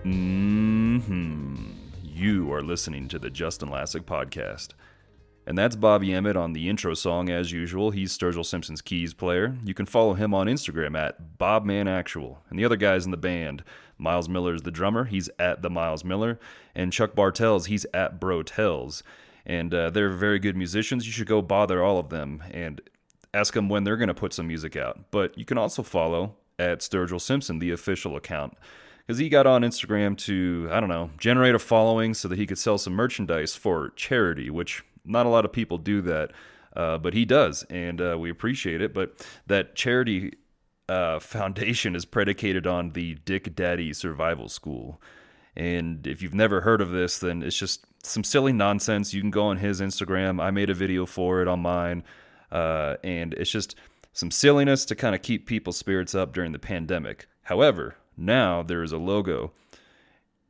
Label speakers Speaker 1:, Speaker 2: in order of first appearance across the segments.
Speaker 1: You are listening to the Justin Lascek podcast. And that's Bobby Emmett on the intro song as usual. He's Sturgill Simpson's keys player. You can follow him on Instagram at BobManActual. And the other guys in the band, Miles Miller is the drummer. He's at the Miles Miller. And Chuck Bartels, he's at Brotells. And they're very good musicians. You should go bother all of them and ask them when they're going to put some music out. But you can also follow at Sturgill Simpson, the official account. Because he got on Instagram to, generate a following so that he could sell some merchandise for charity, which not a lot of people do that, but he does, and we appreciate it. But that charity foundation is predicated on the Dick Daddy Survival School. And if you've never heard of this, then it's just some silly nonsense. You can go on his Instagram. I made a video for it on mine, and it's just some silliness to kind of keep people's spirits up during the pandemic. However, now there is a logo.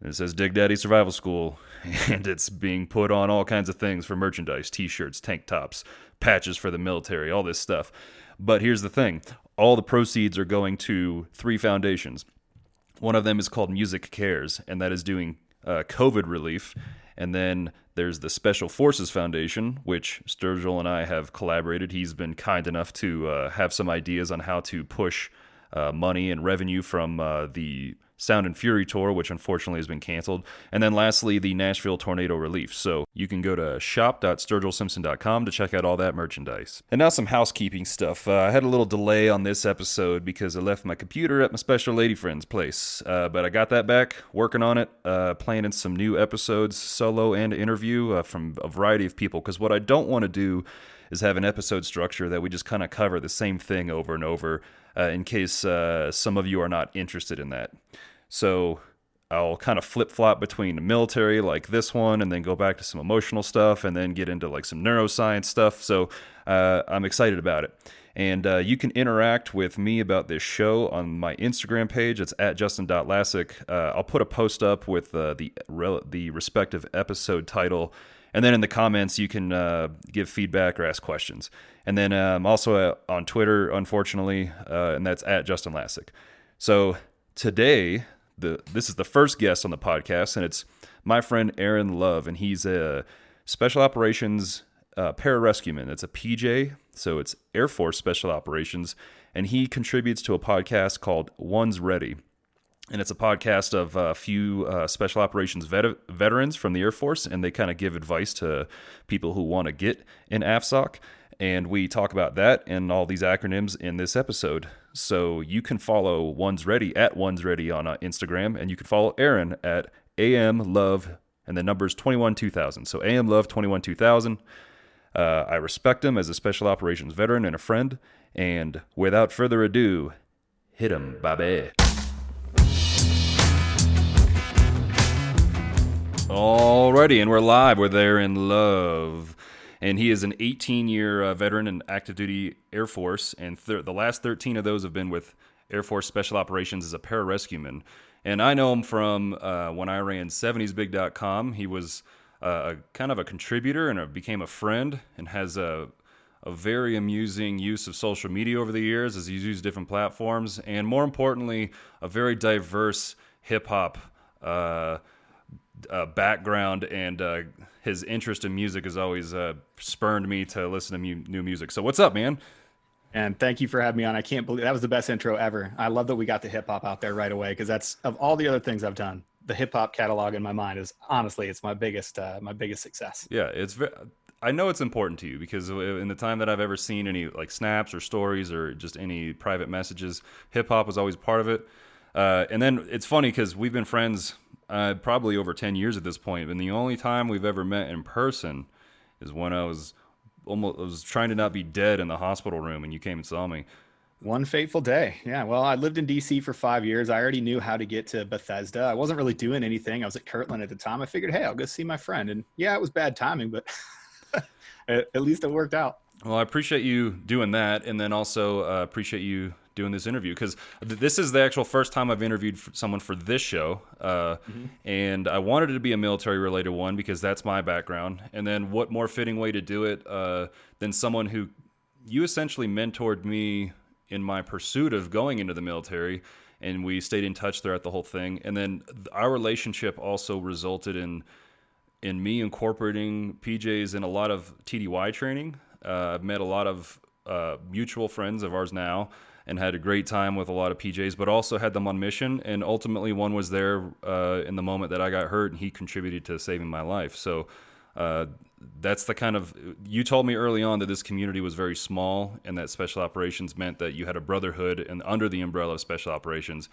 Speaker 1: It says Dig Daddy Survival School, and it's being put on all kinds of things for merchandise, t-shirts, tank tops, patches for the military, all this stuff. But here's the thing. All the proceeds are going to 3 foundations. One of them is called Music Cares, and that is doing COVID relief. And then there's the Special Forces Foundation, which Sturgill and I have collaborated. He's been kind enough to have some ideas on how to push money and revenue from the Sound and Fury tour, which unfortunately has been canceled. And then lastly, the Nashville Tornado Relief. So you can go to shop.sturgillsimpson.com to check out all that merchandise. And now some housekeeping stuff. I had a little delay on this episode because I left my computer at my special lady friend's place. But I got that back, working on it, planning some new episodes, solo and interview from a variety of people. Because what I don't want to do is have an episode structure that we just kind of cover the same thing over and over in case some of you are not interested in that. So I'll kind of flip-flop between the military like this one and then go back to some emotional stuff and then get into like some neuroscience stuff. So I'm excited about it. And you can interact with me about this show on my Instagram page. It's at justin.lascek. I'll put a post up with the respective episode title. And then in the comments, you can give feedback or ask questions. And then I'm also on Twitter, unfortunately, and that's at Justin Lascek. So today, this is the first guest on the podcast, and it's my friend Aaron Love, and he's a Special Operations Pararescueman. It's a PJ, so it's Air Force Special Operations, and he contributes to a podcast called One's Ready. And it's a podcast of a few special operations veterans from the Air Force, and they kind of give advice to people who want to get in AFSOC. And we talk about that and all these acronyms in this episode. So you can follow One's Ready at One's Ready on Instagram, and you can follow Aaron at AMLove, and the number's 212000. So AMLove 212000. I respect him as a special operations veteran and a friend. And without further ado, hit him, Bobby. Alrighty, and we're live. We're there in love. And he is an 18-year veteran in active duty Air Force, and the last 13 of those have been with Air Force Special Operations as a pararescueman. And I know him from when I ran 70sbig.com. He was kind of a contributor and became a friend, and has a very amusing use of social media over the years as he's used different platforms, and more importantly, a very diverse hip-hop background, and his interest in music has always spurned me to listen to new music. So what's up, man?
Speaker 2: And thank you for having me on. I can't believe that was the best intro ever. I love that we got the hip hop out there right away, because that's, of all the other things I've done, the hip hop catalog in my mind is honestly, it's my biggest success.
Speaker 1: Yeah, I know it's important to you, because in the time that I've ever seen any like snaps or stories or just any private messages, hip hop was always part of it. And then it's funny because we've been friends probably over 10 years at this point, and the only time we've ever met in person is when I was trying to not be dead in the hospital room, and you came and saw me.
Speaker 2: One fateful day. Yeah, well, I lived in DC for 5 years. I already knew how to get to Bethesda. I wasn't really doing anything. I was at Kirtland at the time. I figured, hey, I'll go see my friend. And yeah, it was bad timing, but at least it worked out.
Speaker 1: Well, I appreciate you doing that, and then also appreciate you doing this interview, because this is the actual first time I've interviewed someone for this show, and I wanted it to be a military-related one because that's my background. And then what more fitting way to do it than someone who you essentially mentored me in my pursuit of going into the military, and we stayed in touch throughout the whole thing. And then our relationship also resulted in me incorporating PJs in a lot of TDY training. I've met a lot of mutual friends of ours now, and had a great time with a lot of PJs, but also had them on mission. And ultimately, one was there in the moment that I got hurt, and he contributed to saving my life. So that's the kind of, you told me early on that this community was very small, and that special operations meant that you had a brotherhood and under the umbrella of special operations.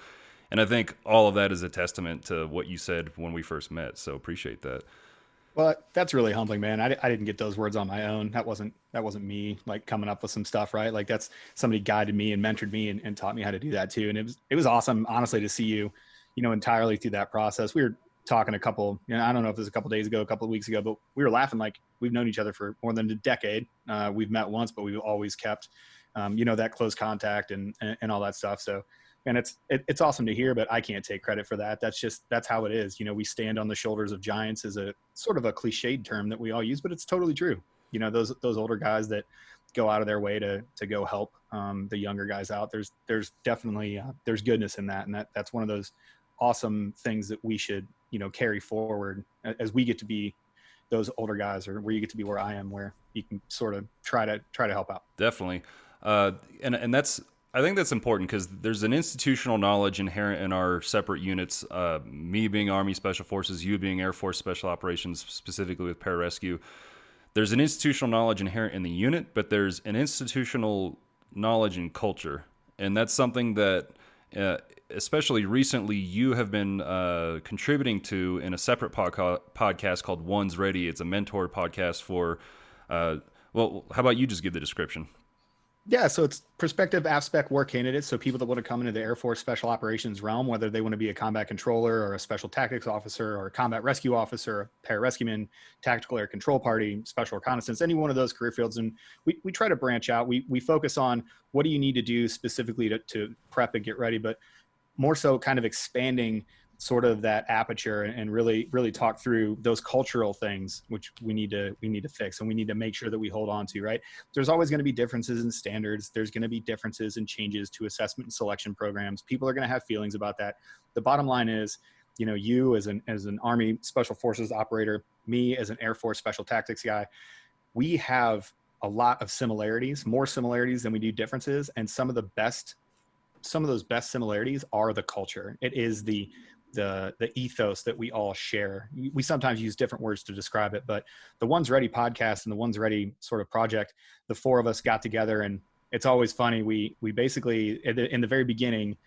Speaker 1: And I think all of that is a testament to what you said when we first met. So appreciate that.
Speaker 2: Well, that's really humbling, man. I didn't get those words on my own. That wasn't me like coming up with some stuff, right? Like that's somebody guided me and mentored me and taught me how to do that too. And it was awesome, honestly, to see you, entirely through that process. We were talking I don't know if it was a couple days ago, a couple of weeks ago, but we were laughing like we've known each other for more than a decade. We've met once, but we've always kept, that close contact and all that stuff. So, and it's awesome to hear, but I can't take credit for that. That's how it is. We stand on the shoulders of giants is a sort of a cliched term that we all use, but it's totally true. Those older guys that go out of their way to go help the younger guys out. There's definitely there's goodness in that. And that's one of those awesome things that we should, carry forward as we get to be those older guys, or where you get to be where I am, where you can sort of try to help out.
Speaker 1: Definitely. And that's, I think that's important because there's an institutional knowledge inherent in our separate units. Me being Army Special Forces, you being Air Force Special Operations, specifically with Pararescue. There's an institutional knowledge inherent in the unit, but there's an institutional knowledge in culture. And that's something that, especially recently, you have been contributing to in a separate podcast called One's Ready. It's a mentor podcast for, well, how about you just give the description?
Speaker 2: Yeah, so it's prospective AFSPEC war candidates, so people that want to come into the Air Force Special Operations realm, whether they want to be a combat controller or a special tactics officer or a combat rescue officer, a pararescueman, tactical air control party, special reconnaissance, any one of those career fields. And we try to branch out. We focus on what do you need to do specifically to prep and get ready, but more so kind of expanding sort of that aperture and really talk through those cultural things, which we need to fix, and we need to make sure that we hold on to, right? There's always going to be differences in standards. There's going to be differences in changes to assessment and selection programs. People are going to have feelings about that. The bottom line is, you as an Army Special Forces operator, me as an Air Force Special Tactics guy, we have a lot of similarities, more similarities than we do differences. And some of those best similarities are the culture. It is the ethos that we all share. We sometimes use different words to describe it, but the One's Ready podcast and the One's Ready sort of project, the four of us got together, and it's always funny. We basically, in the very beginning,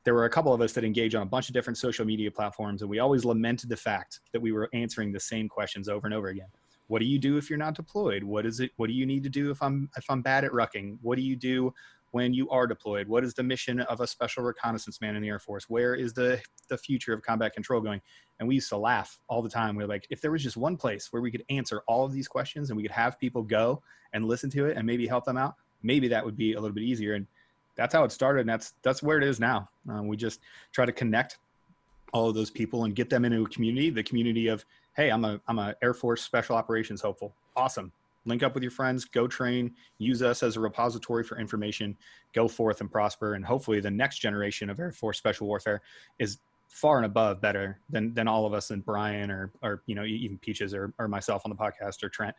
Speaker 2: there were a couple of us that engaged on a bunch of different social media platforms, and we always lamented the fact that we were answering the same questions over and over again. What do you do if you're not deployed? What do you need to do if I'm bad at rucking? What do you do when you are deployed? What is the mission of a special reconnaissance man in the Air Force? Where is the future of combat control going? And we used to laugh all the time. We were like, if there was just one place where we could answer all of these questions and we could have people go and listen to it and maybe help them out, maybe that would be a little bit easier. And that's how it started. And that's where it is now. We just try to connect all of those people and get them into a community, the community of, hey, I'm a Air Force Special Operations hopeful. Awesome. Link up with your friends, go train, use us as a repository for information, go forth and prosper. And hopefully the next generation of Air Force Special Warfare is far and above better than all of us, and Brian or even Peaches or myself on the podcast or Trent.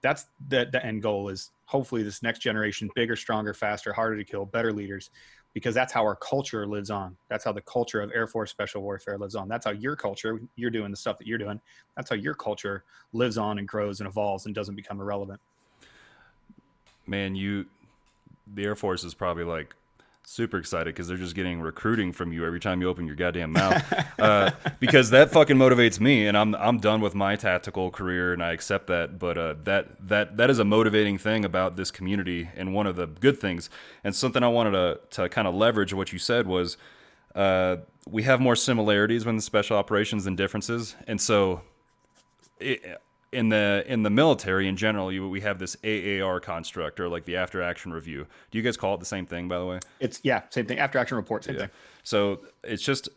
Speaker 2: That's the end goal, is hopefully this next generation, bigger, stronger, faster, harder to kill, better leaders, because that's how our culture lives on. That's how the culture of Air Force Special Warfare lives on. That's how your culture, you're doing the stuff that you're doing. That's how your culture lives on and grows and evolves and doesn't become irrelevant.
Speaker 1: Man, the Air Force is probably like super excited because they're just getting recruiting from you every time you open your goddamn mouth. Because that fucking motivates me, and I'm done with my tactical career, and I accept that. But that is a motivating thing about this community, and one of the good things. And something I wanted to kind of leverage what you said was we have more similarities when the special operations than differences, and so in the military in general, we have this AAR construct, or like the after action review. Do you guys call it the same thing, by the way?
Speaker 2: Same thing. After action report, same thing.
Speaker 1: So it's just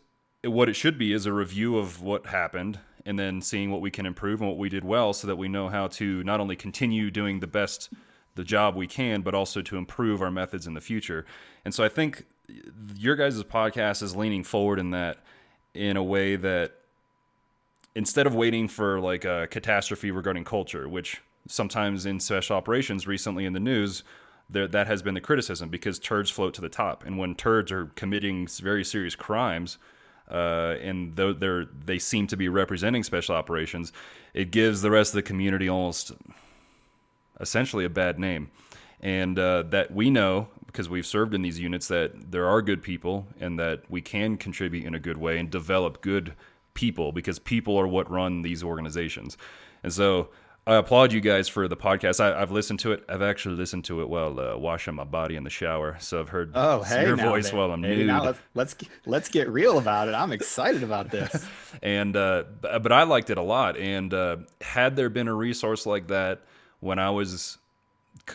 Speaker 1: what it should be is a review of what happened, and then seeing what we can improve and what we did well, so that we know how to not only continue doing the best the job we can, but also to improve our methods in the future. And so I think your guys' podcast is leaning forward in that, in a way that instead of waiting for like a catastrophe regarding culture, which sometimes in special operations recently in the news, that has been the criticism, because turds float to the top. And when turds are committing very serious crimes, and they seem to be representing special operations, it gives the rest of the community almost essentially a bad name. And that we know, because we've served in these units, that there are good people and that we can contribute in a good way and develop good people, because people are what run these organizations. And so I applaud you guys for the podcast. I've listened to it. I've actually listened to it while washing my body in the shower. So I've heard your voice while I'm nude.
Speaker 2: Now let's get real about it. I'm excited about this.
Speaker 1: And but I liked it a lot. And had there been a resource like that when I was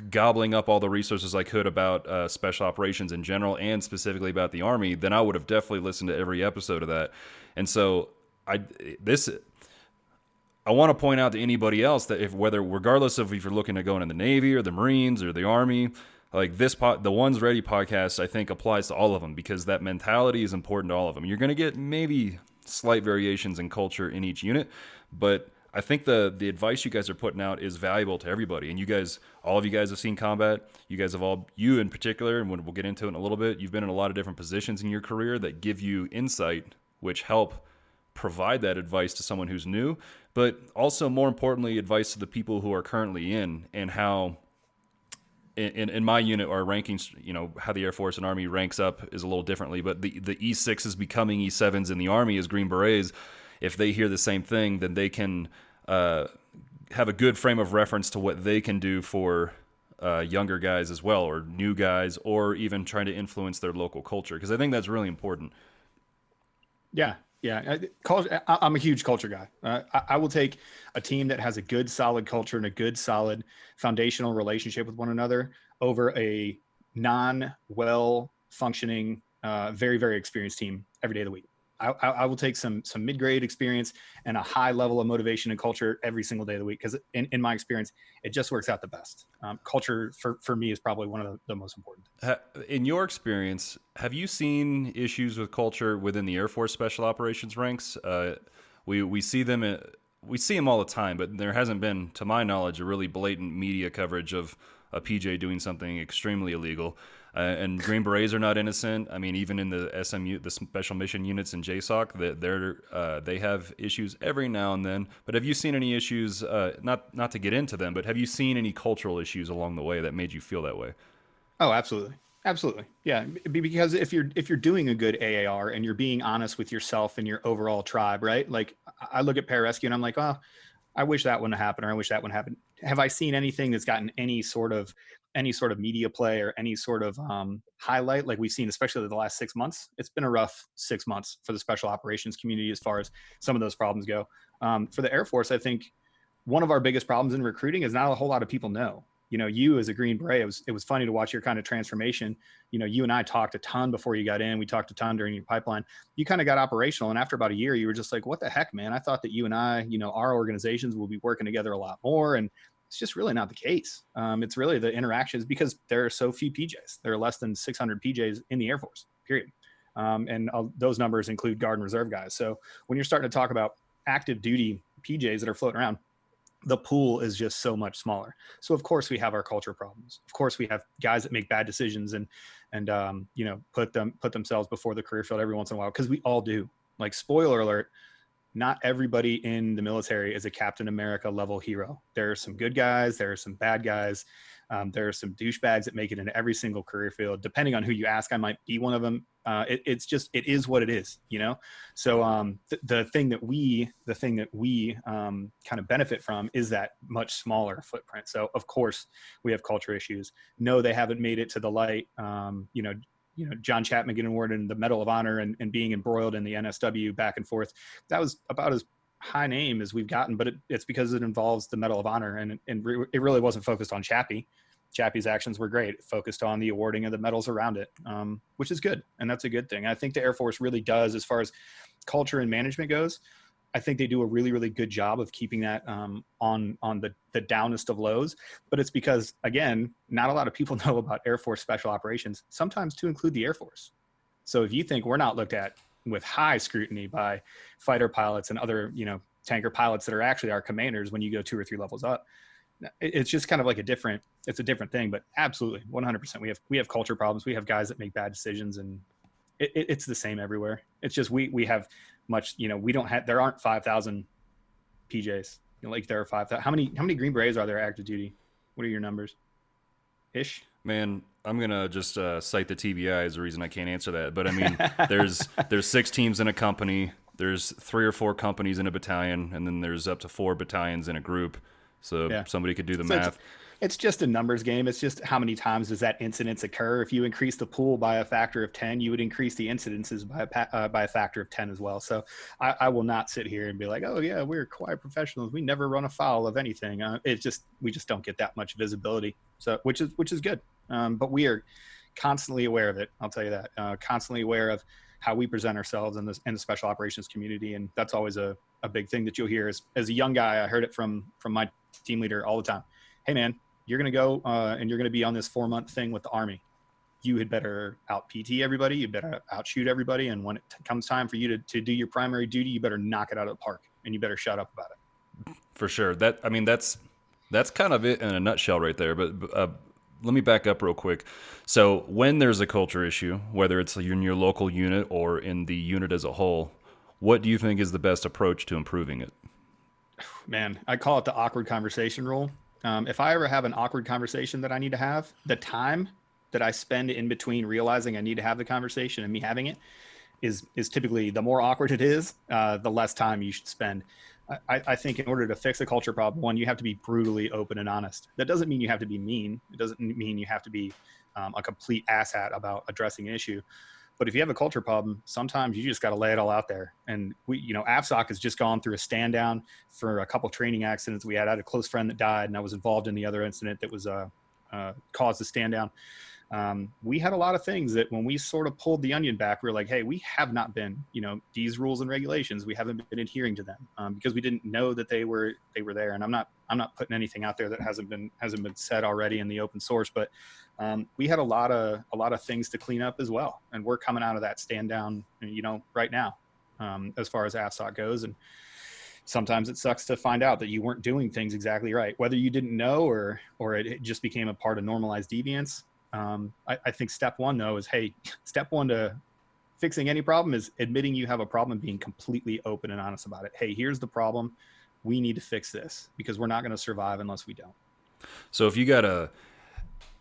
Speaker 1: gobbling up all the resources I could about special operations in general, and specifically about the Army, then I would have definitely listened to every episode of that. And so I want to point out to anybody else that regardless of if you're looking to go into the Navy or the Marines or the Army, like the One's Ready podcast, I think applies to all of them, because that mentality is important to all of them. You're going to get maybe slight variations in culture in each unit, but I think the advice you guys are putting out is valuable to everybody. And all of you guys have seen combat. You guys have you in particular, and we'll get into it in a little bit, you've been in a lot of different positions in your career that give you insight, which help provide that advice to someone who's new, but also more importantly, advice to the people who are currently in, and how in my unit, our rankings, how the Air Force and Army ranks up is a little differently, but the E6 is becoming E7s in the Army as Green Berets. If they hear the same thing, then they can have a good frame of reference to what they can do for younger guys as well, or new guys, or even trying to influence their local culture, because I think that's really important.
Speaker 2: Yeah. I'm a huge culture guy. I will take a team that has a good, solid culture and a good, solid foundational relationship with one another over a non-well functioning, very, very experienced team every day of the week. I will take some mid-grade experience and a high level of motivation and culture every single day of the week, because in my experience, it just works out the best. Culture for me is probably one of the most important.
Speaker 1: In your experience, have you seen issues with culture within the Air Force Special Operations ranks? We see them all the time, but there hasn't been, to my knowledge, a really blatant media coverage of a PJ doing something extremely illegal. And Green Berets are not innocent. I mean, even in the SMU, the Special Mission Units in JSOC, they have issues every now and then. But have you seen any issues, not to get into them, but have you seen any cultural issues along the way that made you feel that way?
Speaker 2: Oh, absolutely. Absolutely. Yeah. Because if you're doing a good AAR and you're being honest with yourself and your overall tribe, right? Like I look at pararescue and I'm like, oh, I wish that wouldn't happen, or I wish that wouldn't happen. Have I seen anything that's gotten any sort of media play or any sort of highlight like we've seen, especially the last 6 months? It's been a rough 6 months for the special operations community as far as some of those problems go. For the Air Force, I think one of our biggest problems in recruiting is not a whole lot of people know. You as a Green Beret, it was funny to watch your kind of transformation. You and I talked a ton before you got in. We talked a ton during your pipeline. You kind of got operational. And after about a year, you were just like, what the heck, man? I thought that you and I, our organizations will be working together a lot more. And it's just really not the case. It's really the interactions, because there are so few PJs. There are less than 600 PJs in the Air Force, period. And those numbers include Guard and Reserve guys. So when you're starting to talk about active duty PJs that are floating around, the pool is just so much smaller. So of course we have our culture problems. Of course we have guys that make bad decisions and put themselves before the career field every once in a while, because we all do. Like, spoiler alert, not everybody in the military is a Captain America level hero. There are some good guys. There are some bad guys. There are some douchebags that make it into every single career field. Depending on who you ask, I might be one of them. It is what it is, So the thing that we kind of benefit from is that much smaller footprint. So of course we have culture issues. No, they haven't made it to the light. John Chapman getting awarded the Medal of Honor and being embroiled in the NSW back and forth. That was about as high name as we've gotten, but it's because it involves the Medal of Honor, and it really wasn't focused on Chappie. Chappie's actions were great. It focused on the awarding of the medals around it, which is good. And that's a good thing. I think the Air Force really does, as far as culture and management goes. I think they do a really, really good job of keeping that on the downest of lows. But it's because, again, not a lot of people know about Air Force special operations, sometimes to include the Air Force. So if you think we're not looked at with high scrutiny by fighter pilots and other, tanker pilots that are actually our commanders when you go 2 or 3 levels up, it's just kind of like it's a different thing. But absolutely, 100%, we have culture problems. We have guys that make bad decisions, and it's the same everywhere. It's just we have much, we don't have, there aren't 5,000 PJs. Like there are 5,000. How many Green Berets are there active duty? What are your numbers? Ish.
Speaker 1: Man, I'm gonna just cite the TBI as the reason I can't answer that. But I mean, there's 6 teams in a company. There's 3 or 4 companies in a battalion, and then there's up to 4 battalions in a group. So somebody could do the math.
Speaker 2: It's just a numbers game. It's just how many times does that incidence occur? If you increase the pool by a factor of 10, you would increase the incidences by a factor of 10 as well. So I will not sit here and be like, oh yeah, we're quiet professionals, we never run afoul of anything. We just don't get that much visibility. So which is good. But we are constantly aware of it. I'll tell you that. Constantly aware of how we present ourselves in the special operations community, and that's always a big thing that you'll hear. As a young guy, I heard it from my team leader all the time. Hey man, you're going to go and you're going to be on this 4-month thing with the Army. You had better out PT everybody. You better outshoot everybody. And when it comes time for you to do your primary duty, you better knock it out of the park, and you better shut up about it.
Speaker 1: For sure. That's kind of it in a nutshell right there. But let me back up real quick. So when there's a culture issue, whether it's in your local unit or in the unit as a whole, what do you think is the best approach to improving it?
Speaker 2: Man, I call it the awkward conversation rule. If I ever have an awkward conversation that I need to have, the time that I spend in between realizing I need to have the conversation and me having it is typically, the more awkward it is, the less time you should spend. I think in order to fix a culture problem, one, you have to be brutally open and honest. That doesn't mean you have to be mean. It doesn't mean you have to be a complete asshat about addressing an issue. But if you have a culture problem, sometimes you just got to lay it all out there. And AFSOC has just gone through a stand down for a couple training accidents we had. I had a close friend that died, and I was involved in the other incident that was caused the stand down. We had a lot of things that when we sort of pulled the onion back, we were like, hey, we have not been, these rules and regulations, we haven't been adhering to them because we didn't know that they were there. And I'm not putting anything out there that hasn't been said already in the open source, but we had a lot of things to clean up as well. And we're coming out of that stand down, right now, as far as AFSOC goes. And sometimes it sucks to find out that you weren't doing things exactly right, whether you didn't know or it just became a part of normalized deviance. I think step one, though, is, hey, step one to fixing any problem is admitting you have a problem and being completely open and honest about it. Hey, here's the problem. We need to fix this because we're not going to survive unless we don't.
Speaker 1: So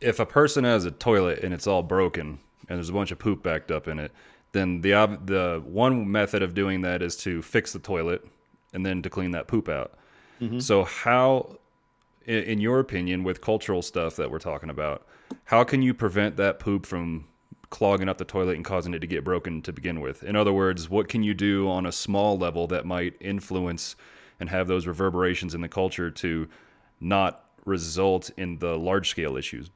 Speaker 1: if a person has a toilet and it's all broken and there's a bunch of poop backed up in it, then the one method of doing that is to fix the toilet and then to clean that poop out. Mm-hmm. So how, in your opinion, with cultural stuff that we're talking about, how can you prevent that poop from clogging up the toilet and causing it to get broken to begin with? In other words, what can you do on a small level that might influence and have those reverberations in the culture to not result in the large-scale issues?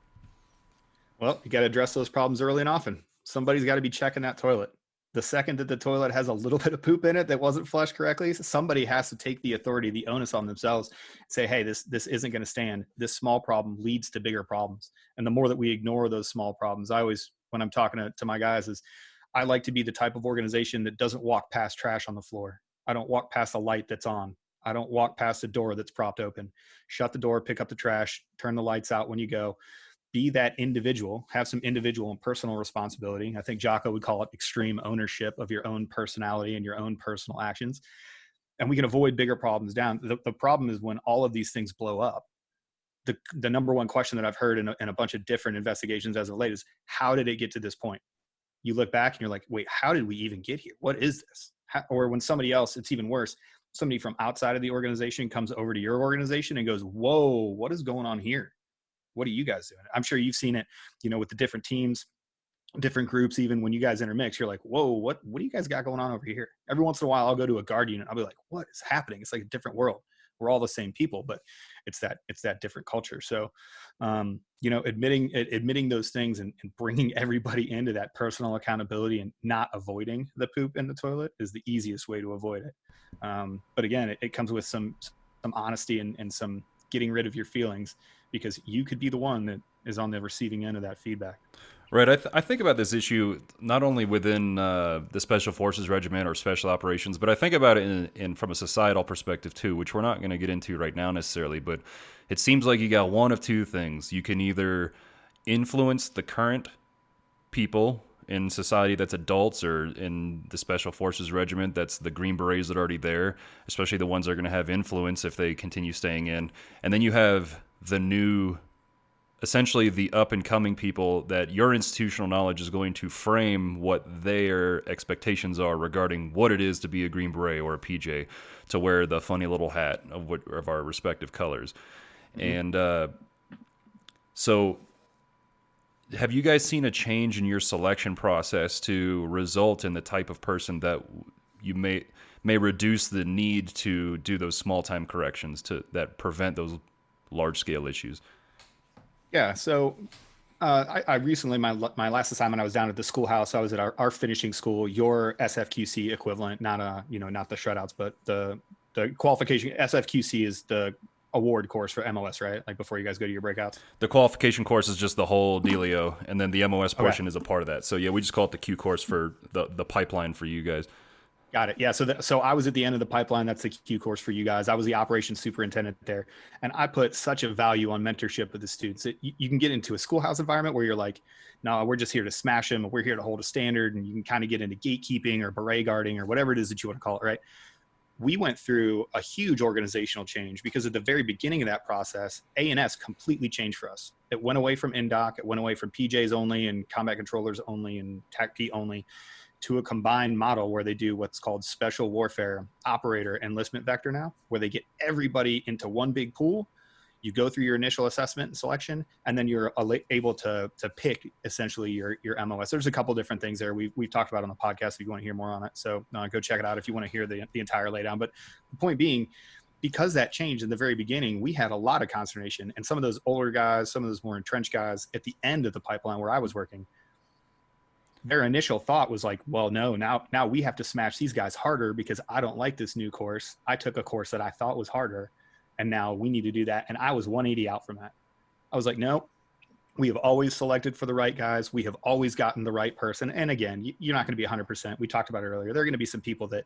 Speaker 2: Well, you got to address those problems early and often. Somebody's got to be checking that toilet. The second that the toilet has a little bit of poop in it that wasn't flushed correctly, somebody has to take the authority, the onus on themselves, say, hey, this isn't going to stand. This small problem leads to bigger problems. And the more that we ignore those small problems, I always, when I'm talking to my guys, is I like to be the type of organization that doesn't walk past trash on the floor. I don't walk past a light that's on. I don't walk past a door that's propped open. Shut the door, pick up the trash, turn the lights out when you go. Be that individual, have some individual and personal responsibility. I think Jocko would call it extreme ownership of your own personality and your own personal actions. And we can avoid bigger problems down. The problem is when all of these things blow up, the number one question that I've heard in a bunch of different investigations as of late is, how did it get to this point? You look back and you're like, wait, how did we even get here? What is this? Or when somebody else, it's even worse, somebody from outside of the organization comes over to your organization and goes, whoa, what is going on here? What are you guys doing? I'm sure you've seen it, with the different teams, different groups. Even when you guys intermix, you're like, whoa, what do you guys got going on over here? Every once in a while, I'll go to a guard unit. I'll be like, what is happening? It's like a different world. we're all the same people, but it's that different culture. So, admitting those things and bringing everybody into that personal accountability and not avoiding the poop in the toilet is the easiest way to avoid it. But again, it comes with some honesty and some getting rid of your feelings, because you could be the one that is on the receiving end of that feedback.
Speaker 1: Right. I think about this issue not only within the Special Forces Regiment or Special Operations, but I think about it in from a societal perspective too, which we're not going to get into right now necessarily. But it seems like you got one of two things. You can either influence the current people in society that's adults, or in the Special Forces Regiment that's the Green Berets that are already there, especially the ones that are going to have influence if they continue staying in. And then you have the new, essentially the up-and-coming people that your institutional knowledge is going to frame what their expectations are regarding what it is to be a Green Beret or a PJ, to wear the funny little hat of our respective colors. Mm-hmm. And so have you guys seen a change in your selection process to result in the type of person that you may reduce the need to do those small-time corrections that prevent those large-scale issues?
Speaker 2: Yeah. So I recently, my last assignment, I was down at the schoolhouse. I was at our finishing school, your SFQC equivalent, not the shutouts, but the qualification. SFQC is the award course for MOS, right? Like before you guys go to your breakouts.
Speaker 1: The qualification course is just the whole dealio, and then the MOS portion is a part of that. So yeah, we just call it the Q course for the pipeline for you guys.
Speaker 2: Got it. Yeah. So I was at the end of the pipeline. That's the Q course for you guys. I was the operations superintendent there. And I put such a value on mentorship with the students. You can get into a schoolhouse environment where you're like, no, we're just here to smash them. We're here to hold a standard. And you can kind of get into gatekeeping or beret guarding or whatever it is that you want to call it, right? We went through a huge organizational change because at the very beginning of that process, A&S completely changed for us. It went away from NDOC. It went away from PJs only and combat controllers only and TAC-P only, to a combined model where they do what's called special warfare operator enlistment vector now, where they get everybody into one big pool. You go through your initial assessment and selection, and then you're able to pick essentially your MOS. There's a couple different things there we've talked about on the podcast if you want to hear more on it. So go check it out if you want to hear the entire laydown. But the point being, because that changed in the very beginning, we had a lot of consternation. And some of those older guys, some of those more entrenched guys at the end of the pipeline where I was working, their initial thought was like, well, no, now we have to smash these guys harder because I don't like this new course. I took a course that I thought was harder, and now we need to do that. And I was 180 out from that. I was like, no, we have always selected for the right guys. We have always gotten the right person. And again, you're not going to be 100%. We talked about it earlier. There are going to be some people that,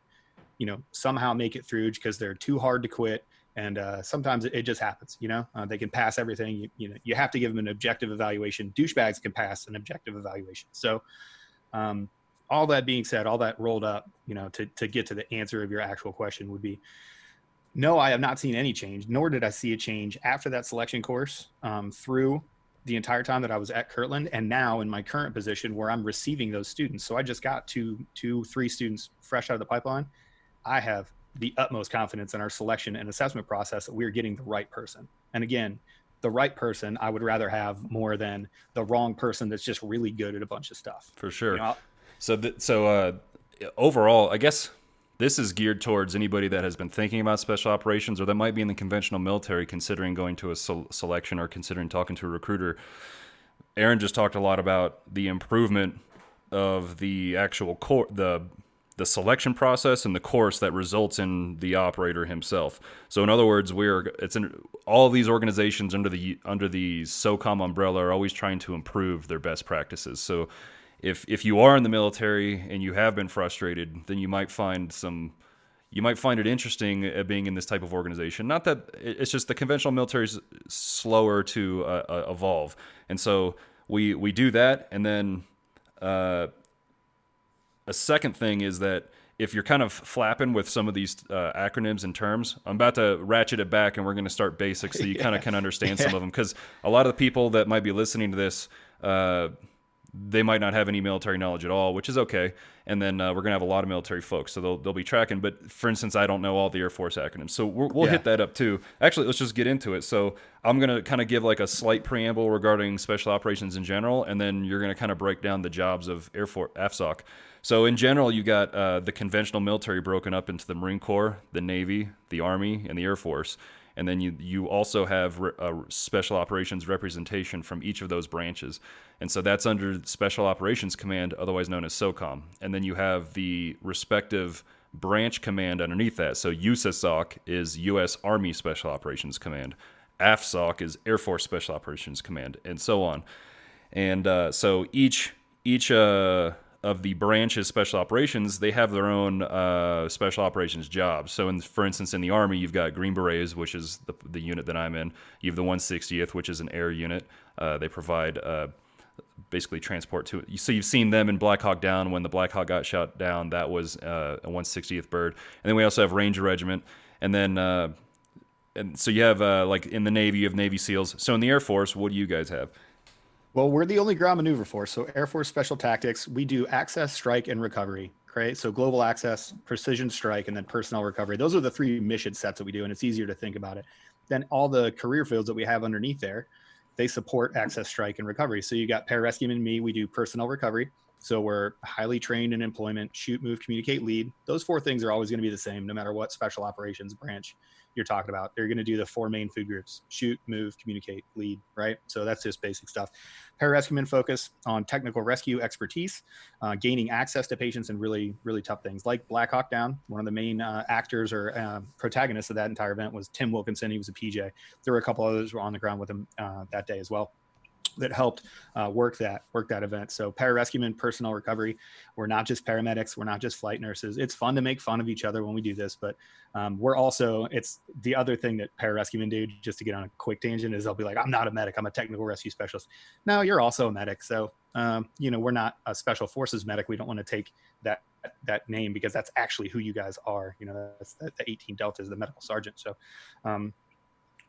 Speaker 2: somehow make it through because they're too hard to quit. And sometimes it just happens, they can pass everything. You have to give them an objective evaluation. Douchebags can pass an objective evaluation. So, all that being said, all that rolled up, to get to the answer of your actual question would be, no, I have not seen any change, nor did I see a change after that selection course, through the entire time that I was at Kirtland, and now in my current position where I'm receiving those students. So I just got three students fresh out of the pipeline. I have the utmost confidence in our selection and assessment process that we're getting the right person. And again, the right person I would rather have more than the wrong person that's just really good at a bunch of stuff.
Speaker 1: For sure. So overall, I guess this is geared towards anybody that has been thinking about special operations or that might be in the conventional military considering going to a selection or considering talking to a recruiter. Aaron just talked a lot about the improvement of the actual the selection process and the course that results in the operator himself. So in other words, all of these organizations under the SOCOM umbrella are always trying to improve their best practices. So if you are in the military and you have been frustrated, then you might find it interesting at being in this type of organization. Not that it's just the conventional military is slower to evolve. And so we do that. And then a second thing is that if you're kind of flapping with some of these acronyms and terms, I'm about to ratchet it back and we're going to start basics so you kind of can understand some of them. Because a lot of the people that might be listening to this, they might not have any military knowledge at all, which is okay. And then we're going to have a lot of military folks, so they'll be tracking. But for instance, I don't know all the Air Force acronyms, so we'll
Speaker 2: Yeah.
Speaker 1: hit that up too. Actually, let's just get into it. So I'm going to kind of give like a slight preamble regarding special operations in general, and then you're going to kind of break down the jobs of Air Force AFSOC. So in general, you got the conventional military broken up into the Marine Corps, the Navy, the Army, and the Air Force. And then you also have special operations representation from each of those branches. And so that's under Special Operations Command, otherwise known as SOCOM. And then you have the respective branch command underneath that. So USASOC is U.S. Army Special Operations Command. AFSOC is Air Force Special Operations Command, and so on. And so each of the branches special operations, they have their own special operations jobs. So for instance, in the Army, you've got Green Berets, which is the unit that I'm in. You have the 160th, which is an air unit. They provide basically transport to it. So you've seen them in Black Hawk Down. When the Black Hawk got shot down, that was a 160th bird. And then we also have Ranger Regiment. And then and so you have like in the Navy, you have Navy SEALs. So in the Air Force, what do you guys have?
Speaker 2: Well, we're the only ground maneuver force. So Air Force Special Tactics, we do access, strike, and recovery. Right. So global access, precision strike, and then personnel recovery. Those are the three mission sets that we do, and it's easier to think about it. Then all the career fields that we have underneath there, they support access, strike, and recovery. So you got Pararescueman and me, we do personnel recovery. So we're highly trained in employment, shoot, move, communicate, lead. Those four things are always going to be the same, no matter what special operations branch you're talking about. They're going to do the four main food groups: shoot, move, communicate, lead, right? So that's just basic stuff. Pararescuemen focus on technical rescue expertise, gaining access to patients in really, really tough things like Black Hawk Down. One of the main actors or protagonists of that entire event was Tim Wilkinson. He was a PJ. There were a couple others who were on the ground with him that day as well that helped work that event. So pararescuemen, personnel recovery, we're not just paramedics, we're not just flight nurses. It's fun to make fun of each other when we do this, but we're also, it's the other thing that pararescuemen do, just to get on a quick tangent, is they'll be like, I'm not a medic, I'm a technical rescue specialist. No, you're also a medic. So, we're not a special forces medic. We don't want to take that name because that's actually who you guys are. That's the 18 Delta is the medical sergeant. So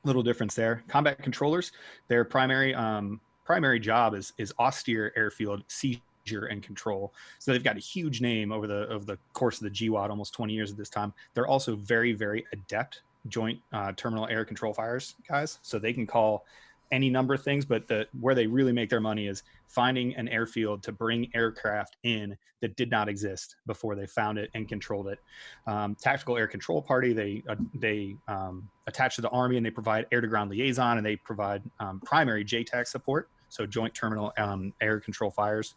Speaker 2: little difference there. Combat controllers, their primary job is austere airfield seizure and control. So they've got a huge name over the course of the GWAT, almost 20 years at this time. They're also very, very adept joint terminal air control fires guys. So they can call any number of things, but where they really make their money is finding an airfield to bring aircraft in that did not exist before they found it and controlled it. Tactical Air Control Party, they attach to the Army, and they provide air-to-ground liaison, and they provide primary JTAC support, so joint terminal air control fires,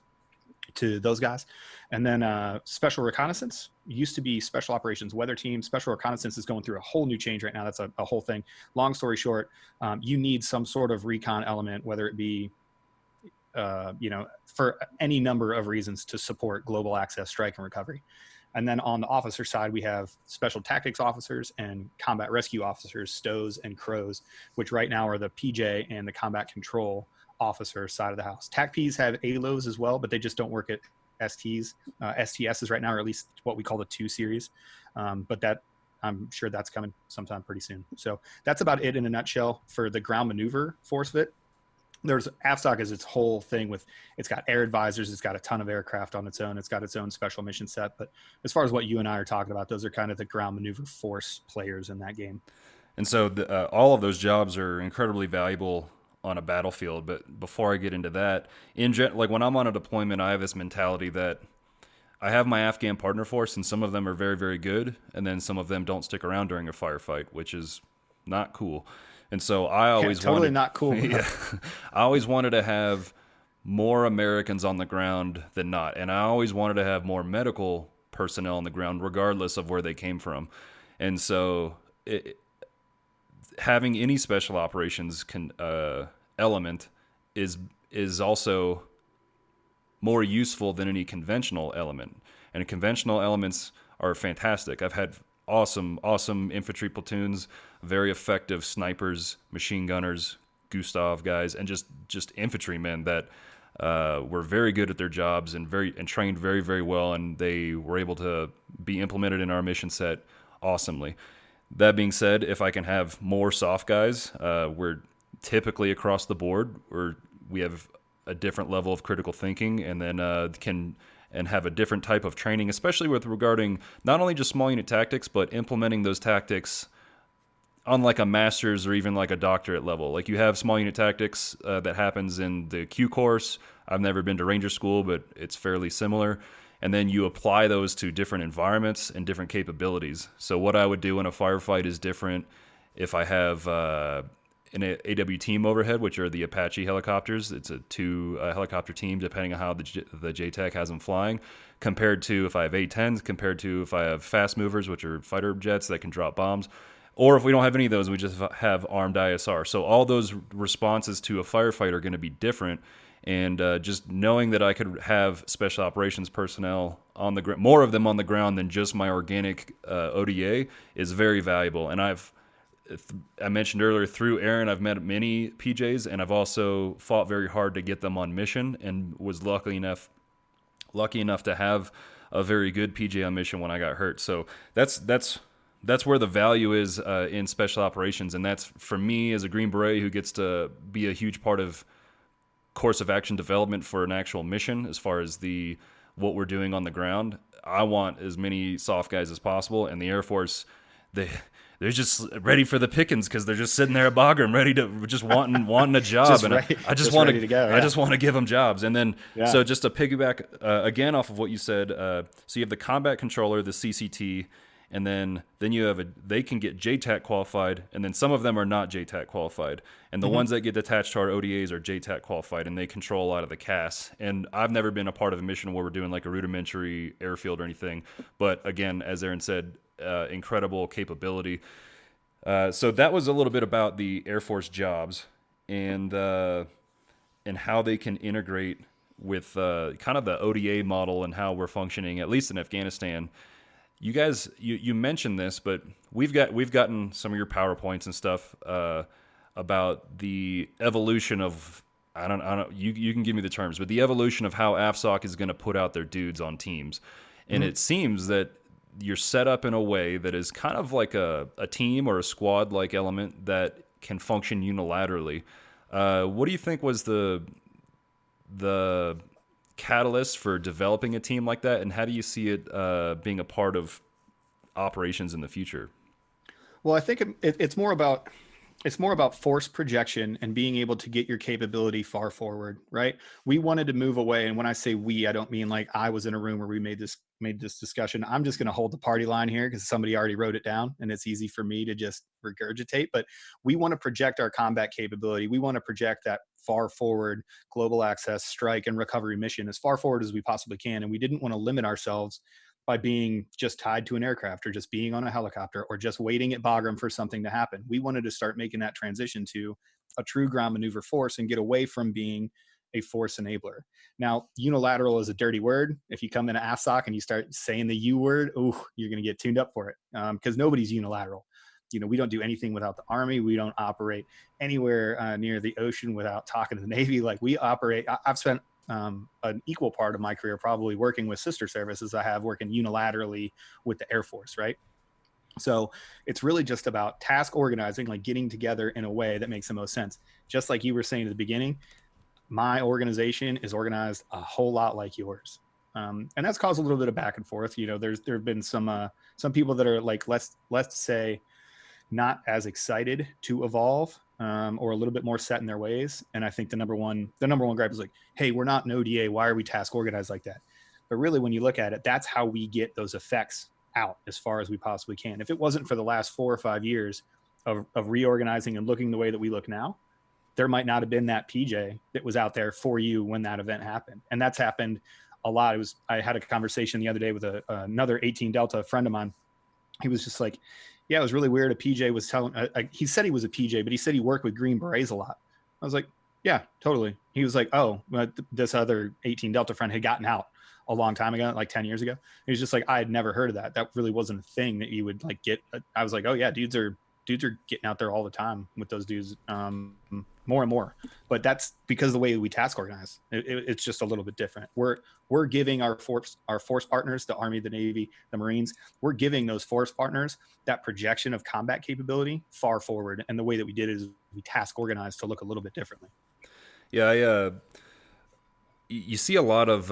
Speaker 2: to those guys. And then special reconnaissance used to be special operations weather team. Special reconnaissance is going through a whole new change right now. That's a whole thing. Long story short, you need some sort of recon element, whether it be for any number of reasons, to support global access, strike, and recovery. And then on the officer side, we have special tactics officers and combat rescue officers, STOs and CROWs, which right now are the PJ and the combat control officer side of the house. TACPs have ALOs as well, but they just don't work at STs. STSs right now, or at least what we call the 2 series. But that, I'm sure that's coming sometime pretty soon. So that's about it in a nutshell for the ground maneuver force of it. There's AFSOC is its whole thing with, it's got air advisors, it's got a ton of aircraft on its own, it's got its own special mission set. But as far as what you and I are talking about, those are kind of the ground maneuver force players in that game.
Speaker 1: And so all of those jobs are incredibly valuable on a battlefield. But before I get into that, like when I'm on a deployment, I have this mentality that I have my Afghan partner force, and some of them are very, very good, and then some of them don't stick around during a firefight, which is not cool. And so I always
Speaker 2: totally not cool.
Speaker 1: Yeah, I always wanted to have more Americans on the ground than not, and I always wanted to have more medical personnel on the ground, regardless of where they came from. And so having any special operations element is also more useful than any conventional element. And conventional elements are fantastic. I've had awesome infantry platoons, very effective snipers, machine gunners, Gustav guys, and just infantrymen that were very good at their jobs and trained very, very well, and they were able to be implemented in our mission set awesomely. That being said, if I can have more soft guys, we're typically across the board, we have a different level of critical thinking, and then can and have a different type of training, especially with regarding not only just small unit tactics, but implementing those tactics on like a master's or even like a doctorate level. Like you have small unit tactics that happens in the Q course. I've never been to Ranger School, but it's fairly similar. And then you apply those to different environments and different capabilities. So what I would do in a firefight is different if I have an AW team overhead, which are the Apache helicopters. It's a two helicopter team, depending on how the JTAC has them flying, compared to if I have A-10s, compared to if I have fast movers, which are fighter jets that can drop bombs. Or if we don't have any of those, we just have armed ISR. So all those responses to a firefight are going to be different. And just knowing that I could have special operations personnel on the ground, more of them on the ground than just my organic ODA, is very valuable. And I mentioned earlier, through Aaron, I've met many PJs, and I've also fought very hard to get them on mission, and was lucky enough to have a very good PJ on mission when I got hurt. So that's where the value is in special operations, and that's for me as a Green Beret who gets to be a huge part of course of action development for an actual mission. As far as what we're doing on the ground, I want as many soft guys as possible, and the Air Force, they're just ready for the pickings because they're just sitting there at Bagram ready to just wanting a job, and I just want to go. Yeah. I just want to give them jobs. And then so just to piggyback again off of what you said, so you have the combat controller, the CCT. And then you have they can get JTAC qualified, and then some of them are not JTAC qualified. And the ones that get attached to our ODAs are JTAC qualified, and they control a lot of the CAS. And I've never been a part of a mission where we're doing like a rudimentary airfield or anything. But again, as Aaron said, incredible capability. So that was a little bit about the Air Force jobs and how they can integrate with kind of the ODA model and how we're functioning, at least in Afghanistan. You guys, you mentioned this, but we've gotten some of your PowerPoints and stuff about the evolution of I don't you can give me the terms, but the evolution of how AFSOC is going to put out their dudes on teams, and it seems that you're set up in a way that is kind of like a team or a squad like element that can function unilaterally. What do you think was the catalyst for developing a team like that, and how do you see it being a part of operations in the future?
Speaker 2: Well, I think it's more about force projection and being able to get your capability far forward, right? We wanted to move away, and when I say we, I don't mean like I was in a room where we made this discussion. I'm just going to hold the party line here because somebody already wrote it down, and it's easy for me to just regurgitate. But we want to project our combat capability. We want to project that far forward global access strike and recovery mission as far forward as we possibly can. And we didn't want to limit ourselves by being just tied to an aircraft or just being on a helicopter or just waiting at Bagram for something to happen. We wanted to start making that transition to a true ground maneuver force and get away from being a force enabler. Now, unilateral is a dirty word. If you come into AFSOC and you start saying the U word, you're going to get tuned up for it because nobody's unilateral. We don't do anything without the Army. We don't operate anywhere near the ocean without talking to the Navy. Like we operate, I've spent an equal part of my career probably working with sister services I have working unilaterally with the Air Force, right? So it's really just about task organizing, like getting together in a way that makes the most sense. Just like you were saying at the beginning, my organization is organized a whole lot like yours. And that's caused a little bit of back and forth. There have been some people that are like, let's say, not as excited to evolve or a little bit more set in their ways. And I think the number one gripe is like, hey, we're not an ODA. Why are we task organized like that? But really, when you look at it, that's how we get those effects out as far as we possibly can. If it wasn't for the last 4 or 5 years of reorganizing and looking the way that we look now, there might not have been that PJ that was out there for you when that event happened. And that's happened a lot. I had a conversation the other day with another 18 Delta friend of mine. He was just like, yeah, it was really weird. A PJ was telling, he said he was a PJ, but he said he worked with Green Berets a lot. I was like, yeah, totally. He was like, oh, but this other 18 Delta friend had gotten out a long time ago, like 10 years ago. He was just like, I had never heard of that. That really wasn't a thing that you would like get. I was like, oh yeah, dudes are getting out there all the time with those dudes, more and more. But that's because of the way we task organize. It's just a little bit different. We're giving our force partners, the Army, the Navy, the Marines, we're giving those force partners that projection of combat capability far forward. And the way that we did it is we task organized to look a little bit differently.
Speaker 1: Yeah, you see a lot of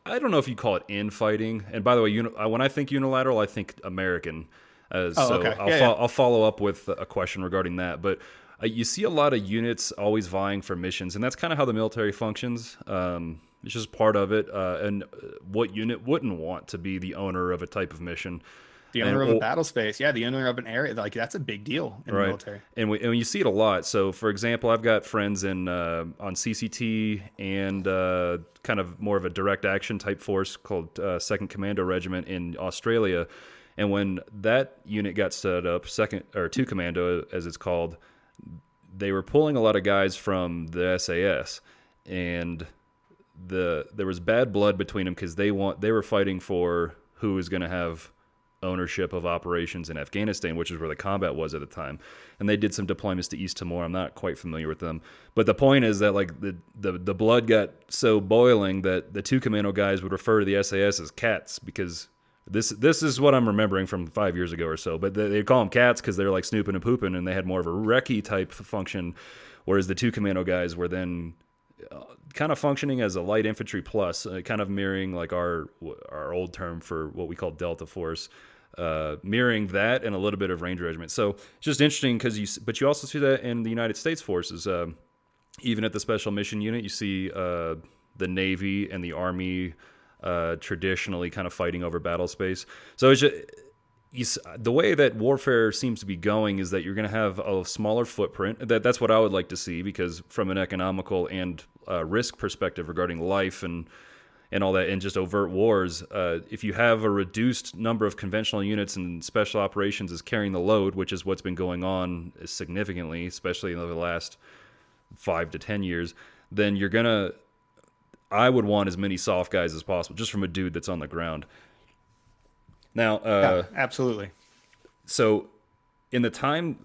Speaker 1: I don't know if you call it infighting. And by the way, when I think unilateral, I think American.
Speaker 2: Oh,
Speaker 1: So
Speaker 2: okay. Yeah, yeah.
Speaker 1: I'll follow up with a question regarding that. But you see a lot of units always vying for missions, and that's kind of how the military functions. It's just part of it. And what unit wouldn't want to be the owner of a type of mission?
Speaker 2: The
Speaker 1: And
Speaker 2: owner of a battle space. Yeah, the owner of an area. Like that's a big deal in the
Speaker 1: right,
Speaker 2: military.
Speaker 1: and you see it a lot. So, for example, I've got friends in on CCT and kind of more of a direct action type force called Second Commando Regiment in Australia. And when that unit got set up, second or two commando as it's called, they were pulling a lot of guys from the SAS, and there was bad blood between them because they were fighting for who was going to have ownership of operations in Afghanistan, which is where the combat was at the time. And they did some deployments to East Timor. I'm not quite familiar with them, but the point is that like the blood got so boiling that the two commando guys would refer to the SAS as cats, because this is what I'm remembering from 5 years ago or so. But they call them cats because they're like snooping and pooping, and they had more of a recce type function, whereas the two commando guys were then kind of functioning as a light infantry plus, kind of mirroring like our old term for what we call Delta Force, mirroring that and a little bit of Ranger Regiment. So it's just interesting but you also see that in the United States forces. Even at the Special Mission Unit, you see the Navy and the Army traditionally kind of fighting over battle space. So it's just, the way that warfare seems to be going is that you're going to have a smaller footprint. That's what I would like to see, because from an economical and risk perspective regarding life and all that, and just overt wars, if you have a reduced number of conventional units and special operations is carrying the load, which is what's been going on significantly, especially in the last 5 to 10 years, then I would want as many soft guys as possible, just from a dude that's on the ground. Now,
Speaker 2: Yeah, absolutely.
Speaker 1: so in the time,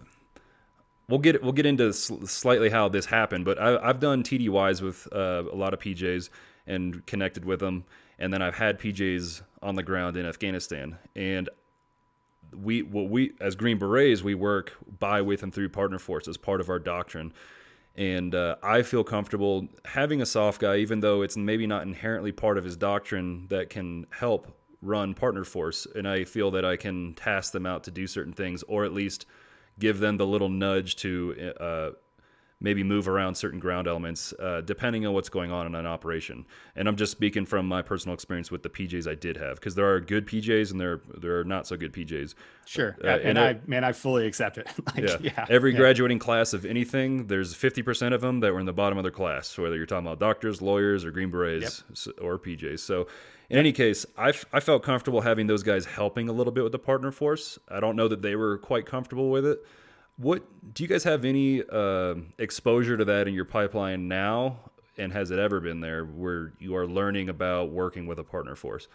Speaker 1: we'll get into slightly how this happened, but I've done TDYs with a lot of PJs and connected with them, and then I've had PJs on the ground in Afghanistan, and we as Green Berets, we work by, with, and through partner force as part of our doctrine. And I feel comfortable having a soft guy, even though it's maybe not inherently part of his doctrine, that can help run partner force. And I feel that I can task them out to do certain things, or at least give them the little nudge to maybe move around certain ground elements, depending on what's going on in an operation. And I'm just speaking from my personal experience with the PJs I did have, because there are good PJs and there are not so good PJs.
Speaker 2: Sure. I fully accept it.
Speaker 1: Every graduating class of anything, there's 50% of them that were in the bottom of their class, whether you're talking about doctors, lawyers, or Green Berets, or PJs. So in any case, I felt comfortable having those guys helping a little bit with the partner force. I don't know that they were quite comfortable with it. What do you guys have any exposure to that in your pipeline now, and has it ever been there, where you are learning about working with a partner force?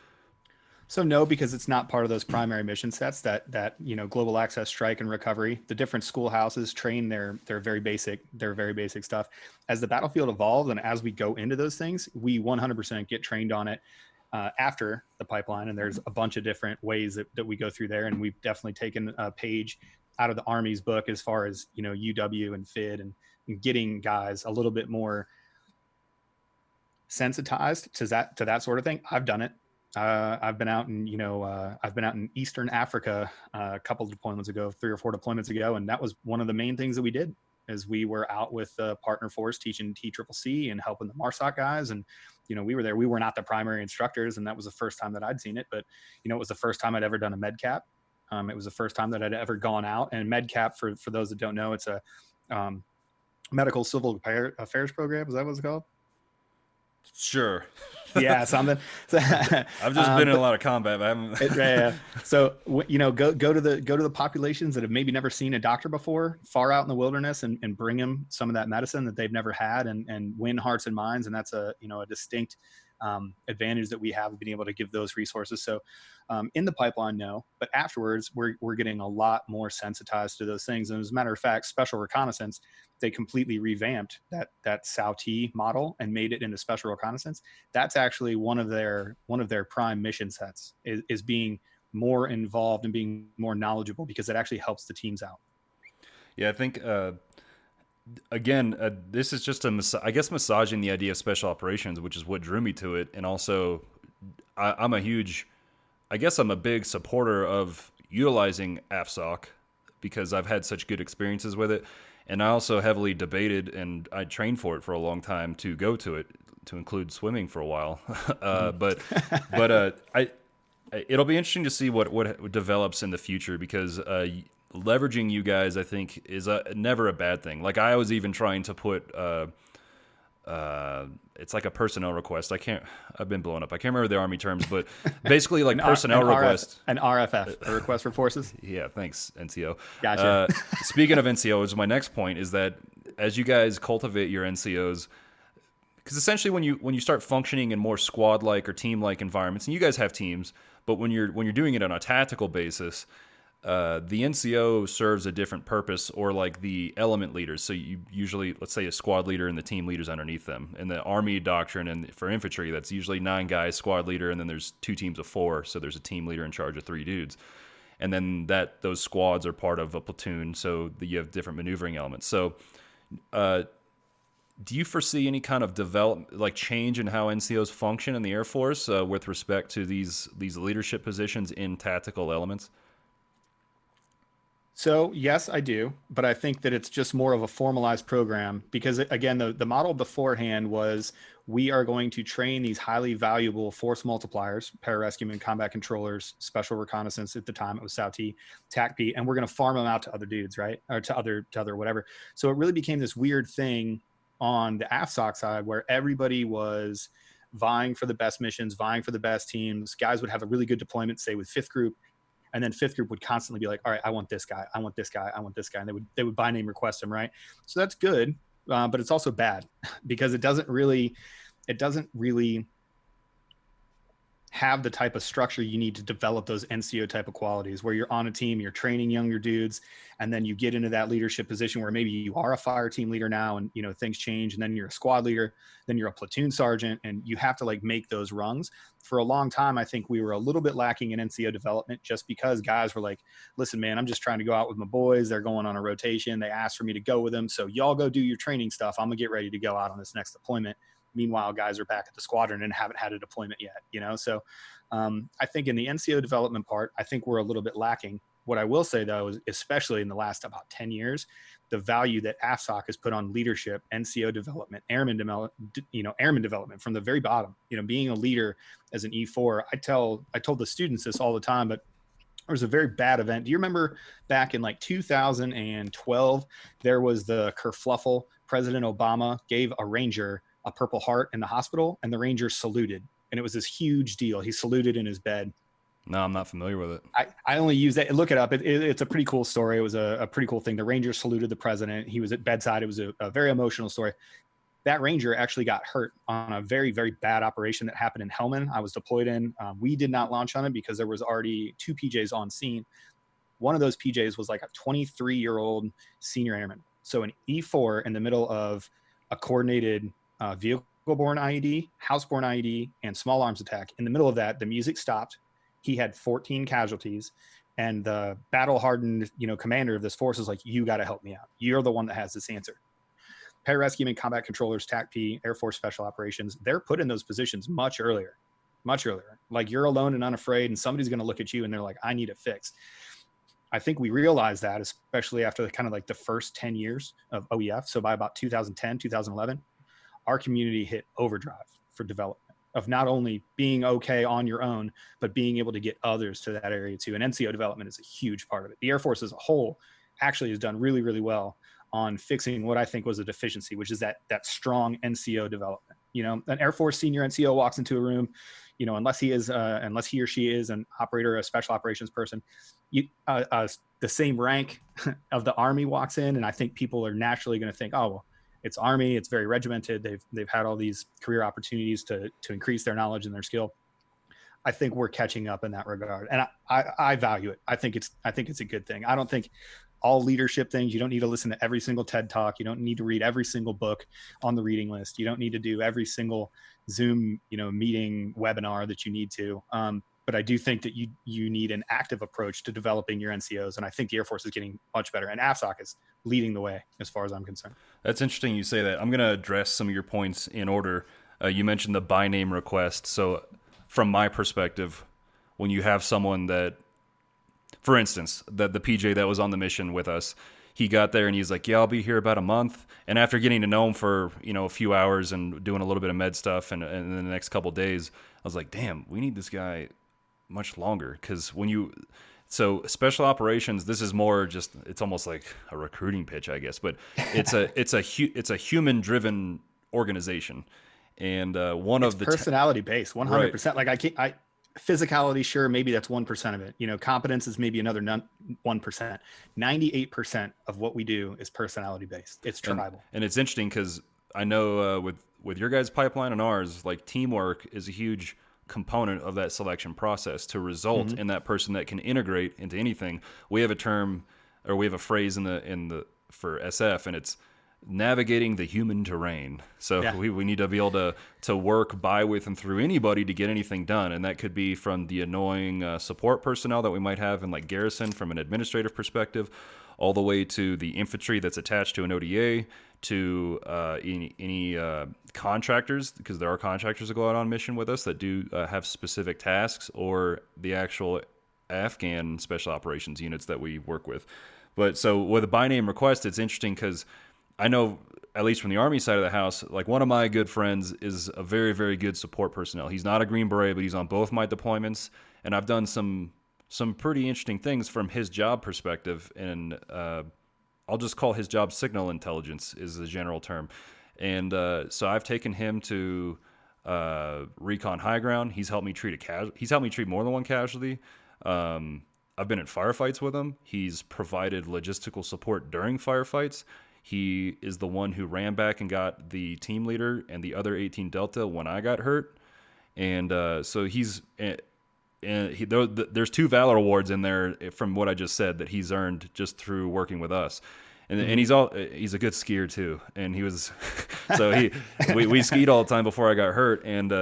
Speaker 2: So no, because it's not part of those primary mission sets that global access, strike, and recovery. The different schoolhouses train their very basic stuff. As the battlefield evolves and as we go into those things, we 100% get trained on it after the pipeline. And there's a bunch of different ways that we go through there. And we've definitely taken a page out of the Army's book as far as, UW and FID and getting guys a little bit more sensitized to that sort of thing. I've done it. I've been out in Eastern Africa a couple of deployments ago, 3 or 4 deployments ago. And that was one of the main things that we did, is we were out with the partner force teaching TCCC and helping the MARSOC guys. And, we were there. We were not the primary instructors. And that was the first time that I'd seen it. But, it was the first time I'd ever done a MedCap. It was the first time that I'd ever gone out. And MedCap, for those that don't know, it's a medical civil affairs program. Is that what it's called?
Speaker 1: Sure.
Speaker 2: Yeah, something.
Speaker 1: I've just been in a lot of combat, but I haven't.
Speaker 2: Yeah. So go to the populations that have maybe never seen a doctor before, far out in the wilderness, and bring them some of that medicine that they've never had, and win hearts and minds. And that's a distinct advantage that we have of being able to give those resources. So in the pipeline, no, but afterwards we're getting a lot more sensitized to those things. And as a matter of fact, special reconnaissance, they completely revamped that SAU-T model and made it into special reconnaissance. That's actually one of their prime mission sets, is being more involved and being more knowledgeable, because it actually helps the teams out.
Speaker 1: Yeah, I think again, this is just I guess massaging the idea of special operations, which is what drew me to it. And also, I'm a huge, I guess I'm a big supporter of utilizing AFSOC because I've had such good experiences with it. And I also heavily debated and I trained for it for a long time to go to it, to include swimming for a while. But it'll be interesting to see what develops in the future because leveraging you guys, I think, is never a bad thing. Like I was even trying to put it's like a personnel request. I've been blown up. I can't remember the Army terms, but basically like personnel request.
Speaker 2: An RFF, a request for forces.
Speaker 1: Yeah, thanks, NCO.
Speaker 2: Gotcha.
Speaker 1: Speaking of NCOs, my next point is that as you guys cultivate your NCOs, because essentially when you start functioning in more squad-like or team-like environments, and you guys have teams, but when you're doing it on a tactical basis, the NCO serves a different purpose, or like the element leaders. So you usually, let's say, a squad leader and the team leaders underneath them. In the Army doctrine and for infantry, that's usually 9 guys, squad leader, and then there's 2 teams of 4. So there's a team leader in charge of 3 dudes, and then those squads are part of a platoon. So you have different maneuvering elements. So do you foresee any kind of like change in how NCOs function in the Air Force with respect to these leadership positions in tactical elements?
Speaker 2: So yes, I do, but I think that it's just more of a formalized program because again, the model beforehand was we are going to train these highly valuable force multipliers, pararescuemen, combat controllers, special reconnaissance. At the time it was SAUT, TACP, and we're going to farm them out to other dudes, right? Or to other whatever. So it really became this weird thing on the AFSOC side where everybody was vying for the best missions, vying for the best teams. Guys would have a really good deployment, say with 5th group. And then 5th group would constantly be like, all right, I want this guy. I want this guy. I want this guy. And they would by name request him. Right. So that's good. But it's also bad because it doesn't really have the type of structure you need to develop those NCO type of qualities where you're on a team, you're training younger dudes, and then you get into that leadership position where maybe you are a fire team leader now and, things change, and then you're a squad leader, then you're a platoon sergeant, and you have to like make those rungs. For a long time, I think we were a little bit lacking in NCO development just because guys were like, listen, man, I'm just trying to go out with my boys. They're going on a rotation. They asked for me to go with them. So y'all go do your training stuff. I'm gonna get ready to go out on this next deployment. Meanwhile, guys are back at the squadron and haven't had a deployment yet, So I think in the NCO development part, I think we're a little bit lacking. What I will say, though, is especially in the last about 10 years, the value that AFSOC has put on leadership, NCO development, airman development from the very bottom, being a leader as an E4. I told the students this all the time, but there was a very bad event. Do you remember back in like 2012, there was the kerfluffle? President Obama gave a Ranger a Purple Heart in the hospital, and the Ranger saluted. And it was this huge deal. He saluted in his bed.
Speaker 1: No, I'm not familiar with it.
Speaker 2: I only use that. Look it up. It's a pretty cool story. It was a pretty cool thing. The Ranger saluted the president. He was at bedside. It was a very emotional story. That Ranger actually got hurt on a very, very bad operation that happened in Helmand. I was deployed in. We did not launch on it because there was already 2 PJs on scene. One of those PJs was like a 23-year-old senior airman. So an E4 in the middle of a coordinated vehicle-borne IED, house-borne IED, and small arms attack. In the middle of that, the music stopped. He had 14 casualties, and the battle-hardened, commander of this force is like, "You got to help me out. You're the one that has this answer." Pararescueman, combat controllers, TACP, Air Force Special Operations, they're put in those positions much earlier. Like you're alone and unafraid, and somebody's going to look at you and they're like, "I need a fix." I think we realized that, especially after kind of like the first 10 years of OEF. So by about 2010, 2011, our community hit overdrive for development of not only being okay on your own, but being able to get others to that area too. And NCO development is a huge part of it. The Air Force as a whole actually has done really, really well on fixing what I think was a deficiency, which is that strong NCO development. An Air Force senior NCO walks into a room, unless he or she is an operator, a special operations person, the same rank of the Army walks in, and I think people are naturally going to think, oh, well, it's Army, it's very regimented. They've had all these career opportunities to increase their knowledge and their skill. I think we're catching up in that regard, and I value it. I think it's a good thing. I don't think all leadership things, you don't need to listen to every single TED talk. You don't need to read every single book on the reading list. You don't need to do every single Zoom, meeting webinar that you need to. But I do think that you need an active approach to developing your NCOs, and I think the Air Force is getting much better, and AFSOC is leading the way as far as I'm concerned.
Speaker 1: That's interesting you say that. I'm going to address some of your points in order. You mentioned the by name request. So from my perspective, when you have someone that, for instance, the PJ that was on the mission with us, he got there and he's like, yeah, I'll be here about a month. And after getting to know him for, a few hours and doing a little bit of med stuff and in the next couple of days, I was like, damn, we need this guy much longer. Because so special operations, this is more just, it's almost like a recruiting pitch, I guess, but it's a human driven organization. And it's
Speaker 2: personality based, 100%.
Speaker 1: Right.
Speaker 2: Like physicality, sure, maybe that's 1% of it. Competence is maybe another 1%. 98% of what we do is personality based. It's tribal.
Speaker 1: And it's interesting because I know with your guys' pipeline and ours, like teamwork is a huge component of that selection process to result in that person that can integrate into anything. We have a term, or we have a phrase for SF, and it's navigating the human terrain. So we need to be able to work by, with, and through anybody to get anything done. And that could be from the annoying support personnel that we might have in like garrison from an administrative perspective, all the way to the infantry that's attached to an ODA, to any contractors, because there are contractors that go out on mission with us that do have specific tasks, or the actual Afghan special operations units that we work with. But so with a by name request, it's interesting because I know, at least from the Army side of the house, like one of my good friends is a very, very good support personnel. He's not a Green Beret, but he's on both my deployments, and I've done some pretty interesting things from his job perspective, and I'll just call his job signal intelligence is the general term. And so I've taken him to recon high ground. He's helped me treat He's helped me treat more than one casualty. I've been in firefights with him. He's provided logistical support during firefights. He is the one who ran back and got the team leader and the other 18 Delta when I got hurt. And so he's... there's 2 Valor Awards in there from what I just said that he's earned just through working with us. And he's a good skier too. And he was, so we skied all the time before I got hurt. And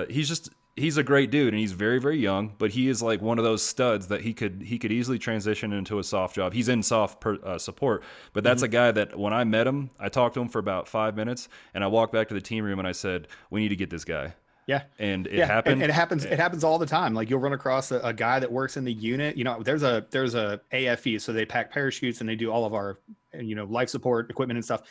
Speaker 1: he's a great dude, and he's very, very young, but he is like one of those studs that he could easily transition into a soft job. He's in soft support, but that's a guy that when I met him, I talked to him for about 5 minutes, and I walked back to the team room and I said, we need to get this guy.
Speaker 2: Yeah.
Speaker 1: And it happened.
Speaker 2: And it happens all the time. Like you'll run across a guy that works in the unit. There's a AFE, so they pack parachutes and they do all of our, life support equipment and stuff.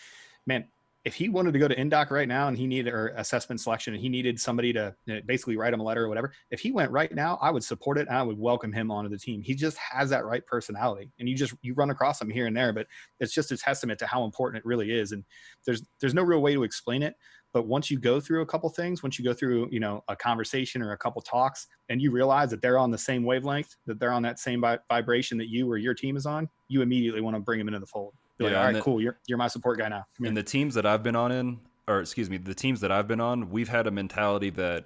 Speaker 2: Man, if he wanted to go to INDOC right now and he needed, or assessment selection, and he needed somebody to basically write him a letter or whatever, if he went right now, I would support it and I would welcome him onto the team. He just has that right personality, and you run across him here and there, but it's just a testament to how important it really is. And there's no real way to explain it. But once you go through a couple things, once you go through, a conversation or a couple talks, and you realize that they're on the same wavelength, that they're on that same vibration that you or your team is on, you immediately want to bring them into the fold. You're like, all right, cool. You're my support guy now.
Speaker 1: And the teams that I've been on, we've had a mentality that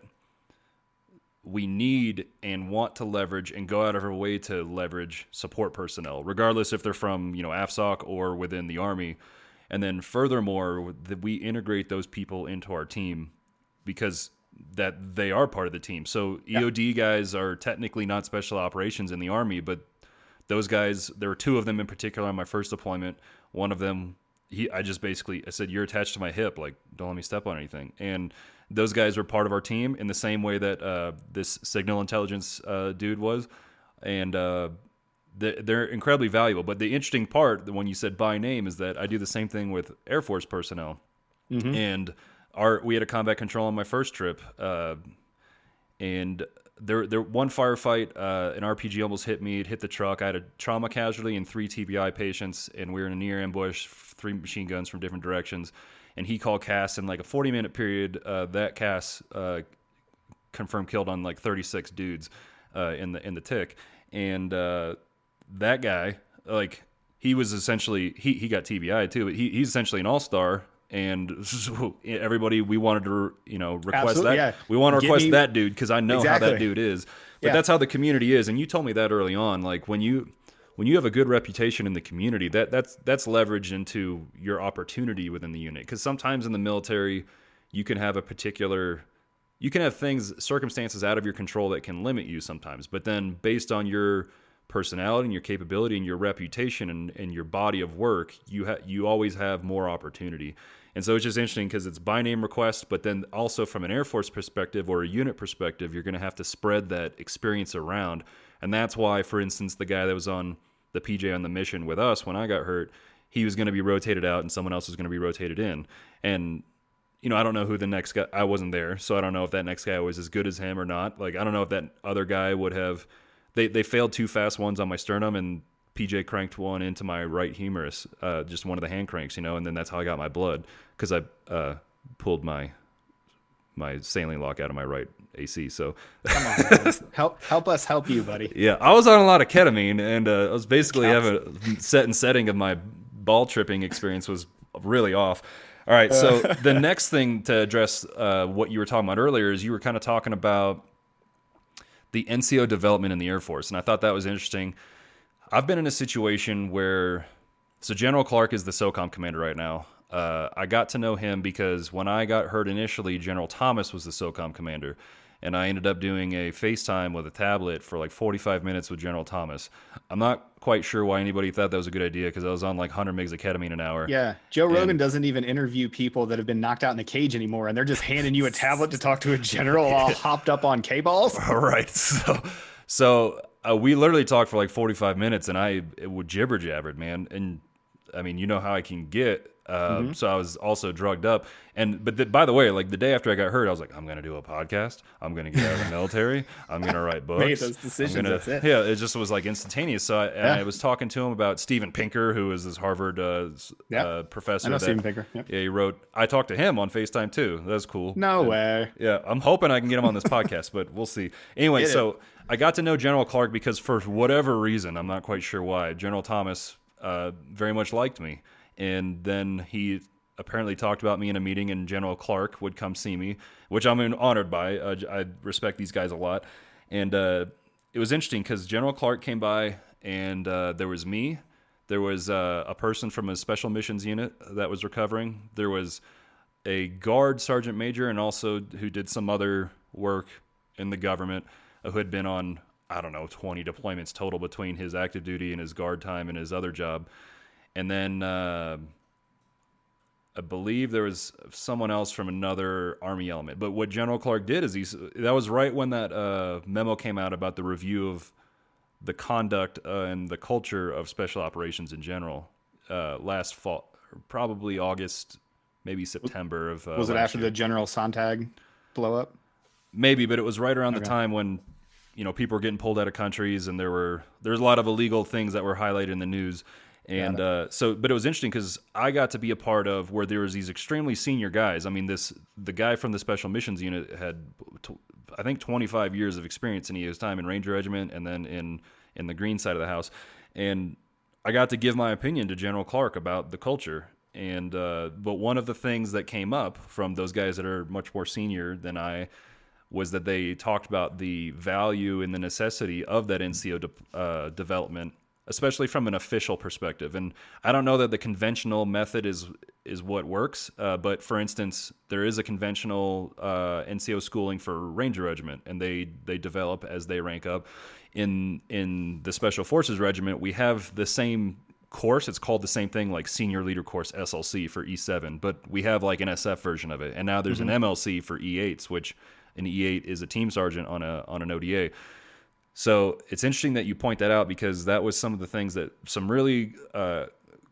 Speaker 1: we need and want to leverage and go out of our way to leverage support personnel, regardless if they're from, AFSOC or within the Army. And then furthermore, that we integrate those people into our team because that they are part of the team. So EOD guys are technically not special operations in the Army, but those guys, there were 2 of them in particular on my first deployment. One of them, I said, you're attached to my hip, like don't let me step on anything. And those guys were part of our team in the same way that this signal intelligence dude was. And they're incredibly valuable. But the interesting part, when you said by name, is that I do the same thing with Air Force personnel. And we had a combat control on my first trip, and there one firefight, an RPG almost hit me. It hit the truck. I had a trauma casualty and 3 TBI patients, and we were in a near ambush, 3 machine guns from different directions. And he called CAS in like a 40-minute period. That CAS confirmed killed on like 36 dudes in the tick. And that guy, like, he was essentially he got TBI too, but he's essentially an all-star. And so everybody, we wanted to, request
Speaker 2: Absolutely,
Speaker 1: that. We want to request that dude because I know how that dude is. But that's how the community is. And you told me that early on. Like when you have a good reputation in the community, that's leveraged into your opportunity within the unit. Because sometimes in the military, you can have a particular you can have circumstances out of your control that can limit you sometimes. But then based on your personality and your capability and your reputation and your body of work, you always have more opportunity. And so it's just interesting because it's by name request, but then also from an Air Force perspective or a unit perspective, you're going to have to spread that experience around. And that's why, for instance, the guy that was on the PJ on the mission with us when I got hurt, he was going to be rotated out and someone else was going to be rotated in. And, I don't know who the next guy, I wasn't there, so I don't know if that next guy was as good as him or not. Like, I don't know if that other guy would have, they failed 2 fast ones on my sternum, and PJ cranked one into my right humerus, just one of the hand cranks, and then that's how I got my blood, because I pulled my saline lock out of my right AC. So
Speaker 2: come on, help us help you, buddy.
Speaker 1: Yeah, I was on a lot of ketamine, and I was basically having a setting of my ball tripping experience was really off. All right, so the next thing to address what you were talking about earlier is you were kind of talking about the NCO development in the Air Force, and I thought that was interesting. I've been in a situation where, so General Clark is the SOCOM commander right now. I got to know him because when I got hurt initially, General Thomas was the SOCOM commander, and I ended up doing a FaceTime with a tablet for like 45 minutes with General Thomas. I'm not quite sure why anybody thought that was a good idea because I was on like 100 megs of ketamine an hour.
Speaker 2: Yeah, Joe Rogan doesn't even interview people that have been knocked out in the cage anymore, and they're just handing you a tablet to talk to a general all hopped up on K-balls.
Speaker 1: All right, so we literally talked for like 45 minutes, and it would jibber jabbered, man. And I mean, you know how I can get. So I was also drugged up. But by the way, like the day after I got hurt, I was like, I'm going to do a podcast. I'm going to get out of the military. I'm going to write books.
Speaker 2: Made those decisions. That's it.
Speaker 1: Yeah, it just was like instantaneous. So I was talking to him about Steven Pinker, who is this Harvard professor.
Speaker 2: I know Steven Pinker. Yep.
Speaker 1: Yeah, he wrote. I talked to him on FaceTime too. That's cool.
Speaker 2: No way.
Speaker 1: Yeah, I'm hoping I can get him on this podcast, but we'll see. Anyway, I got to know General Clark because for whatever reason, I'm not quite sure why, General Thomas very much liked me. And then he apparently talked about me in a meeting, and General Clark would come see me, which I'm honored by. I respect these guys a lot. And it was interesting because General Clark came by, and there was me. There was a person from a special missions unit that was recovering. There was a guard sergeant major, and also who did some other work in the government, who had been on, 20 deployments total between his active duty and his guard time and his other job. And then I believe there was someone else from another Army element. But what General Clark did is that was right when that memo came out about the review of the conduct and the culture of special operations in general last fall, probably August, maybe September of
Speaker 2: was it after the General Sontag blow up?
Speaker 1: Maybe, but it was right around the time when people were getting pulled out of countries, and there's a lot of illegal things that were highlighted in the news. And but it was interesting because I got to be a part of where there was these extremely senior guys. I mean, the guy from the Special Missions Unit had, I think, 25 years of experience in his time in Ranger Regiment and then in the Green side of the house. And I got to give my opinion to General Clark about the culture. And but one of the things that came up from those guys that are much more senior than I was that they talked about the value and the necessity of that NCO development, especially from an official perspective. And I don't know that the conventional method is what works, but for instance, there is a conventional NCO schooling for Ranger Regiment, and they develop as they rank up. In the Special Forces Regiment, we have the same course. It's called the same thing, like Senior Leader Course SLC for E7, but we have like an SF version of it. And now there's an MLC for E8s, which an E8 is a team sergeant on an ODA. So it's interesting that you point that out because that was some of the things that some really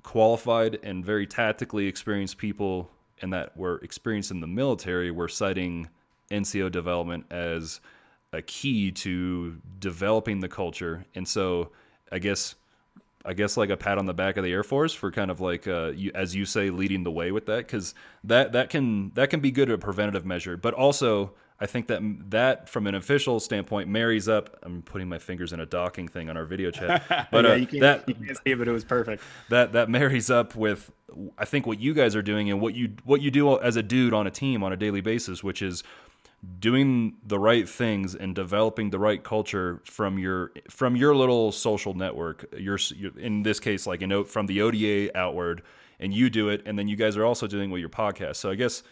Speaker 1: qualified and very tactically experienced people and that were experienced in the military were citing NCO development as a key to developing the culture. And so I guess like a pat on the back of the Air Force for kind of like, as you say, leading the way with that, because that can be good at a preventative measure. But also, I think that from an official standpoint marries up. I'm putting my fingers in a docking thing on our video chat, but
Speaker 2: you can't see it, but it was perfect.
Speaker 1: That marries up with, I think, what you guys are doing and what you do as a dude on a team on a daily basis, which is doing the right things and developing the right culture from your little social network. Your in this case, like from the ODA outward, and you do it, and then you guys are also doing with your podcast. So I guess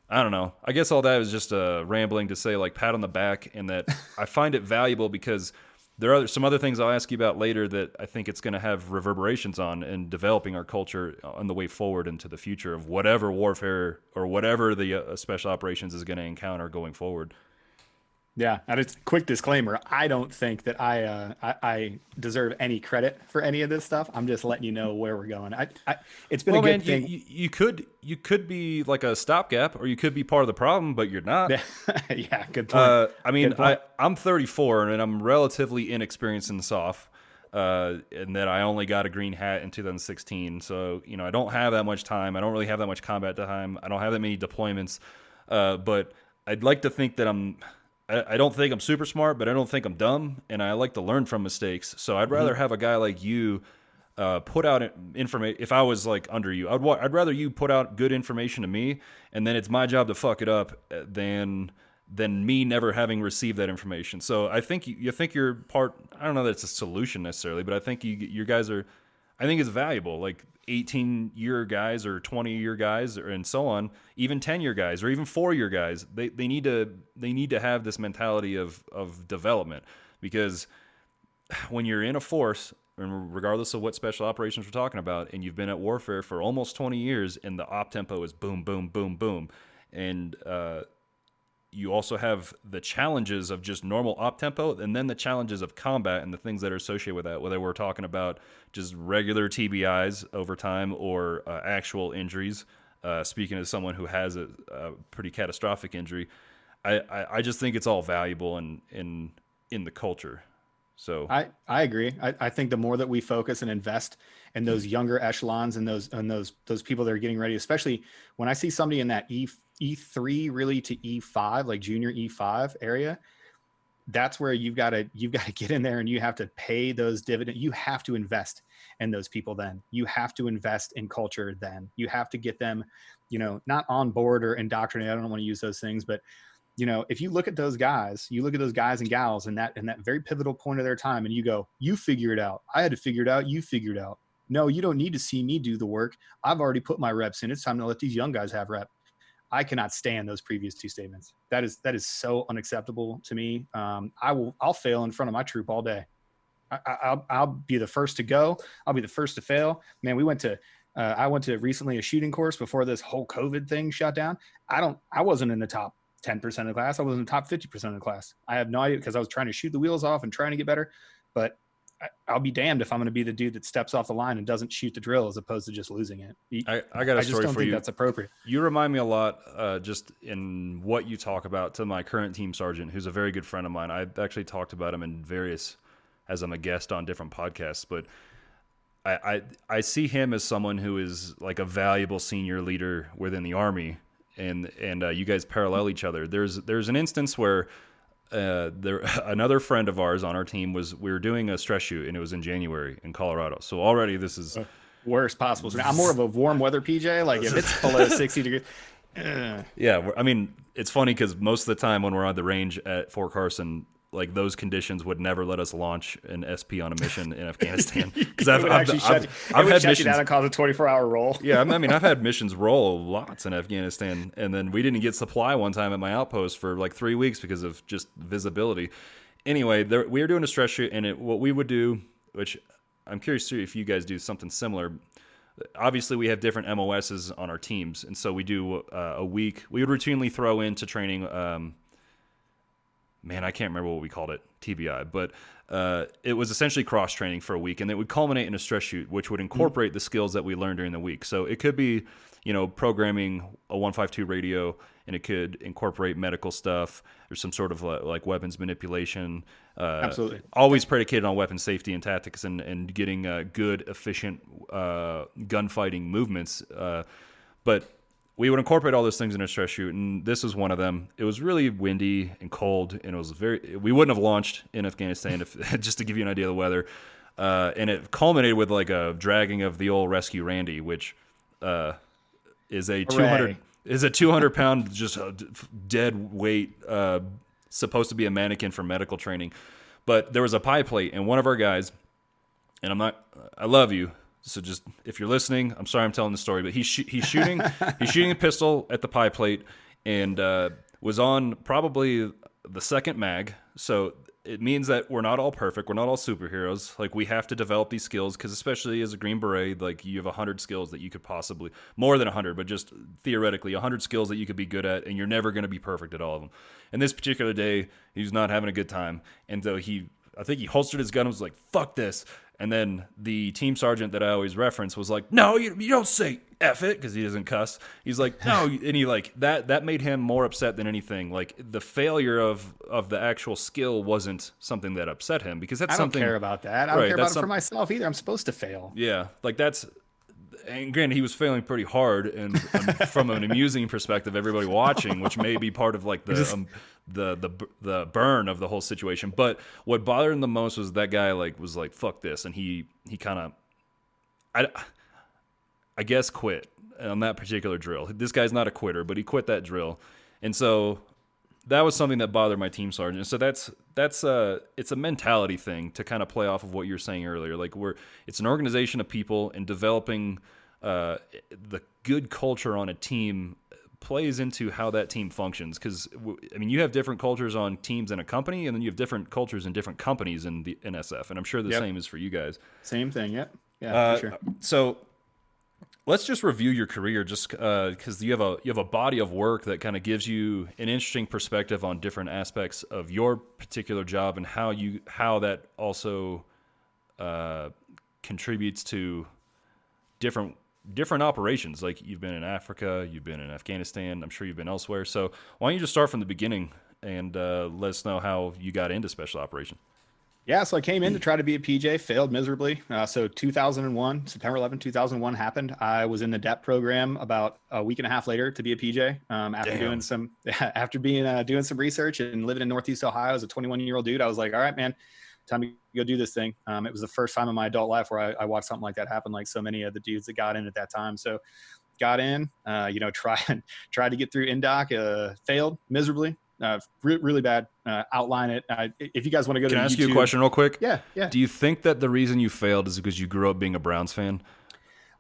Speaker 1: I don't know. I guess all that is just rambling to say, like, pat on the back, and that I find it valuable because there are some other things I'll ask you about later that I think it's going to have reverberations on in developing our culture on the way forward into the future of whatever warfare or whatever the special operations is going to encounter going forward.
Speaker 2: Yeah, and it's quick disclaimer. I don't think that I deserve any credit for any of this stuff. I'm just letting you know where we're going. It's been a good thing.
Speaker 1: You could be like a stopgap, or you could be part of the problem, but you're not.
Speaker 2: Yeah, good point.
Speaker 1: I mean, I'm 34 and I'm relatively inexperienced in SOF, and that I only got a green hat in 2016. So I don't have that much time. I don't really have that much combat time. I don't have that many deployments. But I'd like to think that I don't think I'm super smart, but I don't think I'm dumb, and I like to learn from mistakes. So I'd rather have a guy like you put out information. If I was like under you, I'd rather you put out good information to me, and then it's my job to fuck it up than me never having received that information. So I think you think you're part. I don't know that it's a solution necessarily, but I think you guys are. I think it's valuable. Like 18-year guys or 20-year guys and so on, even 10-year guys or even 4-year guys, they need to have this mentality of development, because when you're in a force, and regardless of what special operations we're talking about, and you've been at warfare for almost 20 years and the op tempo is boom, boom, boom, boom, and you also have the challenges of just normal op tempo, and then the challenges of combat and the things that are associated with that, whether we're talking about just regular TBIs over time or actual injuries. Speaking as someone who has a pretty catastrophic injury, I just think it's all valuable in the culture. So
Speaker 2: I agree. I think the more that we focus and invest in those younger echelons and those people that are getting ready, especially when I see somebody in that E3 really to E5, like junior E5 area, that's where you've got to get in there and you have to pay those dividends. You have to invest in those people. Then you have to invest in culture. Then you have to get them, not on board or indoctrinated. I don't want to use those things, but if you look at those guys, and gals in that very pivotal point of their time, and you go, you figure it out. I had to figure it out. You figured it out. No, you don't need to see me do the work. I've already put my reps in. It's time to let these young guys have rep. I cannot stand those previous two statements. That is so unacceptable to me. I'll fail in front of my troop all day. I'll be the first to go. I'll be the first to fail. Man, I went to recently a shooting course before this whole COVID thing shut down. I wasn't in the top 10% of the class. I was in the top 50% of the class. I have no idea, because I was trying to shoot the wheels off and trying to get better, but I'll be damned if I'm going to be the dude that steps off the line and doesn't shoot the drill as opposed to just losing it.
Speaker 1: I got a story for you. I just don't think
Speaker 2: that's appropriate.
Speaker 1: You remind me a lot, just in what you talk about, to my current team sergeant, who's a very good friend of mine. I've actually talked about him in various, as I'm a guest on different podcasts, but I see him as someone who is like a valuable senior leader within the Army, and you guys parallel each other. There's an instance where another friend of ours on our team we were doing a stress shoot, and it was in January in Colorado. So already this is
Speaker 2: worst possible. I'm more of a warm weather PJ. Like if it's below 60 degrees.
Speaker 1: Yeah, I mean, it's funny because most of the time when we're on the range at Fort Carson, like those conditions would never let us launch an SP on a mission in Afghanistan, because I've had missions
Speaker 2: down and cause a 24-hour roll.
Speaker 1: Yeah, I mean, I've had missions roll lots in Afghanistan, and then we didn't get supply one time at my outpost for like 3 weeks because of just visibility. Anyway, we were doing a stress shoot, and what we would do, which I'm curious to if you guys do something similar. Obviously, we have different MOSs on our teams, and so we do a week. We would routinely throw into training. Man, I can't remember what we called it, TBI, but it was essentially cross-training for a week, and it would culminate in a stress shoot, which would incorporate the skills that we learned during the week. So it could be, programming a 152 radio, and it could incorporate medical stuff. There's some sort of like weapons manipulation.
Speaker 2: Absolutely.
Speaker 1: Always predicated on weapon safety and tactics and getting good, efficient gunfighting movements. But we would incorporate all those things in a stress shoot, and this was one of them. It was really windy and cold, and it was we wouldn't have launched in Afghanistan just to give you an idea of the weather. And it culminated with like a dragging of the old Rescue Randy, which is a 200-pound just dead weight, supposed to be a mannequin for medical training. But there was a pie plate, and one of our guys, and I love you. So just, if you're listening, I'm sorry I'm telling the story, but he's shooting a pistol at the pie plate, and was on probably the second mag. So it means that we're not all perfect. We're not all superheroes. Like, we have to develop these skills because, especially as a Green Beret, like, you have 100 skills that you could possibly, more than 100, but just theoretically 100 skills that you could be good at, and you're never going to be perfect at all of them. And this particular day, he was not having a good time, and so I think he holstered his gun and was like, "Fuck this." And then the team sergeant that I always reference was like, "No, you don't say F it," because he doesn't cuss. He's like, "No," and he like that made him more upset than anything. Like, the failure of the actual skill wasn't something that upset him, because that's something.
Speaker 2: I don't care about that. I don't care about it for myself either. I'm supposed to fail.
Speaker 1: Yeah, like that's. And granted, he was failing pretty hard, and from an amusing perspective, everybody watching, which may be part of like the burn of the whole situation. But what bothered him the most was that guy was like, "Fuck this," and he kind of, I guess, quit on that particular drill. This guy's not a quitter, but he quit that drill, and so that was something that bothered my team sergeant. So it's a mentality thing to kind of play off of what you were saying earlier. Like, it's an organization of people, and developing the good culture on a team plays into how that team functions. Because I mean, you have different cultures on teams in a company, and then you have different cultures in different companies in the NSF. And I'm sure the same is for you guys.
Speaker 2: Same thing. Yep. Yeah. For sure.
Speaker 1: So let's just review your career, just because you have a body of work that kind of gives you an interesting perspective on different aspects of your particular job, and how that also contributes to different operations. Like, you've been in Africa, you've been in Afghanistan, I'm sure you've been elsewhere. So why don't you just start from the beginning and let us know how you got into special operations?
Speaker 2: Yeah, so I came in to try to be a PJ, failed miserably. So 2001, September 11, 2001 happened. I was in the DEP program about a week and a half later to be a PJ. After doing some research and living in Northeast Ohio as a 21-year-old dude, I was like, all right, man, time to go do this thing. It was the first time in my adult life where I watched something like that happen, like so many of the dudes that got in at that time. So got in, tried to get through INDOC, failed miserably. Really bad. Outline it. If you guys want to go to YouTube.
Speaker 1: Can I ask you a question real quick?
Speaker 2: Yeah.
Speaker 1: Do you think that the reason you failed is because you grew up being a Browns fan?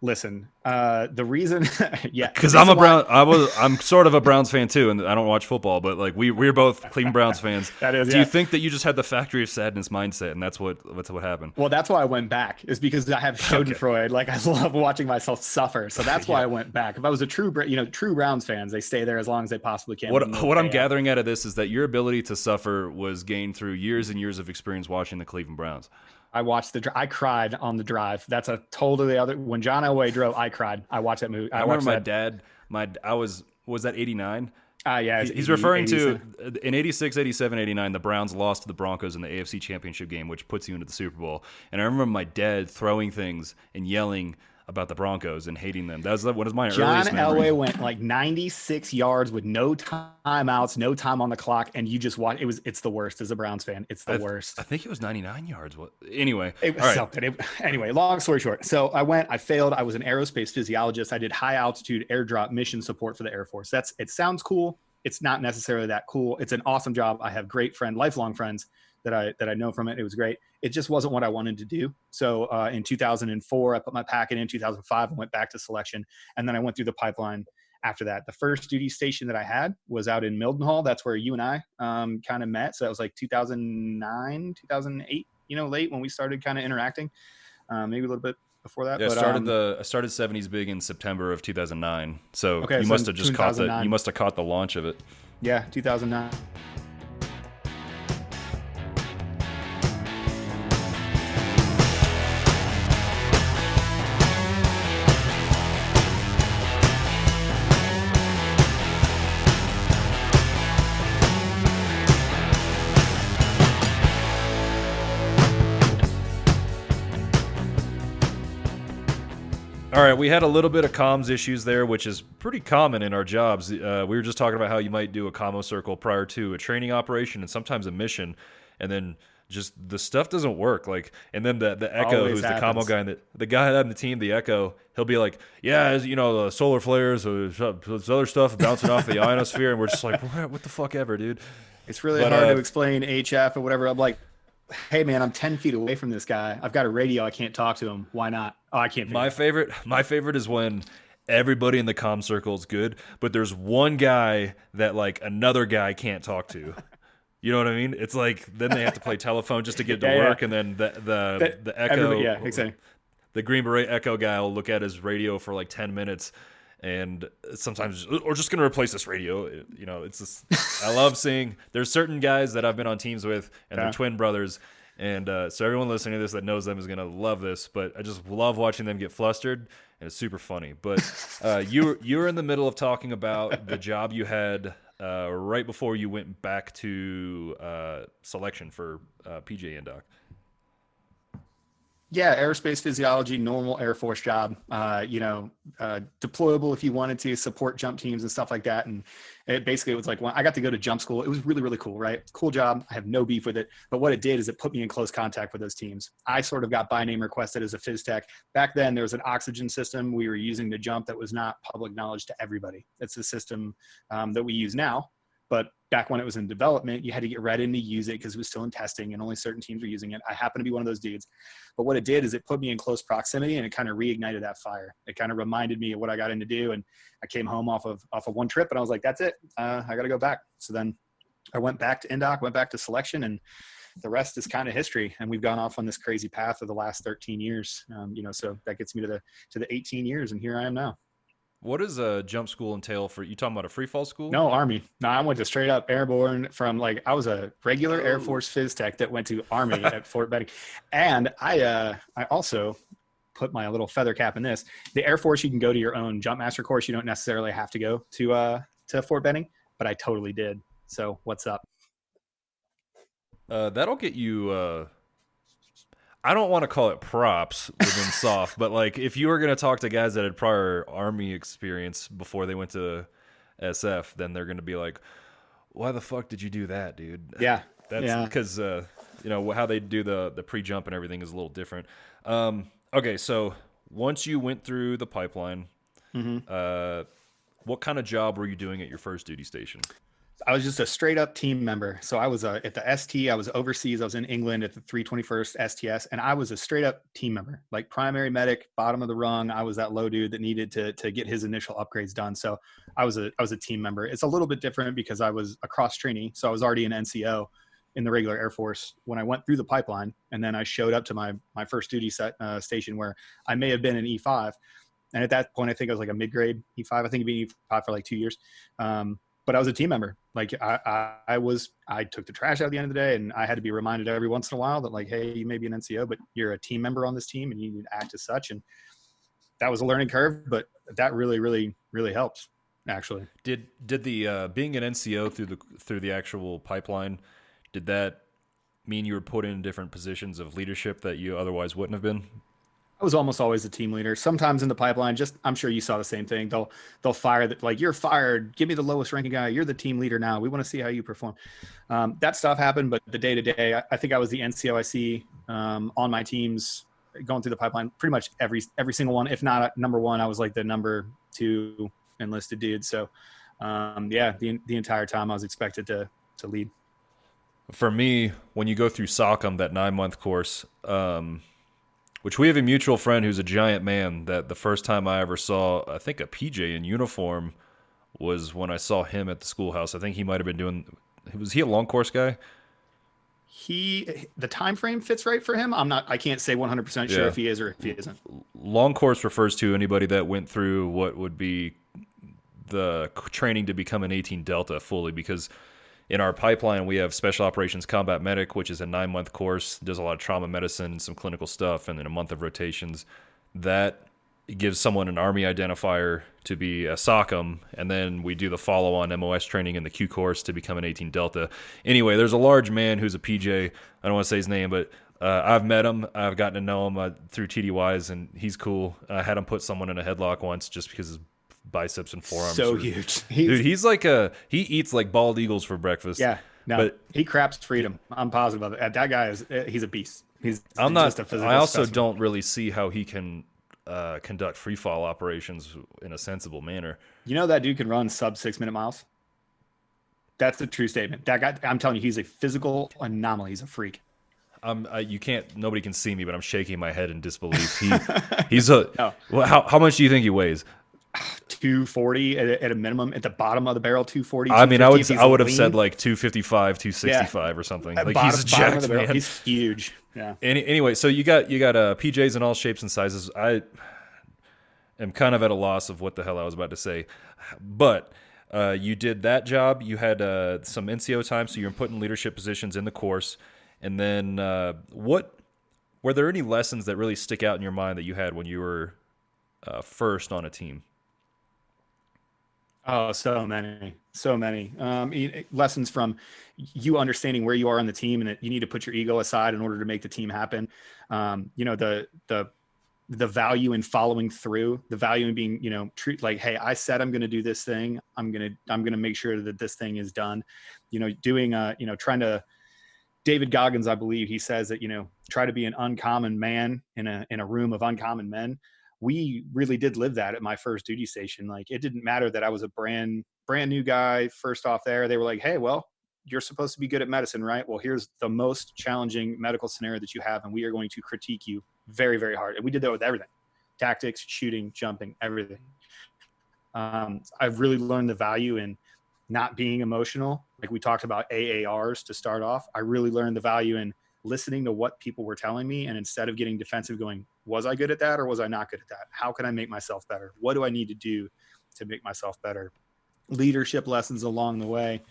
Speaker 2: Listen, the reason, yeah,
Speaker 1: because I'm sort of a Browns fan too, and I don't watch football, but like we're both Cleveland Browns fans. Do you think that you just had the factory of sadness mindset, and that's what happened?
Speaker 2: Well, that's why I went back, is because I have Schadenfreude. Like, I love watching myself suffer, so that's why I went back. If I was a true Browns fans, they stay there as long as they possibly can.
Speaker 1: What I'm gathering out of this is that your ability to suffer was gained through years and years of experience watching the Cleveland Browns.
Speaker 2: I cried on the drive. That's a totally other. When John Elway drove, I cried. I watched that movie.
Speaker 1: I remember my dad. Was that 89?
Speaker 2: Yeah.
Speaker 1: He's referring to in 86, 87, 89, the Browns lost to the Broncos in the AFC Championship game, which puts you into the Super Bowl. And I remember my dad throwing things and yelling about the Broncos and hating them. That was one of my earliest memories.
Speaker 2: John Elway went like 96 yards with no timeouts, no time on the clock, and you just watch. It's the worst as a Browns fan. It's the worst.
Speaker 1: I think it was 99 yards. Anyway,
Speaker 2: it was something. Anyway, long story short. So I failed. I was an aerospace physiologist. I did high altitude airdrop mission support for the Air Force. It sounds cool. It's not necessarily that cool. It's an awesome job. I have great lifelong friends that I know from it. It was great. It just wasn't what I wanted to do. So in 2004, I put my packet in. 2005, I went back to selection, and then I went through the pipeline after that. The first duty station that I had was out in Mildenhall. That's where you and I kind of met. So that was like 2009, 2008, late when we started kind of interacting, maybe a little bit before that.
Speaker 1: Yeah, I started 70s big in September of 2009. So you must have just you must have caught the launch of it.
Speaker 2: Yeah, 2009.
Speaker 1: All right, we had a little bit of comms issues there, which is pretty common in our jobs. We were just talking about how you might do a commo circle prior to a training operation and sometimes a mission, and then just the stuff doesn't work. Like, and then the Echo,
Speaker 2: Always
Speaker 1: who's
Speaker 2: happens.
Speaker 1: the commo guy, the guy on the team, the Echo, he'll be like, "Yeah, the solar flares, this other stuff bouncing off the ionosphere," and we're just like, "What the fuck ever, dude?"
Speaker 2: It's really hard to explain HF or whatever. I'm like, hey man, I'm 10 feet away from this guy. I've got a radio. I can't talk to him. Why not? Oh, I can't.
Speaker 1: My favorite is when everybody in the comm circle is good, but there's one guy that like another guy can't talk to. You know what I mean? It's like then they have to play telephone just to get to work, and then the echo,
Speaker 2: yeah, exactly.
Speaker 1: the Green Beret echo guy will look at his radio for like 10 minutes, and sometimes we're just going to replace this radio. You know, it's just I love seeing there's certain guys that I've been on teams with, and they're twin brothers. And so everyone listening to this that knows them is going to love this, but I just love watching them get flustered, and it's super funny. But you were in the middle of talking about the job you had right before you went back to selection for PJ Indoc.
Speaker 2: Yeah, aerospace physiology, normal Air Force job, deployable if you wanted to, support jump teams and stuff like that. And it basically was like, when I got to go to jump school, it was really, really cool, right? Cool job. I have no beef with it. But what it did is it put me in close contact with those teams. I sort of got by name requested as a phys tech. Back then, there was an oxygen system we were using to jump that was not public knowledge to everybody. It's the system that we use now. But back when it was in development, you had to get ready to use it because it was still in testing and only certain teams were using it. I happen to be one of those dudes. But what it did is it put me in close proximity, and it kind of reignited that fire. It kind of reminded me of what I got in to do. And I came home off of one trip, and I was like, that's it. I got to go back. So then I went back to Indoc, went back to selection, and the rest is kind of history. And we've gone off on this crazy path of the last 13 years. So that gets me to the 18 years, and here I am now.
Speaker 1: What does a jump school entail for you? Talking about a free fall school?
Speaker 2: No, Army. No, I went to straight up airborne from I was a regular Air Force phys tech that went to Army at Fort Benning. And I also put my little feather cap in this. The Air Force, you can go to your own jump master course. You don't necessarily have to go to Fort Benning, but I totally did. So what's up?
Speaker 1: That'll get you I don't want to call it props within soft, but like if you were going to talk to guys that had prior Army experience before they went to SF, then they're going to be like, why the fuck did you do that, dude?
Speaker 2: Yeah.
Speaker 1: That's because, how they do the pre-jump and everything is a little different. Okay, so once you went through the pipeline, what kind of job were you doing at your first duty station?
Speaker 2: I was just a straight up team member. So I was at the ST, I was overseas. I was in England at the 321st STS, and I was a straight up team member, like primary medic, bottom of the rung. I was that low dude that needed to get his initial upgrades done. So I was a team member. It's a little bit different because I was a cross trainee. So I was already an NCO in the regular Air Force when I went through the pipeline. And then I showed up to my first duty station where I may have been an E5. And at that point, I think I was like a mid-grade E5. I think I'd been E5 for like 2 years. But I was a team member. Like I took the trash out at the end of the day, and I had to be reminded every once in a while that like, hey, you may be an NCO, but you're a team member on this team and you need to act as such. And that was a learning curve, but that really, really, really helps actually.
Speaker 1: Did the being an NCO through the actual pipeline, did that mean you were put in different positions of leadership that you otherwise wouldn't have been?
Speaker 2: I was almost always a team leader. Sometimes in the pipeline, I'm sure you saw the same thing. They'll fire that, like, you're fired. Give me the lowest ranking guy. You're the team leader now. We want to see how you perform. That stuff happened, but the day to day, I think I was the NCOIC on my teams going through the pipeline. Pretty much every single one, if not number one, I was like the number 2 enlisted dude. So the entire time I was expected to lead.
Speaker 1: For me, when you go through SOCM, that 9-month course, which we have a mutual friend who's a giant man, that the first time I ever saw, I think, a PJ in uniform was when I saw him at the schoolhouse. I think he might have been doing, was he a long course guy?
Speaker 2: The time frame fits right for him. I can't say 100% sure if he is or if he isn't.
Speaker 1: Long course refers to anybody that went through what would be the training to become an 18 Delta fully, because in our pipeline, we have Special Operations Combat Medic, which is a 9-month course, does a lot of trauma medicine, some clinical stuff, and then a month of rotations. That gives someone an Army identifier to be a SOCM, and then we do the follow-on MOS training in the Q course to become an 18 Delta. Anyway, there's a large man who's a PJ. I don't want to say his name, but I've met him. I've gotten to know him through TDYs, and he's cool. I had him put someone in a headlock once just because his biceps and forearms
Speaker 2: so huge.
Speaker 1: Dude, he's like he eats like bald eagles for breakfast.
Speaker 2: Yeah, no, but he craps freedom. I'm positive of it. That guy he's a beast. I'm
Speaker 1: not
Speaker 2: just a physical
Speaker 1: I also
Speaker 2: specimen.
Speaker 1: don't really see how he can conduct free fall operations in a sensible manner.
Speaker 2: You know that dude can run sub 6-minute miles. That's a true statement. That guy, I'm telling you, he's a physical anomaly. He's a freak.
Speaker 1: Nobody can see me, but I'm shaking my head in disbelief. He's a. No. Well, how much do you think he weighs?
Speaker 2: 240 at a minimum, at the bottom of the barrel, 240,
Speaker 1: I mean,
Speaker 2: 250 if he's
Speaker 1: I would have
Speaker 2: lean.
Speaker 1: said like 255,
Speaker 2: Yeah,
Speaker 1: 265 or something.
Speaker 2: at
Speaker 1: Like he's a
Speaker 2: bottom of the
Speaker 1: jacked
Speaker 2: barrel.
Speaker 1: man.
Speaker 2: He's huge. Yeah.
Speaker 1: Anyway, so you got PJs in all shapes and sizes. I am kind of at a loss of what the hell I was about to say, but you did that job. You had some NCO time, so you're put in leadership positions in the course. And then what were there any lessons that really stick out in your mind that you had when you were first on a team?
Speaker 2: Oh, so many, so many lessons from you understanding where you are on the team and that you need to put your ego aside in order to make the team happen. The value in following through, the value in being, treat like, hey, I said I'm going to do this thing. I'm going to make sure that this thing is done. Trying to. David Goggins, I believe, he says that, try to be an uncommon man in a room of uncommon men. We really did live that at my first duty station. Like, it didn't matter that I was a brand new guy first off there. They were like, hey, well, you're supposed to be good at medicine, right? Well, here's the most challenging medical scenario that you have, and we are going to critique you very, very hard. And we did that with everything: tactics, shooting, jumping, everything. I've really learned the value in not being emotional. Like we talked about AARs to start off. I really learned the value in listening to what people were telling me. And instead of getting defensive, going, was I good at that or was I not good at that? How can I make myself better? What do I need to do to make myself better? Leadership lessons along the way.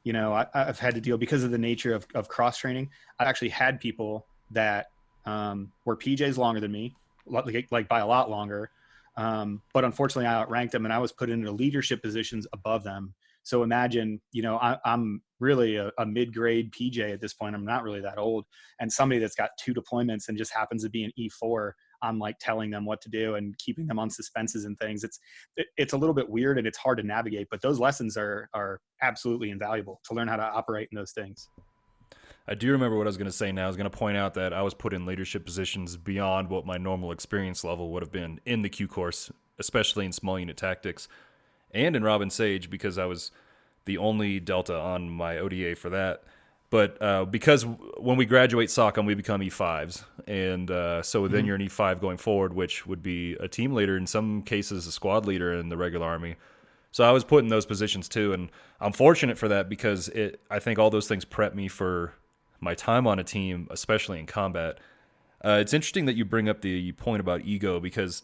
Speaker 2: I've had to deal, because of the nature of cross training. I actually had people that were PJs longer than me, like by a lot longer. But unfortunately I outranked them and I was put into leadership positions above them. So imagine, I'm really a mid-grade PJ at this point. I'm not really that old. And somebody that's got 2 deployments and just happens to be an E4, I'm like telling them what to do and keeping them on suspenses and things. It's a little bit weird and it's hard to navigate, but those lessons are absolutely invaluable to learn how to operate in those things.
Speaker 1: I do remember what I was going to say now. I was going to point out that I was put in leadership positions beyond what my normal experience level would have been in the Q course, especially in small unit tactics and in Robin Sage, because I was the only Delta on my ODA for that. But because when we graduate SOCOM, we become E5s. And so then you're an E5 going forward, which would be a team leader, in some cases a squad leader in the regular Army. So I was put in those positions too. And I'm fortunate for that, because I think all those things prep me for my time on a team, especially in combat. It's interesting that you bring up the point about ego, because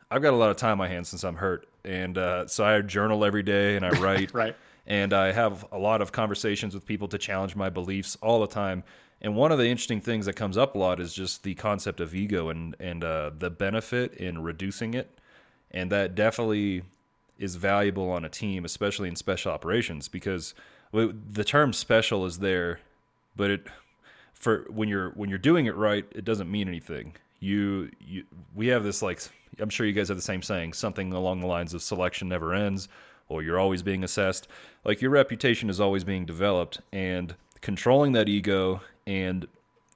Speaker 1: I've got a lot of time on my hands since I'm hurt. And so I journal every day and I write.
Speaker 2: Right.
Speaker 1: And I have a lot of conversations with people to challenge my beliefs all the time. And one of the interesting things that comes up a lot is just the concept of ego and the benefit in reducing it. And that definitely is valuable on a team, especially in special operations, because the term special is there, but for when you're doing it right, it doesn't mean anything. We have this, like, I'm sure you guys have the same saying, something along the lines of selection never ends, or you're always being assessed. Like, your reputation is always being developed, and controlling that ego and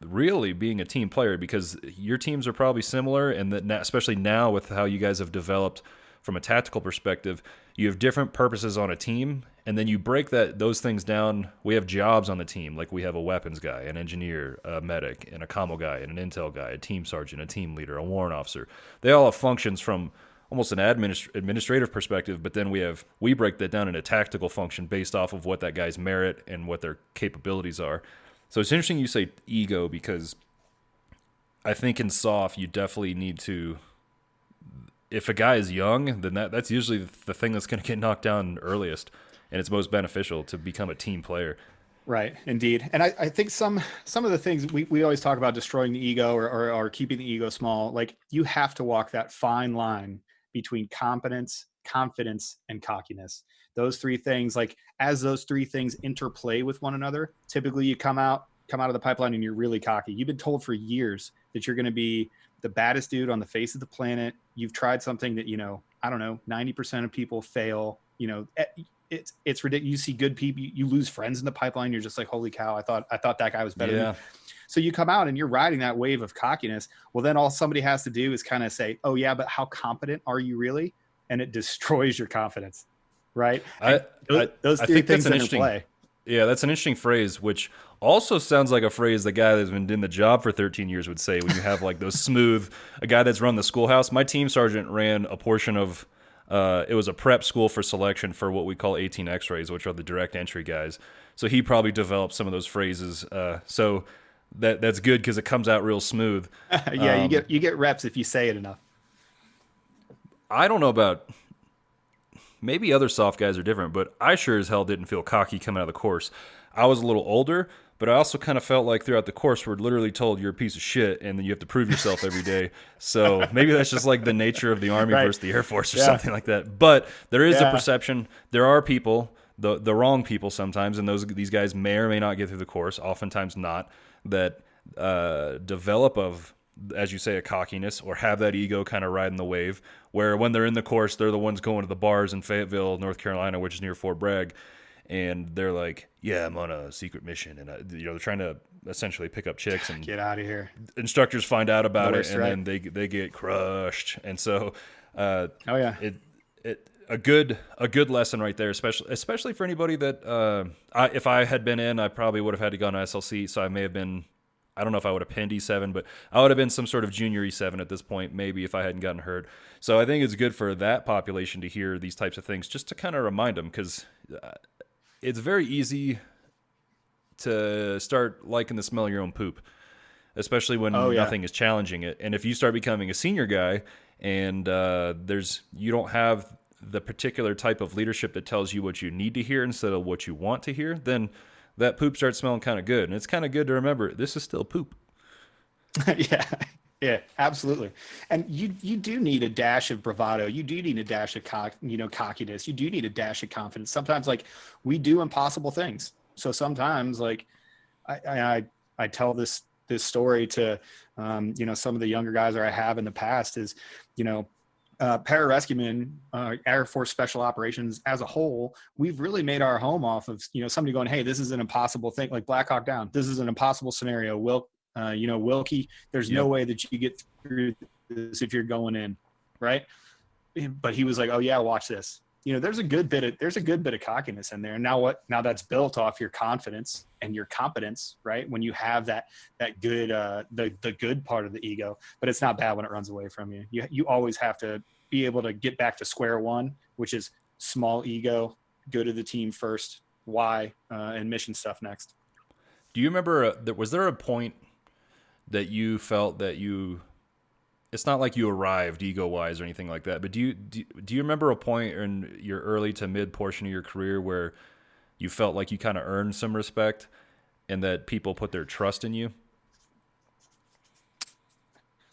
Speaker 1: really being a team player, because your teams are probably similar, and that especially now with how you guys have developed from a tactical perspective, you have different purposes on a team, and then you break those things down. We have jobs on the team, like we have a weapons guy, an engineer, a medic, and a commo guy, and an intel guy, a team sergeant, a team leader, a warrant officer. They all have functions from almost an administrative perspective, but then we break that down in a tactical function based off of what that guy's merit and what their capabilities are. So it's interesting you say ego, because I think in SOF you definitely need to, if a guy is young, then that's usually the thing that's going to get knocked down earliest, and it's most beneficial to become a team player.
Speaker 2: Right, indeed. And I think some of the things we always talk about, destroying the ego or keeping the ego small, like, you have to walk that fine line between competence, confidence, and cockiness. Those 3 things, like, as those 3 things interplay with one another, typically you come out of the pipeline and you're really cocky. You've been told for years that you're going to be the baddest dude on the face of the planet. You've tried something that, 90% of people fail. It's ridiculous. You see good people, you lose friends in the pipeline. You're just like, holy cow, I thought that guy was better than me. So you come out and you're riding that wave of cockiness. Well, then all somebody has to do is kind of say, oh yeah, but how competent are you really? And it destroys your confidence. Right. Those 3 things interplay.
Speaker 1: Yeah, that's an interesting phrase, which also sounds like a phrase the guy that's been in the job for 13 years would say, when you have like those a guy that's run the schoolhouse. My team sergeant ran a portion of It was a prep school for selection for what we call 18 X-rays, which are the direct entry guys. So he probably developed some of those phrases. So that's good because it comes out real smooth.
Speaker 2: Yeah, you get reps if you say it enough.
Speaker 1: I don't know about, maybe other soft guys are different, but I sure as hell didn't feel cocky coming out of the course. I was a little older, but I also kind of felt like throughout the course we're literally told you're a piece of shit and then you have to prove yourself every day. So maybe that's just like the nature of the Army versus the Air Force or something like that. But there is a perception. There are people, the wrong people sometimes, and these guys may or may not get through the course, oftentimes not, that develop of, as you say, a cockiness or have that ego kind of riding the wave, where when they're in the course, they're the ones going to the bars in Fayetteville, North Carolina, which is near Fort Bragg, and they're like, yeah, I'm on a secret mission, and they're trying to essentially pick up chicks, and
Speaker 2: get out of here.
Speaker 1: Instructors find out about it, and then they get crushed, and so a good lesson right there, especially for anybody that if I had been in, I probably would have had to go on SLC, so I may have been, I don't know if I would have pinned E7, but I would have been some sort of junior E7 at this point, maybe, if I hadn't gotten hurt. So I think it's good for that population to hear these types of things, just to kind of remind them, because it's very easy to start liking the smell of your own poop, especially when nothing is challenging it. And if you start becoming a senior guy and you don't have the particular type of leadership that tells you what you need to hear instead of what you want to hear, then that poop starts smelling kind of good. And it's kind of good to remember, this is still poop.
Speaker 2: Yeah, absolutely. And you do need a dash of bravado. You do need a dash of cockiness. You do need a dash of confidence. Sometimes, like, we do impossible things. So sometimes, like, I tell this story to some of the younger guys that I have in the past is, pararescuemen, Air Force Special Operations as a whole, we've really made our home off of, somebody going, hey, this is an impossible thing, like Black Hawk Down. This is an impossible scenario. Wilkie, there's no way that you get through this if you're going in, right? But he was like, oh yeah, watch this. There's a good bit of cockiness in there. And now that's built off your confidence and your competence, right? When you have that good, the good part of the ego, but it's not bad when it runs away from you. You always have to be able to get back to square one, which is small ego, go to the team first, why, and mission stuff next.
Speaker 1: Do you remember, was there a point that you felt that it's not like you arrived ego-wise or anything like that, but do you remember a point in your early to mid portion of your career where you felt like you kind of earned some respect and that people put their trust in you?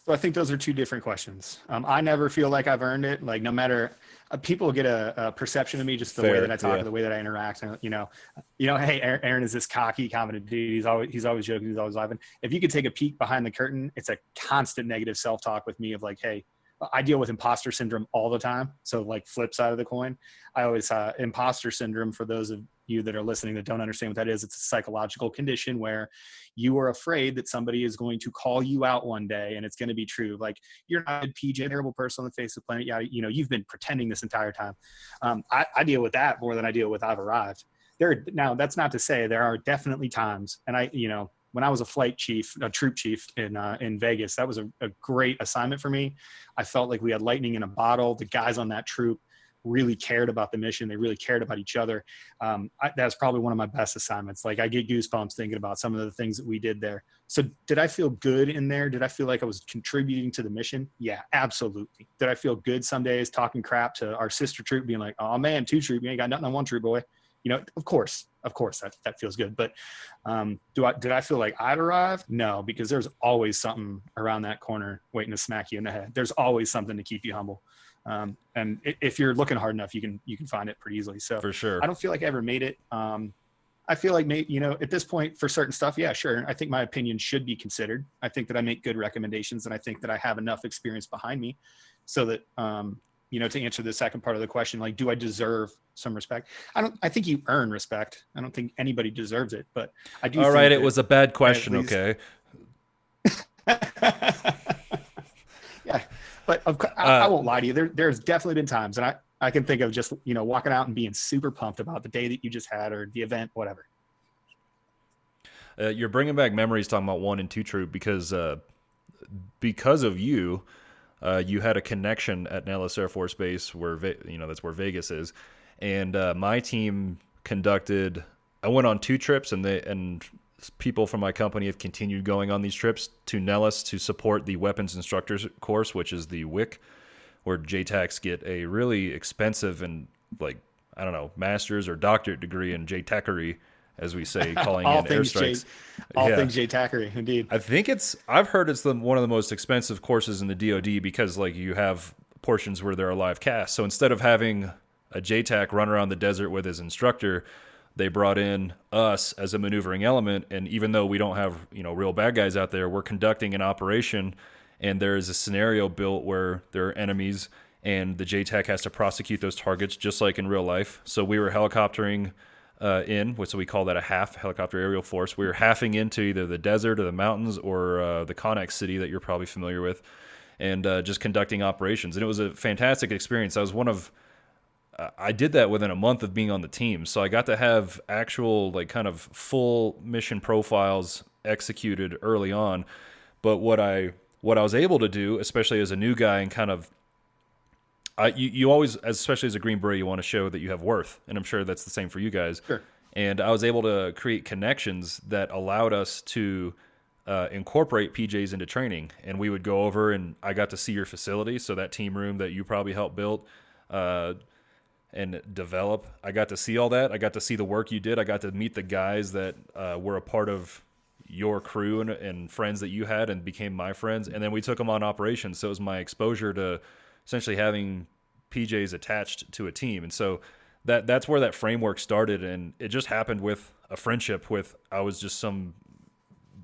Speaker 2: So I think those are two different questions. I never feel like I've earned it. Like, no matter, people get a perception of me just the way that I talk, and the way that I interact. And, hey, Aaron is this cocky, confident dude. He's always joking. He's always laughing. If you could take a peek behind the curtain, it's a constant negative self-talk with me of like, hey, I deal with imposter syndrome all the time. So, like, flip side of the coin, I always imposter syndrome, for those of you that are listening that don't understand what that is, it's a psychological condition where you are afraid that somebody is going to call you out one day and it's going to be true. Like, you're not a PJ, terrible person on the face of the planet. Yeah, you've been pretending this entire time. I deal with that more than I deal with I've arrived. Now, that's not to say there are definitely times, and when I was a flight chief, a troop chief in Vegas, that was a great assignment for me. I felt like we had lightning in a bottle. The guys on that troop really cared about the mission. They really cared about each other. That was probably one of my best assignments. Like, I get goosebumps thinking about some of the things that we did there. So did I feel good in there? Did I feel like I was contributing to the mission? Yeah, absolutely. Did I feel good some days talking crap to our sister troop, being like, oh man, 2 troop, you ain't got nothing on 1 troop, boy. Of course that feels good. But did I feel like I'd arrived? No, because there's always something around that corner waiting to smack you in the head. There's always something to keep you humble. And if you're looking hard enough, you can find it pretty easily. So
Speaker 1: for sure,
Speaker 2: I don't feel like I ever made it. I feel like at this point for certain stuff, yeah, sure. I think my opinion should be considered. I think that I make good recommendations, and I think that I have enough experience behind me so that, to answer the second part of the question, like, do I deserve some respect? I think you earn respect. I don't think anybody deserves it, but I do.
Speaker 1: All right. It was a bad question. Okay.
Speaker 2: Yeah. But I won't lie to you. There's definitely been times, and I can think of just, walking out and being super pumped about the day that you just had or the event, whatever.
Speaker 1: You're bringing back memories talking about 1 and 2 troop because of you. you had a connection at Nellis Air Force Base where, that's where Vegas is. And my team conducted, I went on 2 trips, and people from my company have continued going on these trips to Nellis to support the weapons instructors course, which is the WIC, where JTACs get a really expensive and, like, I don't know, master's or doctorate degree in JTACery, as we say, calling
Speaker 2: all
Speaker 1: in
Speaker 2: things
Speaker 1: airstrikes.
Speaker 2: all
Speaker 1: Yeah.
Speaker 2: things JTACery, indeed.
Speaker 1: I've heard it's one of the most expensive courses in the DoD because, like, you have portions where there are live casts. So instead of having a JTAC run around the desert with his instructor, they brought in us as a maneuvering element. And even though we don't have, real bad guys out there, we're conducting an operation, and there is a scenario built where there are enemies, and the JTAC has to prosecute those targets just like in real life. So we were helicoptering so we call that a half, helicopter aerial force. We were halving into either the desert or the mountains or the Connex city that you're probably familiar with, and just conducting operations. And it was a fantastic experience. I did that within a month of being on the team. So I got to have actual, like, kind of full mission profiles executed early on. But what I was able to do, especially as a new guy, and kind of, you always, especially as a Green Beret, you want to show that you have worth. And I'm sure that's the same for you guys.
Speaker 2: Sure.
Speaker 1: And I was able to create connections that allowed us to incorporate PJs into training. And we would go over, and I got to see your facility. So that team room that you probably helped build and develop, I got to see all that. I got to see the work you did. I got to meet the guys that were a part of your crew and friends that you had and became my friends. And then we took them on operations. So it was my exposure to essentially having PJs attached to a team. And so that's where that framework started. And it just happened with a friendship I was just some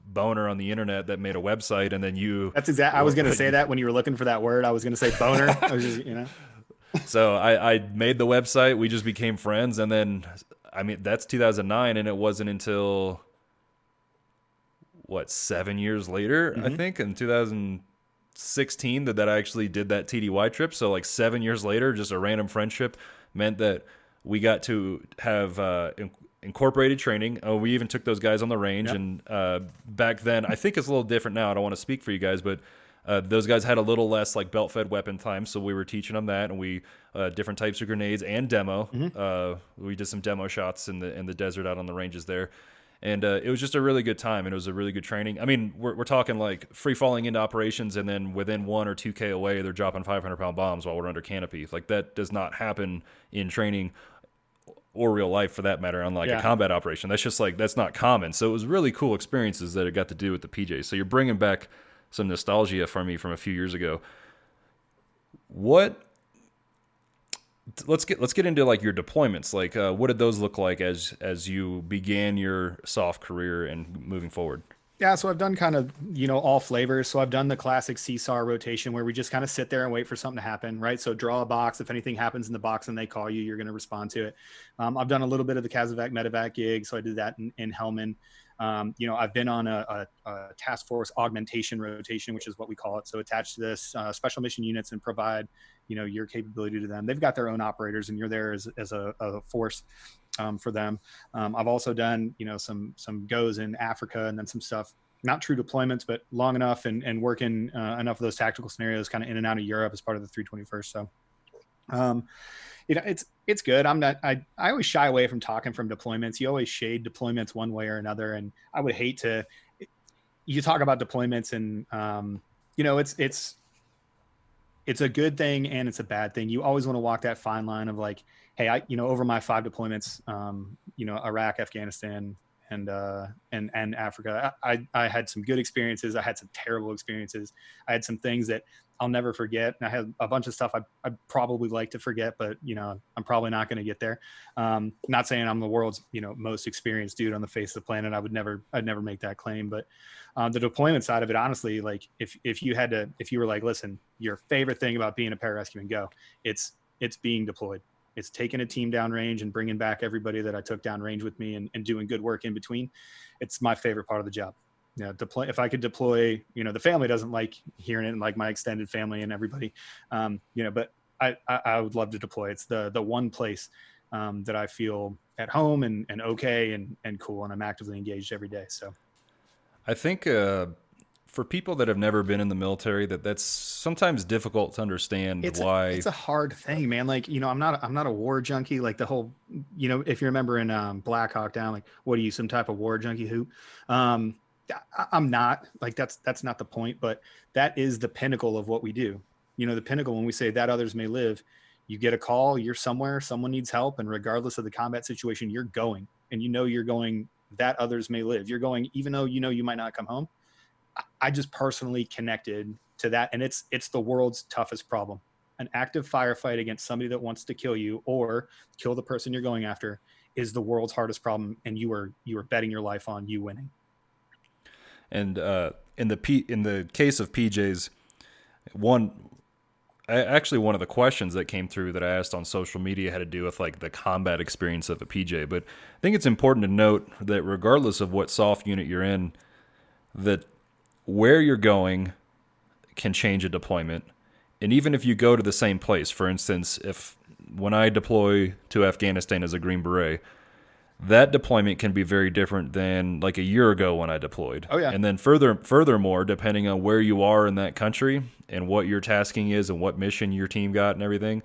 Speaker 1: boner on the internet that made a website, and then you...
Speaker 2: That's exactly, I was going to say that when you were looking for that word. I was going to say boner. I was just,
Speaker 1: So I made the website. We just became friends. And then, that's 2009. And it wasn't until, 7 years later, I think, in 2016 that I actually did that TDY trip. So, like, 7 years later, just a random friendship meant that we got to have incorporated training. We even took those guys on the range. Yep. And back then, I think it's a little different now. I don't want to speak for you guys, but those guys had a little less, like, belt-fed weapon time, so we were teaching them that, and we different types of grenades and demo. We did some demo shots in the desert out on the ranges there, and it was just a really good time, and it was a really good training. I mean, we're talking, like, free-falling into operations, and then within 1 or 2K away, they're dropping 500-pound bombs while we're under canopy. Like, that does not happen in training or real life, for that matter, on, like, a combat operation. That's just, like, that's not common. So it was really cool experiences that it got to do with the PJs. So you're bringing back some nostalgia for me from a few years ago. Let's get into, like, your deployments. Like, what did those look like as you began your SOF career and moving forward?
Speaker 2: Yeah, so I've done kind of, all flavors. So I've done the classic CSAR rotation where we just kind of sit there and wait for something to happen, right? So draw a box. If anything happens in the box and they call you, you're going to respond to it. I've done a little bit of the Casevac medevac gig. So I did that in Helmand. I've been on a task force augmentation rotation, which is what we call it. So attached to this special mission units and provide, your capability to them. They've got their own operators, and you're there as a force for them. I've also done, some goes in Africa, and then some stuff, not true deployments, but long enough and working enough of those tactical scenarios kind of in and out of Europe as part of the 321st. So, it's good. I always shy away from talking from deployments. You always shade deployments one way or another. And I would hate to, you talk about deployments and, it's a good thing and it's a bad thing. You always want to walk that fine line of, like, hey, over my 5 deployments, Iraq, Afghanistan, and Africa, I had some good experiences. I had some terrible experiences. I had some things that I'll never forget. And I had a bunch of stuff I'd probably like to forget, but, I'm probably not going to get there. Not saying I'm the world's, most experienced dude on the face of the planet. I'd never make that claim. But the deployment side of it, honestly, like, if you were like, listen, your favorite thing about being a pararescueman, go, it's being deployed. It's taking a team downrange and bringing back everybody that I took downrange with me and doing good work in between. It's my favorite part of the job. If I could deploy, the family doesn't like hearing it, and, like, my extended family and everybody, but I would love to deploy. It's the one place that I feel at home and okay and cool, and I'm actively engaged every day. So
Speaker 1: I think for people that have never been in the military, that's sometimes difficult to understand why.
Speaker 2: It's a hard thing, man. Like, I'm not a war junkie. Like the whole, if you remember in Black Hawk Down, like, what are you, some type of war junkie who? Um, I'm not. Like, that's not the point, but that is the pinnacle of what we do. The pinnacle, when we say that others may live, you get a call, you're somewhere, someone needs help, and regardless of the combat situation, you're going, and you're going, that others may live. You're going, even though you might not come home. I just personally connected to that, and it's the world's toughest problem. An active firefight against somebody that wants to kill you or kill the person you're going after is the world's hardest problem, and you are betting your life on you winning.
Speaker 1: And in the case of PJs, one of the questions that came through that I asked on social media had to do with like the combat experience of a PJ. But I think it's important to note that regardless of what soft unit you're in, that where you're going can change a deployment. And even if you go to the same place, for instance, when I deploy to Afghanistan as a Green Beret, that deployment can be very different than like a year ago when I deployed.
Speaker 2: Oh, yeah.
Speaker 1: And then furthermore, depending on where you are in that country and what your tasking is and what mission your team got and everything,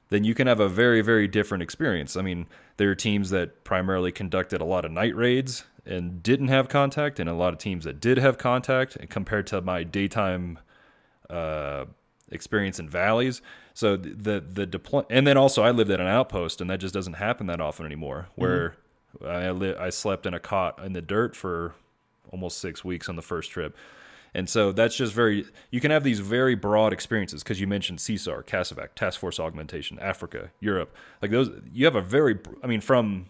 Speaker 1: then you can have a very, very different experience. I mean, there are teams that primarily conducted a lot of night raids and didn't have contact, and a lot of teams that did have contact, compared to my daytime experience in valleys. So the deploy, and then also I lived at an outpost, and that just doesn't happen that often anymore. Where I slept in a cot in the dirt for almost 6 weeks on the first trip. And so that's just you can have these very broad experiences, because you mentioned CSAR, CASEVAC, Task Force Augmentation, Africa, Europe. Like those, you have from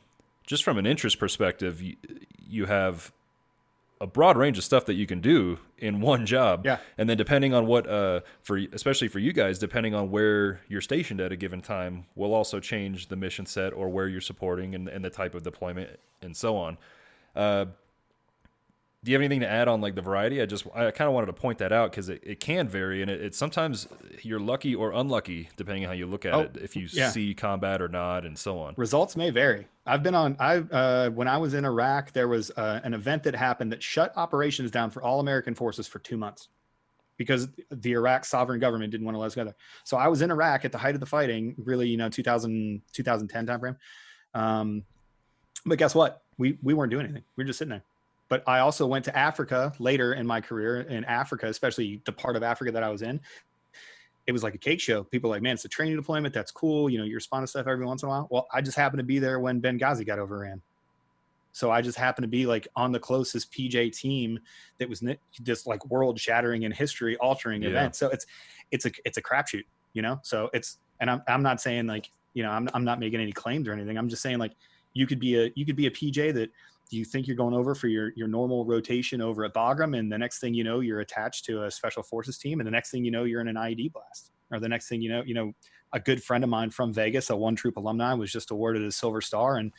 Speaker 1: an interest perspective, you have a broad range of stuff that you can do in one job.
Speaker 2: Yeah.
Speaker 1: And then depending on what, especially for you guys, depending on where you're stationed at a given time, will also change the mission set or where you're supporting and the type of deployment and so on. Do you have anything to add on like the variety? I kind of wanted to point that out, because it can vary, and it sometimes you're lucky or unlucky depending on how you look at it, if you see combat or not, and so on.
Speaker 2: Results may vary. When I was in Iraq, there was an event that happened that shut operations down for all American forces for 2 months because the Iraq sovereign government didn't want to let us go there. So I was in Iraq at the height of the fighting, really, 2010 timeframe. But guess what? We weren't doing anything. We were just sitting there. But I also went to Africa later in my career. In Africa, especially the part of Africa that I was in, it was like a cake show. People were like, man, it's a training deployment. That's cool. You respond to stuff every once in a while. Well, I just happened to be there when Benghazi got overran. So I just happened to be like on the closest PJ team that was this like world shattering and history altering event. So it's a crapshoot, so and I'm not saying like, I'm not making any claims or anything. I'm just saying like, you could be a PJ that you think you're going over for your normal rotation over at Bagram, and the next thing you know, you're attached to a special forces team, and the next thing you know, you're in an IED blast. Or the next thing you know, a good friend of mine from Vegas, a one troop alumni, was just awarded a Silver Star. And,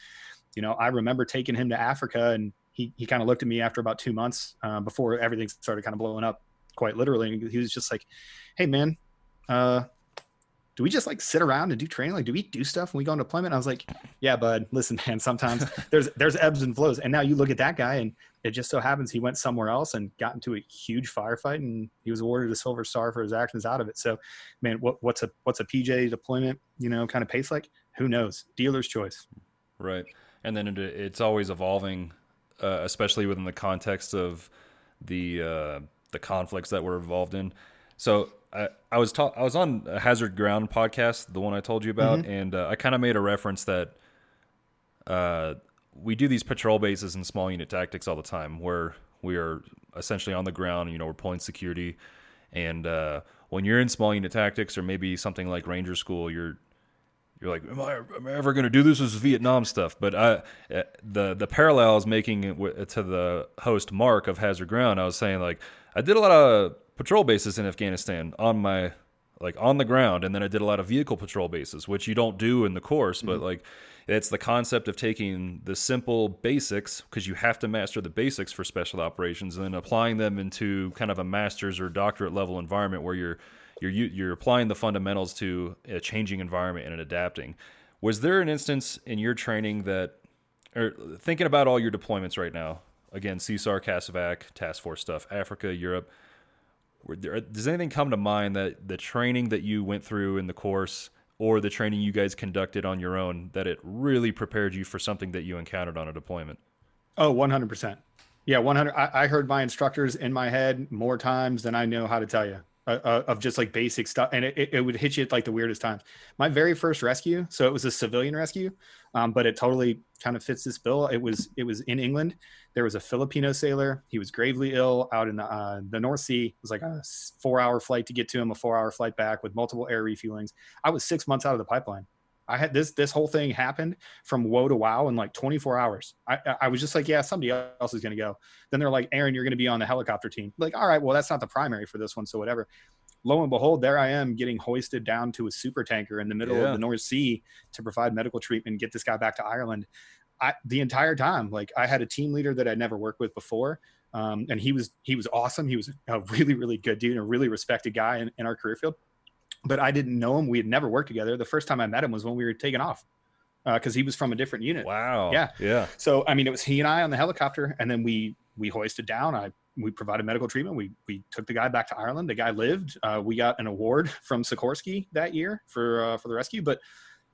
Speaker 2: I remember taking him to Africa, and he kind of looked at me after about 2 months before everything started kind of blowing up, quite literally. And he was just like, hey man, do we just like sit around and do training? Like, do we do stuff when we go on deployment? And I was like, yeah, bud, listen, man, sometimes there's ebbs and flows. And now you look at that guy, and it just so happens he went somewhere else and got into a huge firefight, and he was awarded a Silver Star for his actions out of it. So, man, what's a PJ deployment, kind of pace like? Who knows? Dealer's choice.
Speaker 1: Right. And then it's always evolving, especially within the context of the conflicts that we're involved in. So I was on a Hazard Ground podcast, the one I told you about, and I kind of made a reference that we do these patrol bases and small unit tactics all the time, where we are essentially on the ground. We're pulling security, and when you're in small unit tactics or maybe something like Ranger School, you're like, am I ever going to do this? This is Vietnam stuff. But the parallel I was making to the host Mark of Hazard Ground, I was saying like I did a lot of patrol bases in Afghanistan on the ground, and then I did a lot of vehicle patrol bases, which you don't do in the course, but like it's the concept of taking the simple basics, because you have to master the basics for special operations, and then applying them into kind of a master's or doctorate level environment where you're applying the fundamentals to a changing environment and adapting. Was there an instance in your training or thinking about all your deployments right now, again, CSAR, CASEVAC, task force stuff, Africa, Europe. Does anything come to mind that the training that you went through in the course or the training you guys conducted on your own, that it really prepared you for something that you encountered on a deployment?
Speaker 2: Oh, 100%. Yeah, 100. I heard my instructors in my head more times than I know how to tell you of just like basic stuff. And it would hit you at like the weirdest times. My very first rescue, so it was a civilian rescue, but it totally kind of fits this bill. It was in England. There was a Filipino sailor. He was gravely ill out in the North Sea. It was like a 4-hour flight to get to him, a 4-hour flight back with multiple air refuelings. I was 6 months out of the pipeline. I had this whole thing happened from woe to wow in like 24 hours. I was just like, yeah, somebody else is going to go. Then they're like, Aaron, you're going to be on the helicopter team. Like, all right, well, that's not the primary for this one. So whatever. Lo and behold, there I am getting hoisted down to a super tanker in the middle of the North Sea to provide medical treatment and get this guy back to Ireland. The entire time, like I had a team leader that I'd never worked with before. And he was awesome. He was a really, really good dude, a really respected guy in our career field. But I didn't know him. We had never worked together. The first time I met him was when we were taking off because he was from a different unit.
Speaker 1: Wow.
Speaker 2: Yeah. So, I mean, it was he and I on the helicopter, and then we hoisted down. We provided medical treatment. We took the guy back to Ireland. The guy lived. We got an award from Sikorsky that year for the rescue. But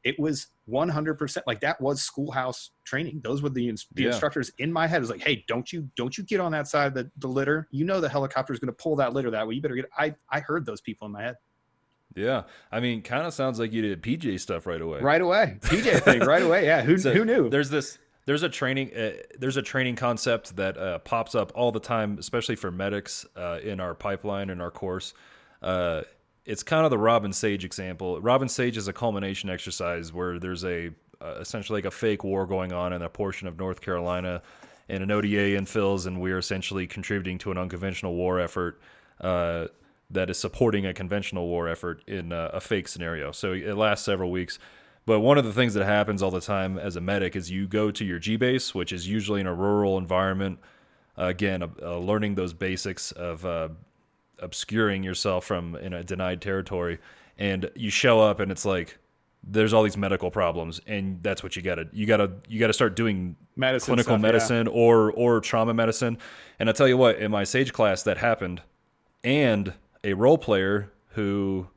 Speaker 2: it was 100% like that was schoolhouse training. Those were the instructors in my head. It was like, hey, don't you get on that side of the litter. You know the helicopter is going to pull that litter that way. You better get. I heard those people in my head.
Speaker 1: Yeah, I mean, kind of sounds like you did PJ stuff right away.
Speaker 2: Right away, PJ thing right away. Yeah, who knew?
Speaker 1: There's a training concept that pops up all the time, especially for medics in our pipeline in our course. It's kind of the Robin Sage example. Robin Sage is a culmination exercise where there's essentially like a fake war going on in a portion of North Carolina, and an ODA infills, and we're essentially contributing to an unconventional war effort. That is supporting a conventional war effort in a fake scenario. So it lasts several weeks. But one of the things that happens all the time as a medic is you go to your G-base, which is usually in a rural environment. Again, learning those basics of obscuring yourself from in a denied territory. And you show up and it's like, there's all these medical problems, and that's what you gotta start doing clinical medicine or trauma medicine. And I tell you what, in my Sage class that happened, and a role player who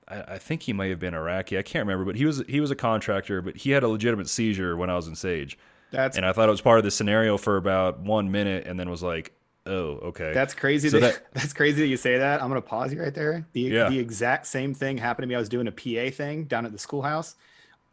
Speaker 1: I think he may have been Iraqi. I can't remember, but he was a contractor, but he had a legitimate seizure when I was in Sage. And I thought it was part of the scenario for about 1 minute, and then was like, oh, okay.
Speaker 2: That's crazy. That's crazy that you say that. I'm going to pause you right there. The exact same thing happened to me. I was doing a PA thing down at the schoolhouse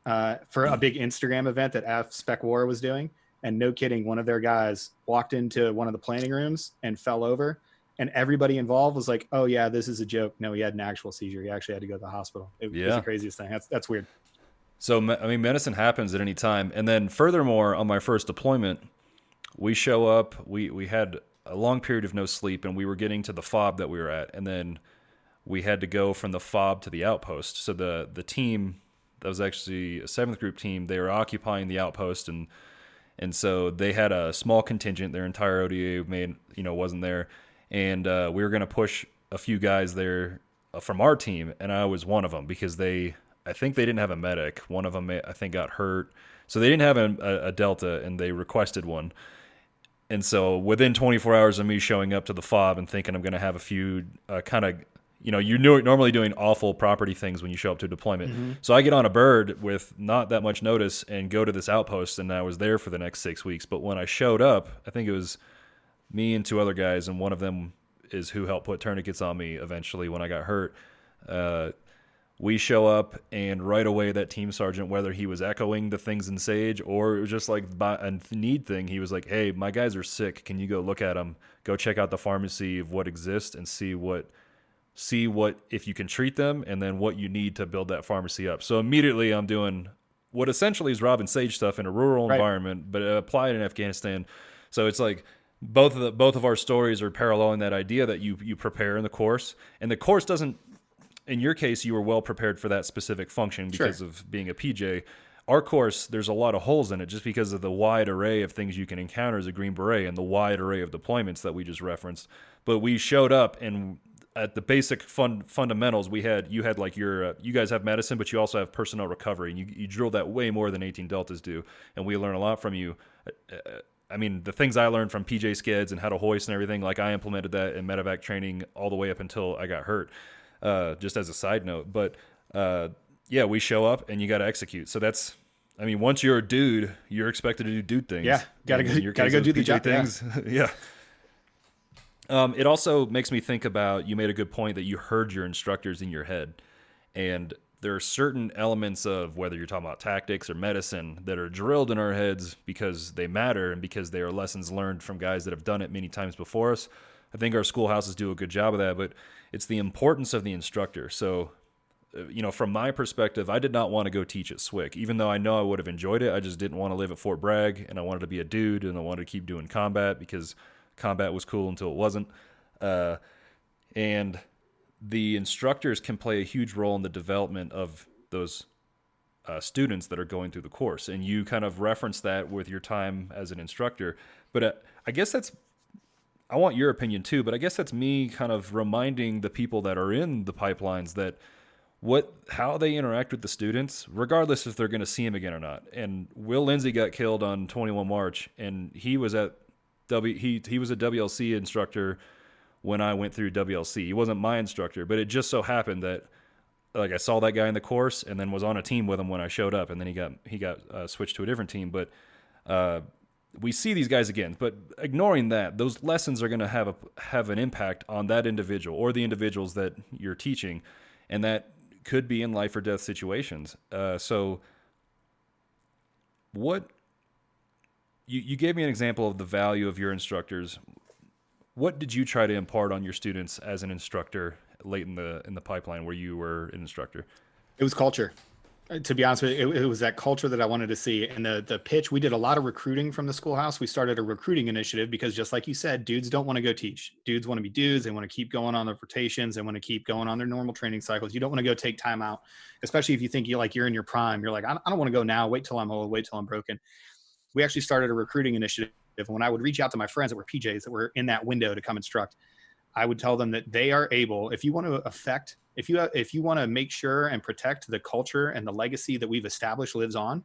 Speaker 2: for a big Instagram event that AF Spec War was doing. And no kidding, one of their guys walked into one of the planning rooms and fell over. And everybody involved was like, oh, yeah, this is a joke. No, he had an actual seizure. He actually had to go to the hospital. It was the craziest thing. That's weird.
Speaker 1: So, I mean, medicine happens at any time. And then furthermore, on my first deployment, we show up. We had a long period of no sleep, and we were getting to the fob that we were at. And then we had to go from the fob to the outpost. So the team, that was actually a 7th group team, they were occupying the outpost. And so they had a small contingent. Their entire ODA wasn't there. And we were going to push a few guys there from our team, and I was one of them because I think they didn't have a medic. One of them, I think, got hurt. So they didn't have a Delta, and they requested one. And so within 24 hours of me showing up to the fob and thinking I'm going to have a few you're normally doing awful property things when you show up to a deployment. Mm-hmm. So I get on a bird with not that much notice and go to this outpost, and I was there for the next 6 weeks. But when I showed up, I think it was me and 2 other guys, and one of them is who helped put tourniquets on me eventually when I got hurt. We show up, and right away that team sergeant, whether he was echoing the things in Sage or it was just like a need thing, he was like, hey, my guys are sick. Can you go look at them? Go check out the pharmacy of what exists and see what if you can treat them, and then what you need to build that pharmacy up. So immediately I'm doing what essentially is Robin Sage stuff in a rural environment, but applied in Afghanistan. So it's like, both of our stories are paralleling that idea that you prepare in the course, and the course doesn't. In your case, you were well prepared for that specific function because of being a PJ. Our course, there's a lot of holes in it just because of the wide array of things you can encounter as a Green Beret and the wide array of deployments that we just referenced. But we showed up, and at the basic fundamentals, you had like you guys have medicine, but you also have personnel recovery, and you drill that way more than 18 Deltas do, and we learn a lot from you. I mean, the things I learned from PJ skids and how to hoist and everything, like I implemented that in medevac training all the way up until I got hurt, just as a side note. But yeah, we show up and you got to execute. So that's, I mean, once you're a dude, you're expected to do dude things.
Speaker 2: Yeah, gotta go do the job.
Speaker 1: Things. Yeah. It also makes me think about, you made a good point that you heard your instructors in your head. And there are certain elements of whether you're talking about tactics or medicine that are drilled in our heads because they matter and because they are lessons learned from guys that have done it many times before us. I think our schoolhouses do a good job of that, but it's the importance of the instructor. So, from my perspective, I did not want to go teach at SWIC, even though I know I would have enjoyed it. I just didn't want to live at Fort Bragg, and I wanted to be a dude, and I wanted to keep doing combat because combat was cool until it wasn't. And the instructors can play a huge role in the development of those students that are going through the course. And you kind of reference that with your time as an instructor. But I guess I want your opinion too, but I guess that's me kind of reminding the people that are in the pipelines that how they interact with the students, regardless if they're going to see him again or not. And Will Lindsay got killed on 21 March, and he was at he was a WLC instructor when I went through WLC. He wasn't my instructor, but it just so happened that I saw that guy in the course and then was on a team with him when I showed up, and then he got switched to a different team. But we see these guys again. But ignoring that, those lessons are going to have an impact on that individual or the individuals that you're teaching, and that could be in life or death situations. So what you gave me an example of the value of your instructors. What did you try to impart on your students as an instructor late in the pipeline where you were an instructor?
Speaker 2: It was culture. To be honest with you, it was that culture that I wanted to see. And the pitch, we did a lot of recruiting from the schoolhouse. We started a recruiting initiative because, just like you said, dudes don't want to go teach. Dudes want to be dudes. They want to keep going on their rotations. They want to keep going on their normal training cycles. You don't want to go take time out, especially if you think you're in your prime. You're like, I don't want to go now. Wait till I'm old. Wait till I'm broken. We actually started a recruiting initiative. When I would reach out to my friends that were PJs that were in that window to come instruct, I would tell them that they are able, if you want to make sure and protect the culture and the legacy that we've established lives on,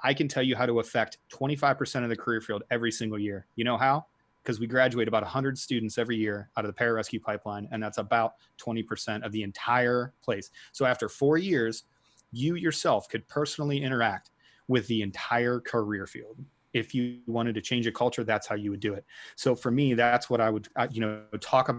Speaker 2: I can tell you how to affect 25% of the career field every single year. You know how? Because we graduate about 100 students every year out of the pararescue pipeline, and that's about 20% of the entire place. So after 4 years, you yourself could personally interact with the entire career field. If you wanted to change a culture, that's how you would do it. So for me, that's what I would, talk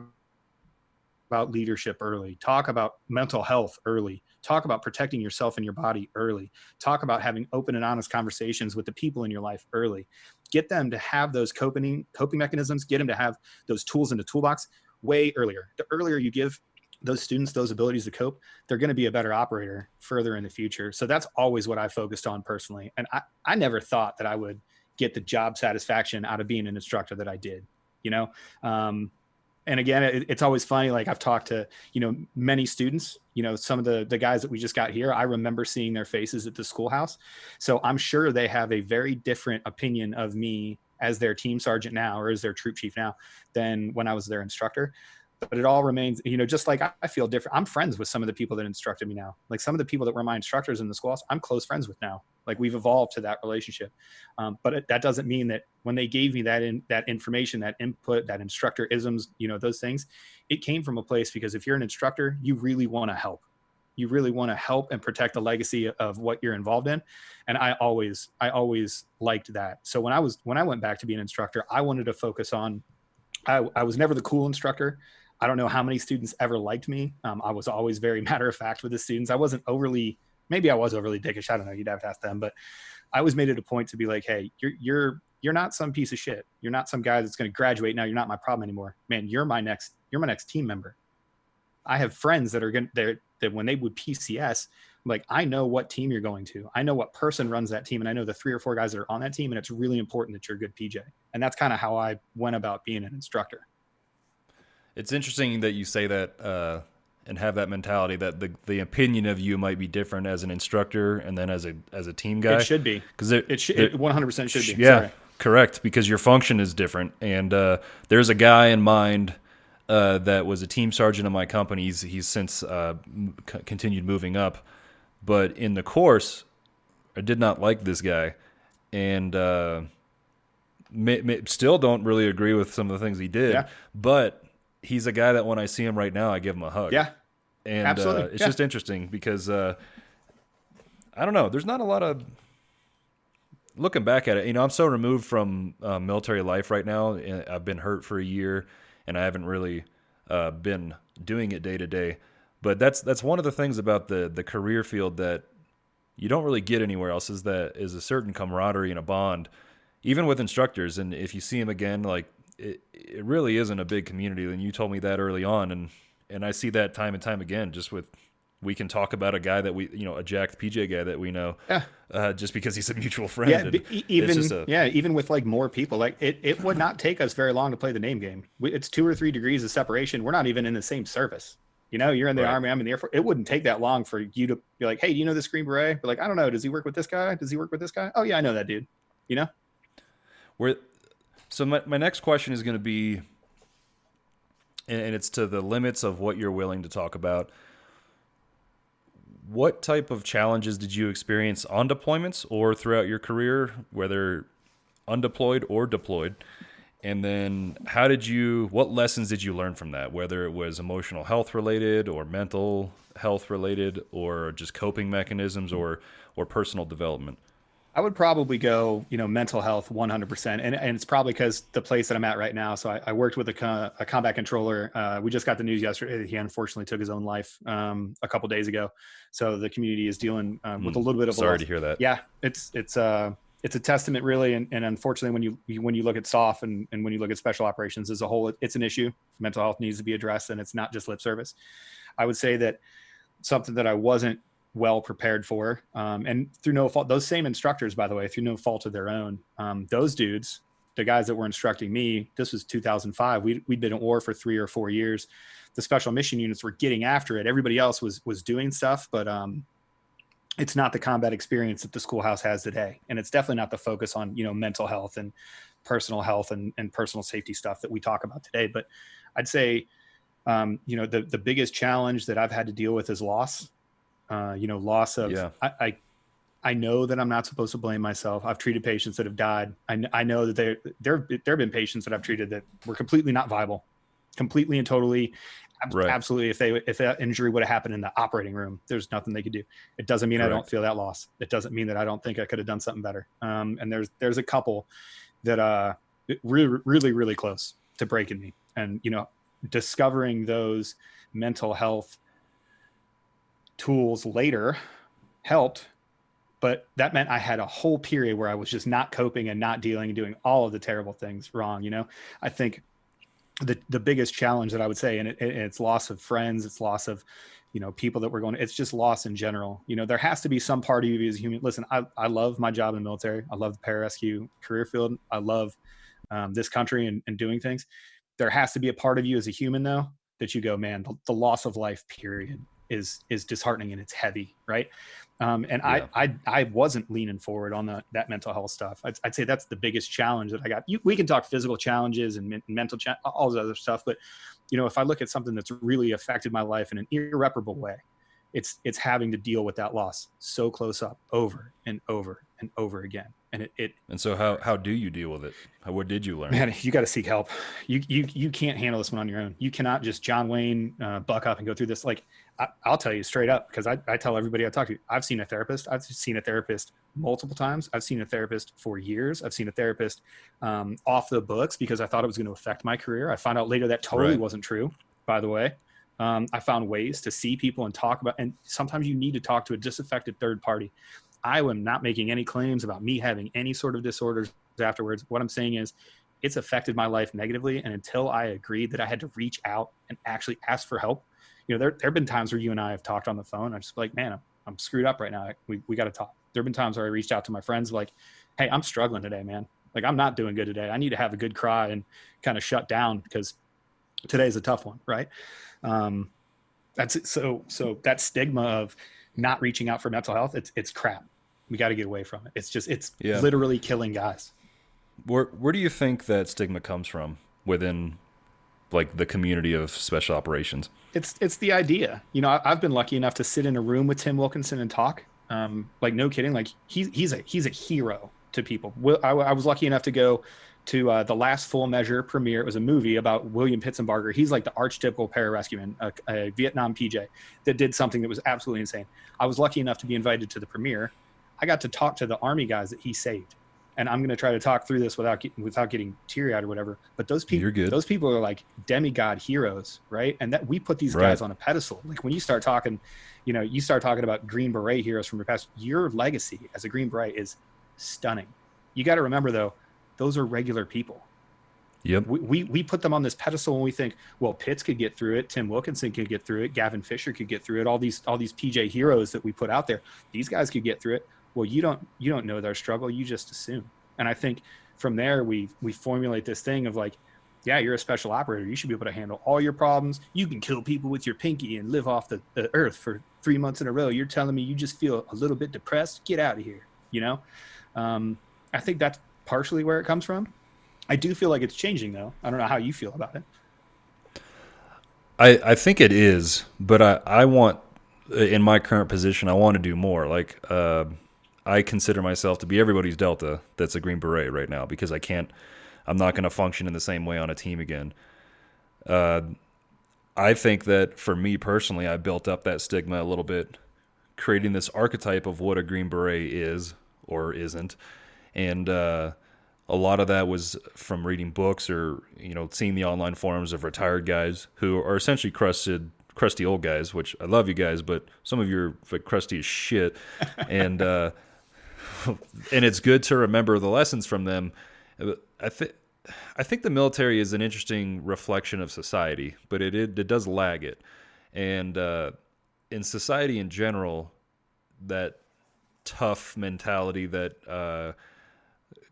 Speaker 2: about leadership early, talk about mental health early, talk about protecting yourself and your body early, talk about having open and honest conversations with the people in your life early, get them to have those coping mechanisms, get them to have those tools in the toolbox way earlier. The earlier you give those students those abilities to cope, they're going to be a better operator further in the future. So that's always what I focused on personally. And I never thought that I would get the job satisfaction out of being an instructor that I did, and again, it's always funny. Like I've talked to, many students, some of the guys that we just got here, I remember seeing their faces at the schoolhouse. So I'm sure they have a very different opinion of me as their team sergeant now, or as their troop chief now, than when I was their instructor. But it all remains, just like I feel different. I'm friends with some of the people that instructed me now. Like some of the people that were my instructors in the schoolhouse, I'm close friends with now. Like we've evolved to that relationship. But that doesn't mean that when they gave me that information, that input, that instructor isms, those things, it came from a place because if you're an instructor, you really want to help. You really want to help and protect the legacy of what you're involved in. And I always liked that. So when I went back to be an instructor, I wanted to focus on, I was never the cool instructor. I don't know how many students ever liked me. I was always very matter of fact with the students. Maybe I was overly dickish. I don't know. You'd have to ask them, but I always made it a point to be like, hey, you're not some piece of shit. You're not some guy that's going to graduate. Now you're not my problem anymore, man. You're my next team member. I have friends that that when they would PCS, I'm like, I know what team you're going to. I know what person runs that team. And I know the 3 or 4 guys that are on that team. And it's really important that you're a good PJ. And that's kind of how I went about being an instructor.
Speaker 1: It's interesting that you say that and have that mentality that the opinion of you might be different as an instructor and then as a team guy.
Speaker 2: It should be, because it 100% should be.
Speaker 1: Yeah,
Speaker 2: Sorry.
Speaker 1: Correct, because your function is different. And there's a guy in mind that was a team sergeant in my company. He's since continued moving up, but in the course, I did not like this guy, and Still don't really agree with some of the things he did,
Speaker 2: Yeah.
Speaker 1: but he's a guy that when I see him right now, I give him a hug.
Speaker 2: Yeah.
Speaker 1: And
Speaker 2: Absolutely.
Speaker 1: it's just interesting because I don't know. There's not a lot of looking back at it. I'm so removed from military life right now. And I've been hurt for a year, and I haven't really been doing it day to day. But that's one of the things about the career field that you don't really get anywhere else is a certain camaraderie and a bond, even with instructors. And if you see them again, like it really isn't a big community. And you told me that early on, and I see that time and time again. Just with we can talk about a guy that a jacked PJ guy that we know, just because he's a mutual friend.
Speaker 2: Yeah, even with like more people, like it would not take us very long to play the name game. It's 2 or 3 degrees of separation. We're not even in the same service. You're in the Army, I'm in the Air Force. It wouldn't take that long for you to be like, hey, do you know this Green Beret? But like, I don't know. Does he work with this guy? Does he work with this guy? Oh yeah, I know that dude.
Speaker 1: So my next question is going to be, and it's to the limits of what you're willing to talk about. What type of challenges did you experience on deployments or throughout your career, whether undeployed or deployed? And then what lessons did you learn from that, whether it was emotional health related or mental health related or just coping mechanisms or personal development?
Speaker 2: I would probably go, mental health 100%. And it's probably because the place that I'm at right now. So I worked with a combat controller. We just got the news yesterday. He unfortunately took his own life a couple days ago. So the community is dealing with a little bit of
Speaker 1: sorry to hear that.
Speaker 2: Yeah, it's a testament really. And unfortunately, when you look at SOF and when you look at special operations as a whole, it's an issue. Mental health needs to be addressed, and it's not just lip service. I would say that something that I wasn't well prepared for, and through no fault, those same instructors, by the way, through no fault of their own, those dudes, the guys that were instructing me, this was 2005. We'd been at war for 3 or 4 years. The special mission units were getting after it. Everybody else was doing stuff, but it's not the combat experience that the schoolhouse has today. And it's definitely not the focus on, mental health and personal health and personal safety stuff that we talk about today. But I'd say, the biggest challenge that I've had to deal with is loss. Loss of, I know that I'm not supposed to blame myself. I've treated patients that have died. I know that there have been patients that I've treated that were completely not viable, completely and totally. Right. Absolutely. If that injury would have happened in the operating room, there's nothing they could do. It doesn't mean Correct. I don't feel that loss. It doesn't mean that I don't think I could have done something better. And there's a couple that really, really, really close to breaking me. And, discovering those mental health tools later helped, but that meant I had a whole period where I was just not coping and not dealing and doing all of the terrible things wrong. I think the biggest challenge that I would say, and it's loss of friends, it's loss of, people that we're going, it's just loss in general. There has to be some part of you as a human. Listen, I love my job in the military. I love the pararescue career field. I love this country and doing things. There has to be a part of you as a human though, that you go, man, the loss of life period is disheartening and it's heavy. Right. Yeah. I wasn't leaning forward on that mental health stuff. I'd say that's the biggest challenge that I got. We can talk physical challenges and mental, all this other stuff. But, if I look at something that's really affected my life in an irreparable way, it's having to deal with that loss so close up over and over and over again. And
Speaker 1: and so how do you deal with it? What did you learn?
Speaker 2: Man, you got to seek help. You can't handle this one on your own. You cannot just John Wayne buck up and go through this. Like I'll tell you straight up, because I tell everybody I talk to, I've seen a therapist. I've seen a therapist multiple times. I've seen a therapist for years. I've seen a therapist off the books because I thought it was going to affect my career. I found out later that totally wasn't true, by the way. I found ways to see people and talk about, and sometimes you need to talk to a disaffected third party. I am not making any claims about me having any sort of disorders afterwards. What I'm saying is it's affected my life negatively. And until I agreed that I had to reach out and actually ask for help, there have been times where you and I have talked on the phone. I'm just like, man, I'm screwed up right now. We got to talk. There have been times where I reached out to my friends like, hey, I'm struggling today, man. Like, I'm not doing good today. I need to have a good cry and kind of shut down because today's a tough one. Right. That's it. So that stigma of not reaching out for mental health, it's crap. We got to get away from it. It's literally killing guys.
Speaker 1: Where do you think that stigma comes from within like the community of special operations?
Speaker 2: It's the idea. I've been lucky enough to sit in a room with Tim Wilkinson and talk. Like, no kidding. Like he's a hero to people. I was lucky enough to go to the Last Full Measure premiere. It was a movie about William Pitzenbarger. He's like the archetypical pararescueman, a Vietnam PJ that did something that was absolutely insane. I was lucky enough to be invited to the premiere. I got to talk to the Army guys that he saved. And I'm going to try to talk through this without getting teary-eyed or whatever. But those people are like demigod heroes, right? And that we put these guys on a pedestal. Like when you start talking, you start talking about Green Beret heroes from your past, your legacy as a Green Beret is stunning. You got to remember though, those are regular people.
Speaker 1: Yep.
Speaker 2: We put them on this pedestal when we think, well, Pitts could get through it, Tim Wilkinson could get through it, Gavin Fisher could get through it, all these PJ heroes that we put out there, these guys could get through it. Well, you don't know their struggle, you just assume. And I think from there we formulate this thing of like, yeah, you're a special operator, you should be able to handle all your problems. You can kill people with your pinky and live off the earth for 3 months in a row. You're telling me you just feel a little bit depressed? Get out of here. I think that's partially where it comes from. I do feel like it's changing though. I don't know how you feel about it.
Speaker 1: I think it is, but I want, in my current position, I want to do more. Like, I consider myself to be everybody's Delta that's a Green Beret right now, because I'm not going to function in the same way on a team again. I think that for me personally, I built up that stigma a little bit, creating this archetype of what a Green Beret is or isn't. And a lot of that was from reading books or, seeing the online forums of retired guys who are essentially crusty old guys, which I love you guys, but some of you are like crusty as shit. And and it's good to remember the lessons from them. I think the military is an interesting reflection of society, but it does lag it. And in society in general, that tough mentality that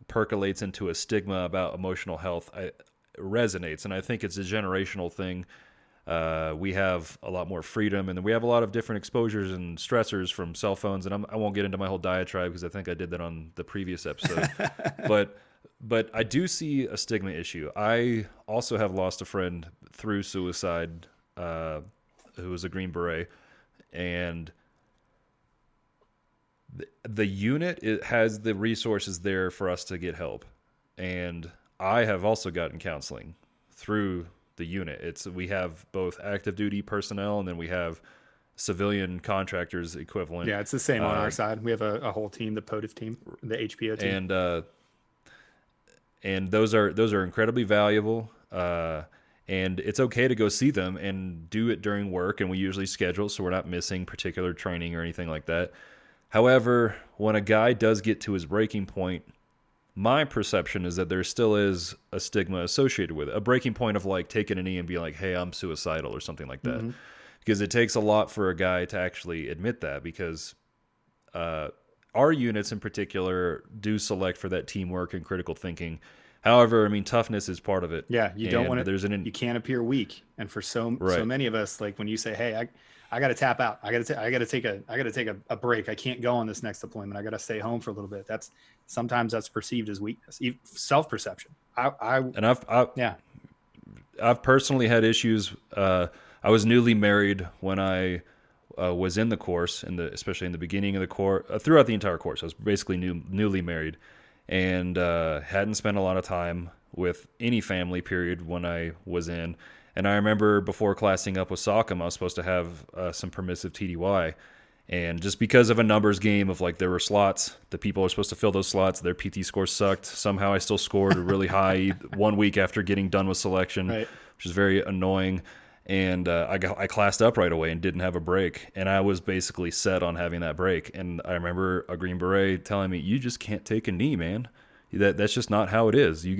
Speaker 1: percolates into a stigma about emotional health resonates, and I think it's a generational thing. We have a lot more freedom, and we have a lot of different exposures and stressors from cell phones, and I won't get into my whole diatribe because I think I did that on the previous episode. But I do see a stigma issue. I also have lost a friend through suicide who was a Green Beret, and the unit has the resources there for us to get help. And I have also gotten counseling through the unit. We have both active duty personnel, and then we have civilian contractors equivalent.
Speaker 2: Yeah, it's the same on our side. We have a whole team, the POTIF team, the HPO team.
Speaker 1: And those are incredibly valuable. And it's okay to go see them and do it during work, and we usually schedule so we're not missing particular training or anything like that. However, when a guy does get to his breaking point, my perception is that there still is a stigma associated with it. A breaking point of like taking a knee and being like, hey, I'm suicidal or something like that. Mm-hmm. Because it takes a lot for a guy to actually admit that, because our units in particular do select for that teamwork and critical thinking. However, I mean, toughness is part of it.
Speaker 2: Yeah, you don't want to. You can't appear weak. And for so many of us, like when you say, "Hey, I got to tap out. I got to take a break. I can't go on this next deployment. I got to stay home for a little bit." Sometimes that's perceived as weakness, self-perception.
Speaker 1: I've personally had issues. I was newly married when I was in the course, especially in the beginning of the course, throughout the entire course. I was basically newly married, and hadn't spent a lot of time with any family period when I was in. And I remember before classing up with SOCM, I was supposed to have some permissive TDY. And just because of a numbers game of like there were slots, the people are supposed to fill those slots, their PT score sucked. Somehow I still scored really high 1 week after getting done with selection, which is very annoying. And I classed up right away and didn't have a break. And I was basically set on having that break. And I remember a Green Beret telling me, you just can't take a knee, man. That's just not how it is. You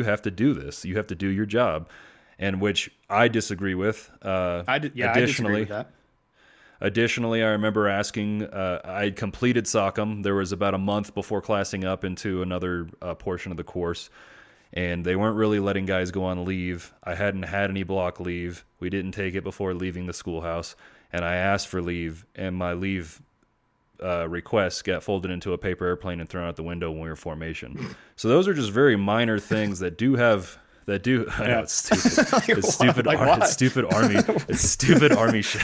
Speaker 1: have to do this. You have to do your job. And which I disagree with.
Speaker 2: I disagree with that.
Speaker 1: Additionally, I remember asking, I had completed SOCM. There was about a month before classing up into another portion of the course. And they weren't really letting guys go on leave. I hadn't had any block leave. We didn't take it before leaving the schoolhouse. And I asked for leave, and my leave requests got folded into a paper airplane and thrown out the window when we were formation. So those are just very minor things that do have... I know it's stupid. It's stupid. It's stupid army. It's stupid army shit.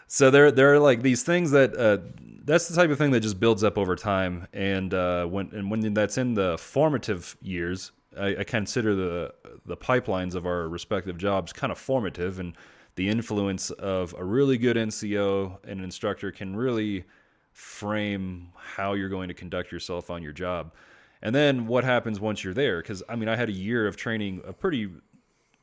Speaker 1: So there are like these things that that's the type of thing that just builds up over time. And when that's in the formative years, I consider the pipelines of our respective jobs kind of formative, and the influence of a really good NCO and an instructor can really frame how you're going to conduct yourself on your job. And then what happens once you're there? Because I mean, I had a year of training, a pretty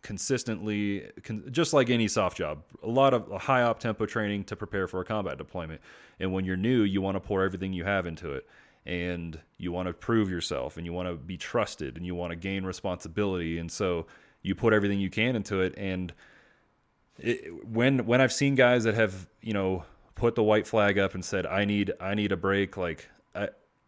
Speaker 1: consistently, just like any soft job, a lot of high op tempo training to prepare for a combat deployment. And when you're new, you want to pour everything you have into it, and you want to prove yourself, and you want to be trusted, and you want to gain responsibility. And so you put everything you can into it. And when I've seen guys that have, put the white flag up and said, I need a break,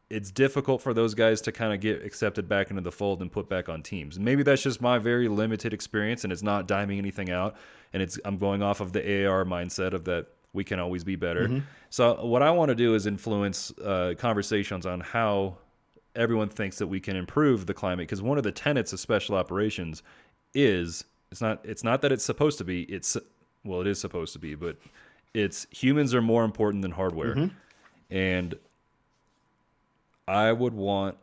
Speaker 1: it's difficult for those guys to kind of get accepted back into the fold and put back on teams. And maybe that's just my very limited experience, and it's not diming anything out. And I'm going off of the AAR mindset of that we can always be better. Mm-hmm. So what I want to do is influence conversations on how everyone thinks that we can improve the climate. Because one of the tenets of special operations is it's not that it's supposed to be. It is supposed to be, but it's humans are more important than hardware. Mm-hmm. And I would want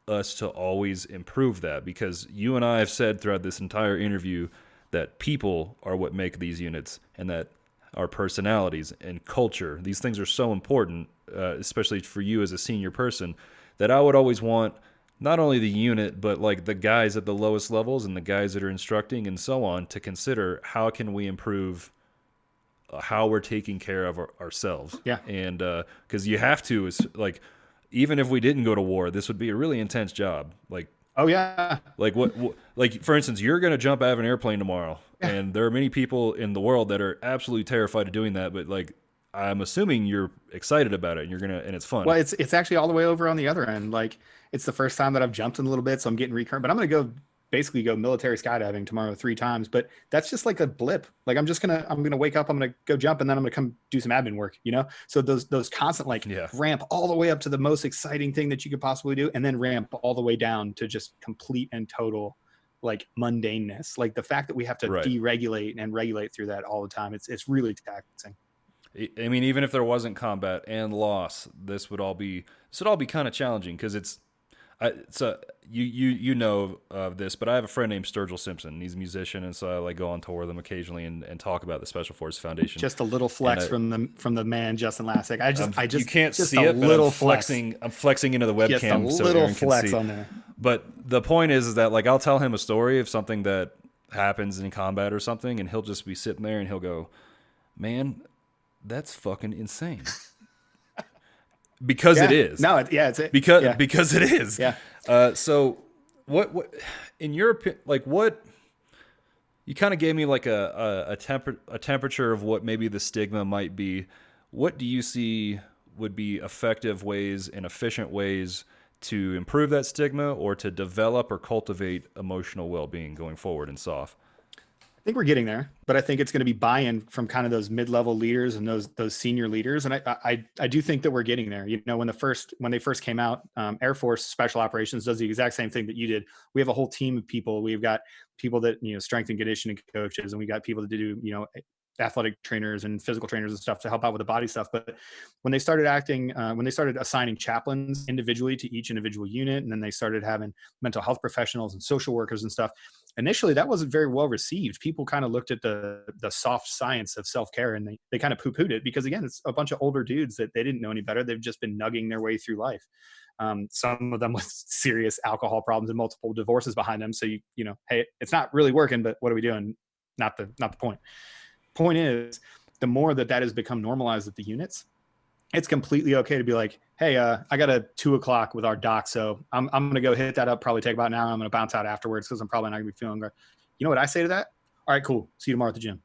Speaker 1: us to always improve that, because you and I have said throughout this entire interview that people are what make these units, and that our personalities and culture, these things are so important, especially for you as a senior person, that I would always want not only the unit, but like the guys at the lowest levels and the guys that are instructing and so on, to consider how can we improve how we're taking care of ourselves.
Speaker 2: Yeah.
Speaker 1: And because you have to, is like, even if we didn't go to war, this would be a really intense job. Like,
Speaker 2: oh yeah.
Speaker 1: Like like for instance, you're going to jump out of an airplane tomorrow, yeah. And there are many people in the world that are absolutely terrified of doing that. But like, I'm assuming you're excited about it, and and it's fun.
Speaker 2: Well, it's actually all the way over on the other end. Like, it's the first time that I've jumped in a little bit, so I'm getting recurrent. But I'm going to basically go military skydiving tomorrow 3 times. But that's just like a blip. Like, I'm gonna wake up, I'm gonna go jump, and then I'm gonna come do some admin work. So those constant ramp all the way up to the most exciting thing that you could possibly do, and then ramp all the way down to just complete and total like mundaneness. Like the fact that we have to deregulate and regulate through that all the time, it's really taxing.
Speaker 1: I mean, even if there wasn't combat and loss, this would all be kind of challenging, because you know of this, but I have a friend named Sturgill Simpson. He's a musician, and so I like go on tour with him occasionally and talk about the Special Forces Foundation. Just a little flex from the man Justin Lascek. I just
Speaker 2: you can't
Speaker 1: just
Speaker 2: see it, but I'm
Speaker 1: flexing into the webcam,
Speaker 2: just a little flex on there.
Speaker 1: But the point is that like I'll tell him a story of something that happens in combat or something, and he'll just be sitting there and he'll go, "Man, that's fucking insane." Because it is.
Speaker 2: No, it's it.
Speaker 1: Because it is.
Speaker 2: Yeah.
Speaker 1: So what in your opinion, like, what you kind of gave me like a temperature of what maybe the stigma might be. What do you see would be effective ways and efficient ways to improve that stigma, or to develop or cultivate emotional well-being going forward in SOF?
Speaker 2: I think we're getting there, but I think it's going to be buy-in from kind of those mid-level leaders and those senior leaders. And I do think that we're getting there. When they first came out, Air Force Special Operations does the exact same thing that you did. We have a whole team of people. We've got people that, strength and conditioning coaches, and we got people that do, athletic trainers and physical trainers and stuff to help out with the body stuff. But when they started assigning chaplains individually to each individual unit, and then they started having mental health professionals and social workers and stuff, initially that wasn't very well received. People kind of looked at the soft science of self-care, and they kind of poo-pooed it, because again, it's a bunch of older dudes that they didn't know any better. They've just been nugging their way through life. Some of them with serious alcohol problems and multiple divorces behind them. So hey, it's not really working, but what are we doing? Not the point. Point is, the more that has become normalized at the units, it's completely okay to be like, hey, I got a 2:00 with our doc, so I'm going to go hit that up, probably take about an hour. I'm going to bounce out afterwards because I'm probably not going to be feeling good. You know what I say to that? All right, cool. See you tomorrow at the gym.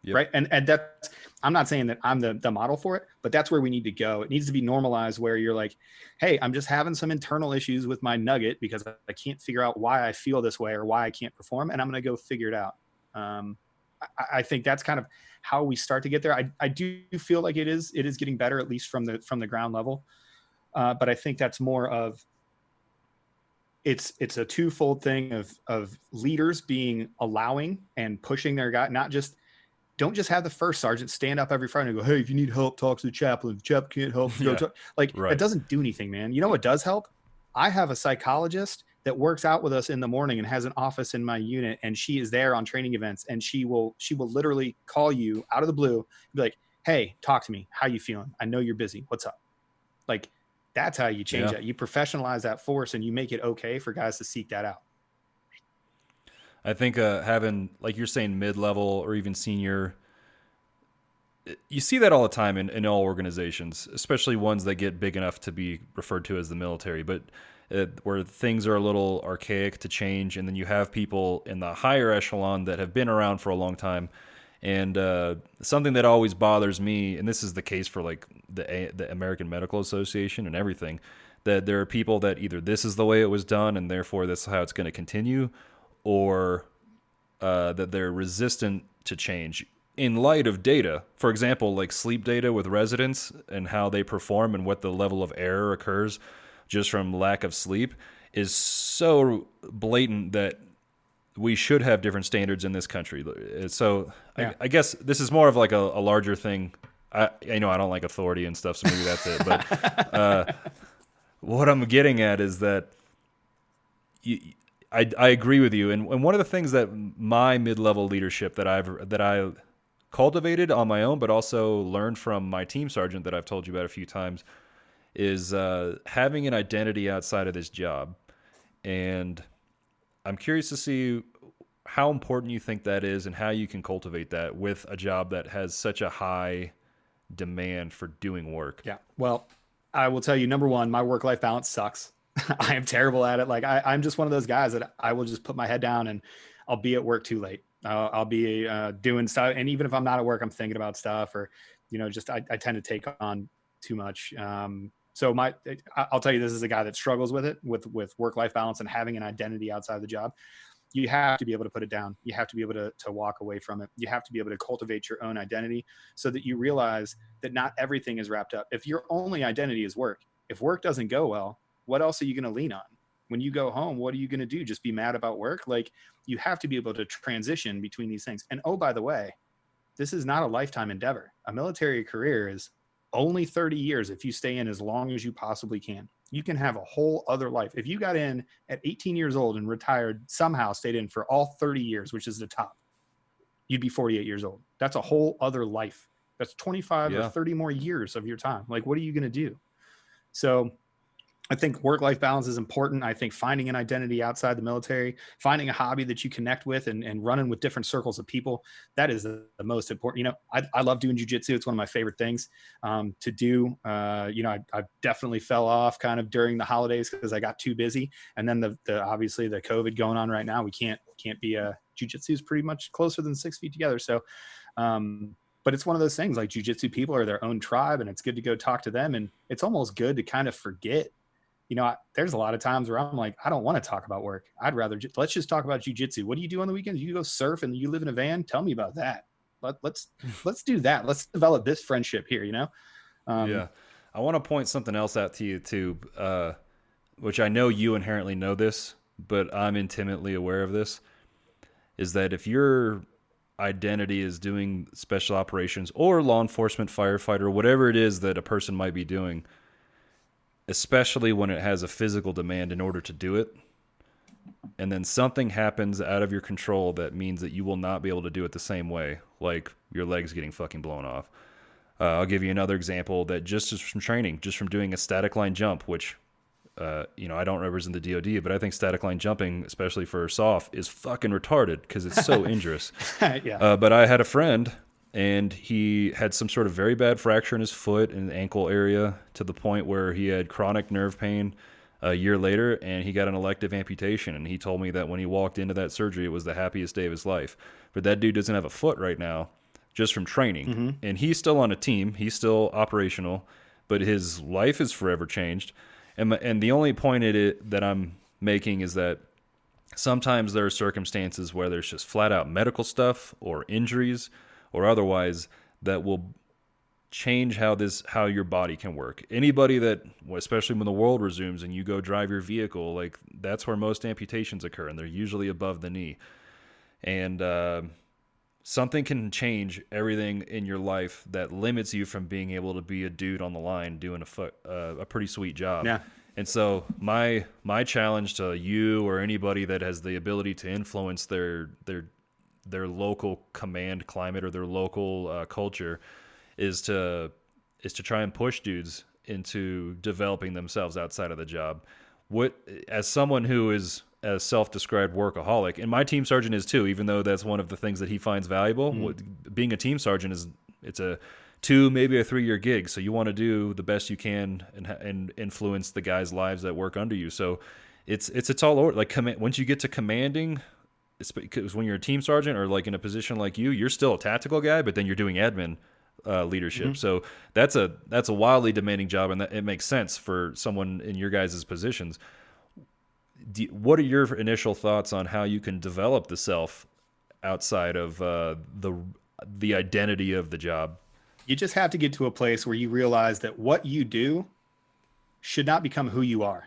Speaker 2: Yep. Right. And that's, I'm not saying that I'm the model for it, but that's where we need to go. It needs to be normalized, where you're like, hey, I'm just having some internal issues with my nugget because I can't figure out why I feel this way or why I can't perform, and I'm going to go figure it out. I think that's kind of how we start to get there. I do feel like it is getting better, at least from the ground level. But I think that's more of, it's a twofold thing of leaders being allowing and pushing their guy, not just don't just have the first sergeant stand up every Friday and go, hey, if you need help, talk to the chaplain. If the chaplain can't help, go talk. Like, that doesn't do anything, man. You know what does help? I have a psychologist that works out with us in the morning and has an office in my unit, and she is there on training events, and she will literally call you out of the blue and be like, hey, talk to me. How you feeling? I know you're busy. What's up? Like, that's how you change that. You professionalize that force and you make it okay for guys to seek that out.
Speaker 1: I think having, like you're saying, mid-level or even senior, you see that all the time in all organizations, especially ones that get big enough to be referred to as the military, but where things are a little archaic to change, and then you have people in the higher echelon that have been around for a long time. And something that always bothers me, and this is the case for like the American Medical Association and everything, that there are people that either this is the way it was done and therefore this is how it's going to continue, or that they're resistant to change in light of data. For example, like sleep data with residents and how they perform and what the level of error occurs just from lack of sleep is so blatant that we should have different standards in this country. So I guess this is more of like a larger thing. I don't like authority and stuff, so maybe that's it. But what I'm getting at is that I agree with you. And one of the things that my mid-level leadership that I cultivated on my own, but also learned from my team sergeant that I've told you about a few times, is having an identity outside of this job. And I'm curious to see how important you think that is and how you can cultivate that with a job that has such a high demand for doing work.
Speaker 2: Yeah. Well, I will tell you, number one, my work-life balance sucks. I am terrible at it. Like I'm just one of those guys that I will just put my head down and I'll be at work too late. I'll be doing stuff. And even if I'm not at work, I'm thinking about stuff, or, just, I tend to take on too much. So I'll tell you, this is a guy that struggles with it, with work-life balance and having an identity outside the job. You have to be able to put it down. You have to be able to walk away from it. You have to be able to cultivate your own identity so that you realize that not everything is wrapped up. If your only identity is work, if work doesn't go well, what else are you going to lean on? When you go home, what are you going to do? Just be mad about work? Like, you have to be able to transition between these things. And oh, by the way, this is not a lifetime endeavor. A military career is only 30 years if you stay in as long as you possibly can. You can have a whole other life. If you got in at 18 years old and retired, somehow stayed in for all 30 years, which is the top, you'd be 48 years old. That's a whole other life. That's 25 or 30 more years of your time. Like, what are you going to do? So I think work-life balance is important. I think finding an identity outside the military, finding a hobby that you connect with, and running with different circles of people, that is the most important. I love doing jiu-jitsu. It's one of my favorite things to do. I definitely fell off kind of during the holidays because I got too busy. And then the obviously the COVID going on right now, we can't be jiu-jitsu is pretty much closer than 6 feet together. So, but it's one of those things, like, jiu-jitsu people are their own tribe, and it's good to go talk to them. And it's almost good to kind of forget. There's a lot of times where I'm like, I don't want to talk about work. I'd rather let's just talk about jiu-jitsu. What do you do on the weekends? You go surf and you live in a van? Tell me about that. Let's do that. Let's develop this friendship here,
Speaker 1: Yeah. I want to point something else out to you too, which I know you inherently know this, but I'm intimately aware of this, is that if your identity is doing special operations or law enforcement, firefighter, whatever it is that a person might be doing, especially when it has a physical demand in order to do it, and then something happens out of your control that means that you will not be able to do it the same way, like your legs getting fucking blown off. I'll give you another example that just is from training, just from doing a static line jump, which, I don't represent the DOD, but I think static line jumping, especially for SOF, is fucking retarded because it's so injurious.
Speaker 2: Yeah.
Speaker 1: But I had a friend, and he had some sort of very bad fracture in his foot and ankle area to the point where he had chronic nerve pain a year later, and he got an elective amputation. And he told me that when he walked into that surgery, it was the happiest day of his life. But that dude doesn't have a foot right now just from training. Mm-hmm. And he's still on a team. He's still operational, but his life is forever changed. And the only point that I'm making is that sometimes there are circumstances where there's just flat out medical stuff or injuries or otherwise that will change how your body can work. Anybody that, especially when the world resumes and you go drive your vehicle, like, that's where most amputations occur, and they're usually above the knee. And something can change everything in your life that limits you from being able to be a dude on the line doing a pretty sweet job.
Speaker 2: Yeah.
Speaker 1: And so my challenge to you or anybody that has the ability to influence their local command climate or their local culture is to try and push dudes into developing themselves outside of the job. As someone who is a self-described workaholic, and my team sergeant is too, even though that's one of the things that he finds valuable. Being a team sergeant it's a 2, maybe a 3-year gig, so you want to do the best you can and influence the guys' lives that work under you. So it's a tall order. Like once you get to commanding, because when you're a team sergeant or like in a position like you're still a tactical guy, but then you're doing admin leadership. So that's a wildly demanding job, and it makes sense for someone in your guys' positions. What are your initial thoughts on how you can develop the self outside of the identity of the job?
Speaker 2: You just have to get to a place where you realize that what you do should not become who you are.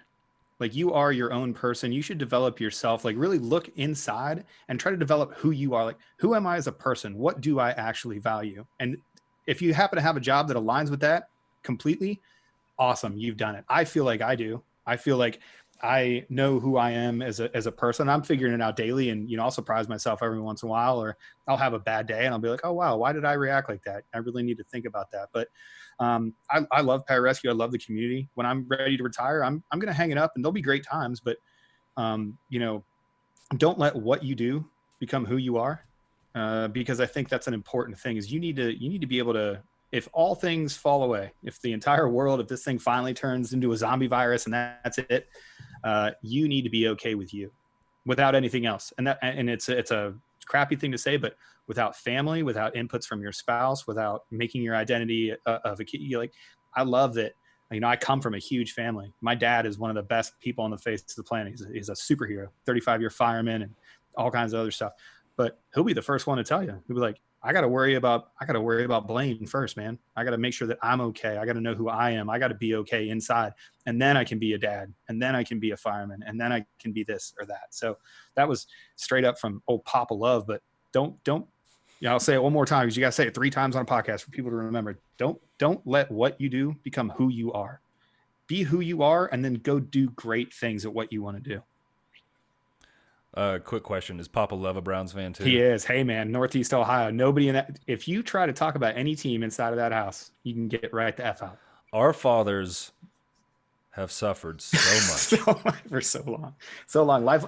Speaker 2: Like, you are your own person. You should develop yourself, like really look inside and try to develop who you are. Like, who am I as a person? What do I actually value? And if you happen to have a job that aligns with that completely, awesome. You've done it. I feel like I do. I feel like I know who I am as a person. I'm figuring it out daily, and, I'll surprise myself every once in a while, or I'll have a bad day and I'll be like, oh, wow, why did I react like that? I really need to think about that. But I love pararescue. I love the community. When I'm ready to retire, I'm going to hang it up, and there'll be great times, but don't let what you do become who you are. Because I think that's an important thing, is you need to be able to, if all things fall away, if the entire world, if this thing finally turns into a zombie virus and that's it, you need to be okay with you without anything else. And it's a crappy thing to say, but without family, without inputs from your spouse, without making your identity of a kid, I love that. I come from a huge family. My dad is one of the best people on the face of the planet. He's a superhero, 35-year fireman and all kinds of other stuff. But he'll be the first one to tell you. He'll be like, I got to worry about Blaine first, man. I got to make sure that I'm okay. I got to know who I am. I got to be okay inside. And then I can be a dad. And then I can be a fireman. And then I can be this or that. So that was straight up from old Papa Love. But don't, I'll say it one more time, because you got to say it 3 times on a podcast for people to remember. Don't let what you do become who you are. Be who you are, and then go do great things at what you want to do.
Speaker 1: Quick question. Is Papa Love a Browns fan too?
Speaker 2: He is. Hey man, Northeast Ohio. Nobody in that. If you try to talk about any team inside of that house, you can get right the F out.
Speaker 1: Our fathers have suffered so much.
Speaker 2: For so long. Life.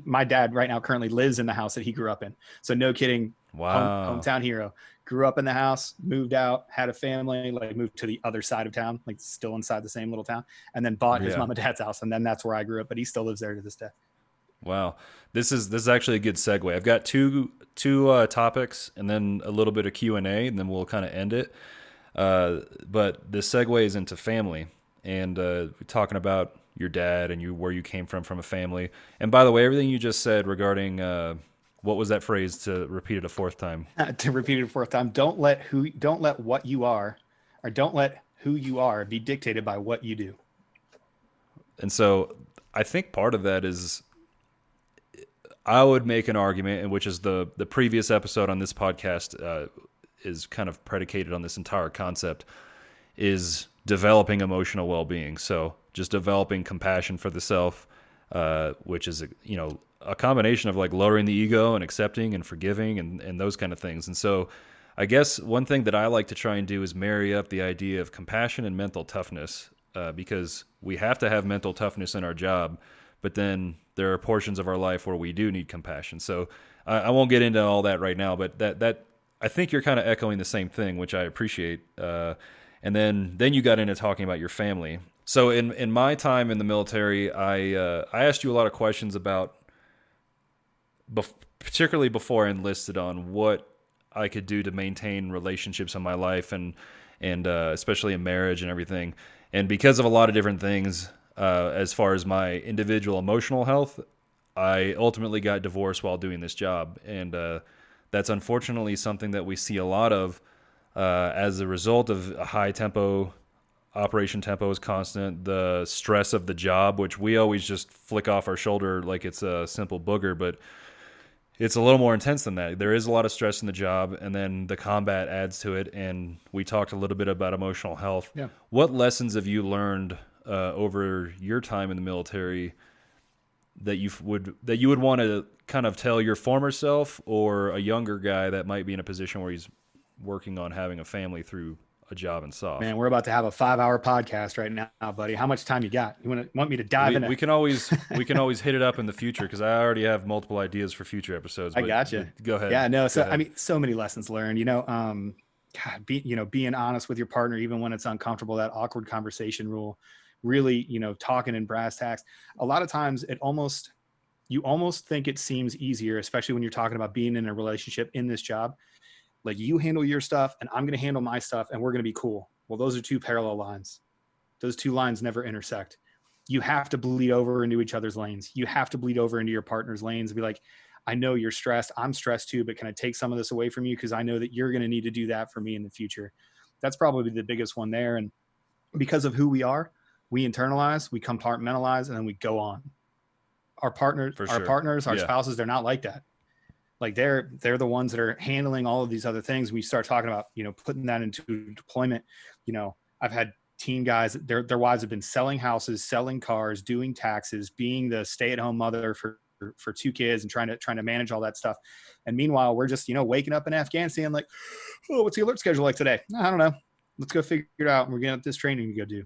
Speaker 2: My dad right now currently lives in the house that he grew up in. So no kidding.
Speaker 1: Wow.
Speaker 2: Hometown hero. Grew up in the house, moved out, had a family, like moved to the other side of town, like still inside the same little town, and then bought his mom and dad's house. And then that's where I grew up, but he still lives there to this day. Wow.
Speaker 1: This is actually a good segue. I've got two topics and then a little bit of Q&A, and then we'll kind of end it. But this segues into family, and we're talking about your dad and where you came from a family. And by the way, everything you just said regarding what was that phrase, to repeat it a 4th time?
Speaker 2: To repeat it a 4th time. Don't let what you are, or don't let who you are be dictated by what you do.
Speaker 1: And so I think part of that is, I would make an argument, and which is the previous episode on this podcast is kind of predicated on this entire concept, is developing emotional well-being. So just developing compassion for the self, which is, a combination of like lowering the ego and accepting and forgiving and those kind of things. And so I guess one thing that I like to try and do is marry up the idea of compassion and mental toughness, because we have to have mental toughness in our job, but then there are portions of our life where we do need compassion. So I won't get into all that right now, but that I think you're kind of echoing the same thing, which I appreciate. And then you got into talking about your family. So in my time in the military, I asked you a lot of questions about, particularly before I enlisted, on what I could do to maintain relationships in my life and especially in marriage and everything. And because of a lot of different things, as far as my individual emotional health, I ultimately got divorced while doing this job. And that's unfortunately something that we see a lot of as a result of a high tempo. Operation tempo is constant. The stress of the job, which we always just flick off our shoulder like it's a simple booger, but it's a little more intense than that. There is a lot of stress in the job, and then the combat adds to it. And we talked a little bit about emotional health.
Speaker 2: Yeah.
Speaker 1: What lessons have you learned over your time in the military that you would want to kind of tell your former self or a younger guy that might be in a position where he's working on having a family through a job in SOF?
Speaker 2: Man, we're about to have a 5-hour podcast right now, buddy. How much time you got? You want me to dive in?
Speaker 1: We can always hit it up in the future because I already have multiple ideas for future episodes. But
Speaker 2: I gotcha.
Speaker 1: Go ahead.
Speaker 2: Yeah, no. So I mean, so many lessons learned. God, being honest with your partner, even when it's uncomfortable. That awkward conversation rule. Really, talking in brass tacks. A lot of times, you almost think it seems easier, especially when you're talking about being in a relationship in this job. Like, you handle your stuff and I'm going to handle my stuff and we're going to be cool. Well, those are two parallel lines. Those two lines never intersect. You have to bleed over into each other's lanes. You have to bleed over into your partner's lanes and be like, I know you're stressed. I'm stressed too, but can I take some of this away from you? Because I know that you're going to need to do that for me in the future. That's probably the biggest one there. And because of who we are, we internalize, we compartmentalize, and then we go on. Our partners, our spouses, they're not like that. Like, they're the ones that are handling all of these other things. We start talking about, putting that into deployment. I've had teen guys, their wives have been selling houses, selling cars, doing taxes, being the stay-at-home mother for 2 kids and trying to manage all that stuff. And meanwhile, we're just, waking up in Afghanistan like, oh, what's the alert schedule like today? I don't know. Let's go figure it out. And we're getting this training to go do,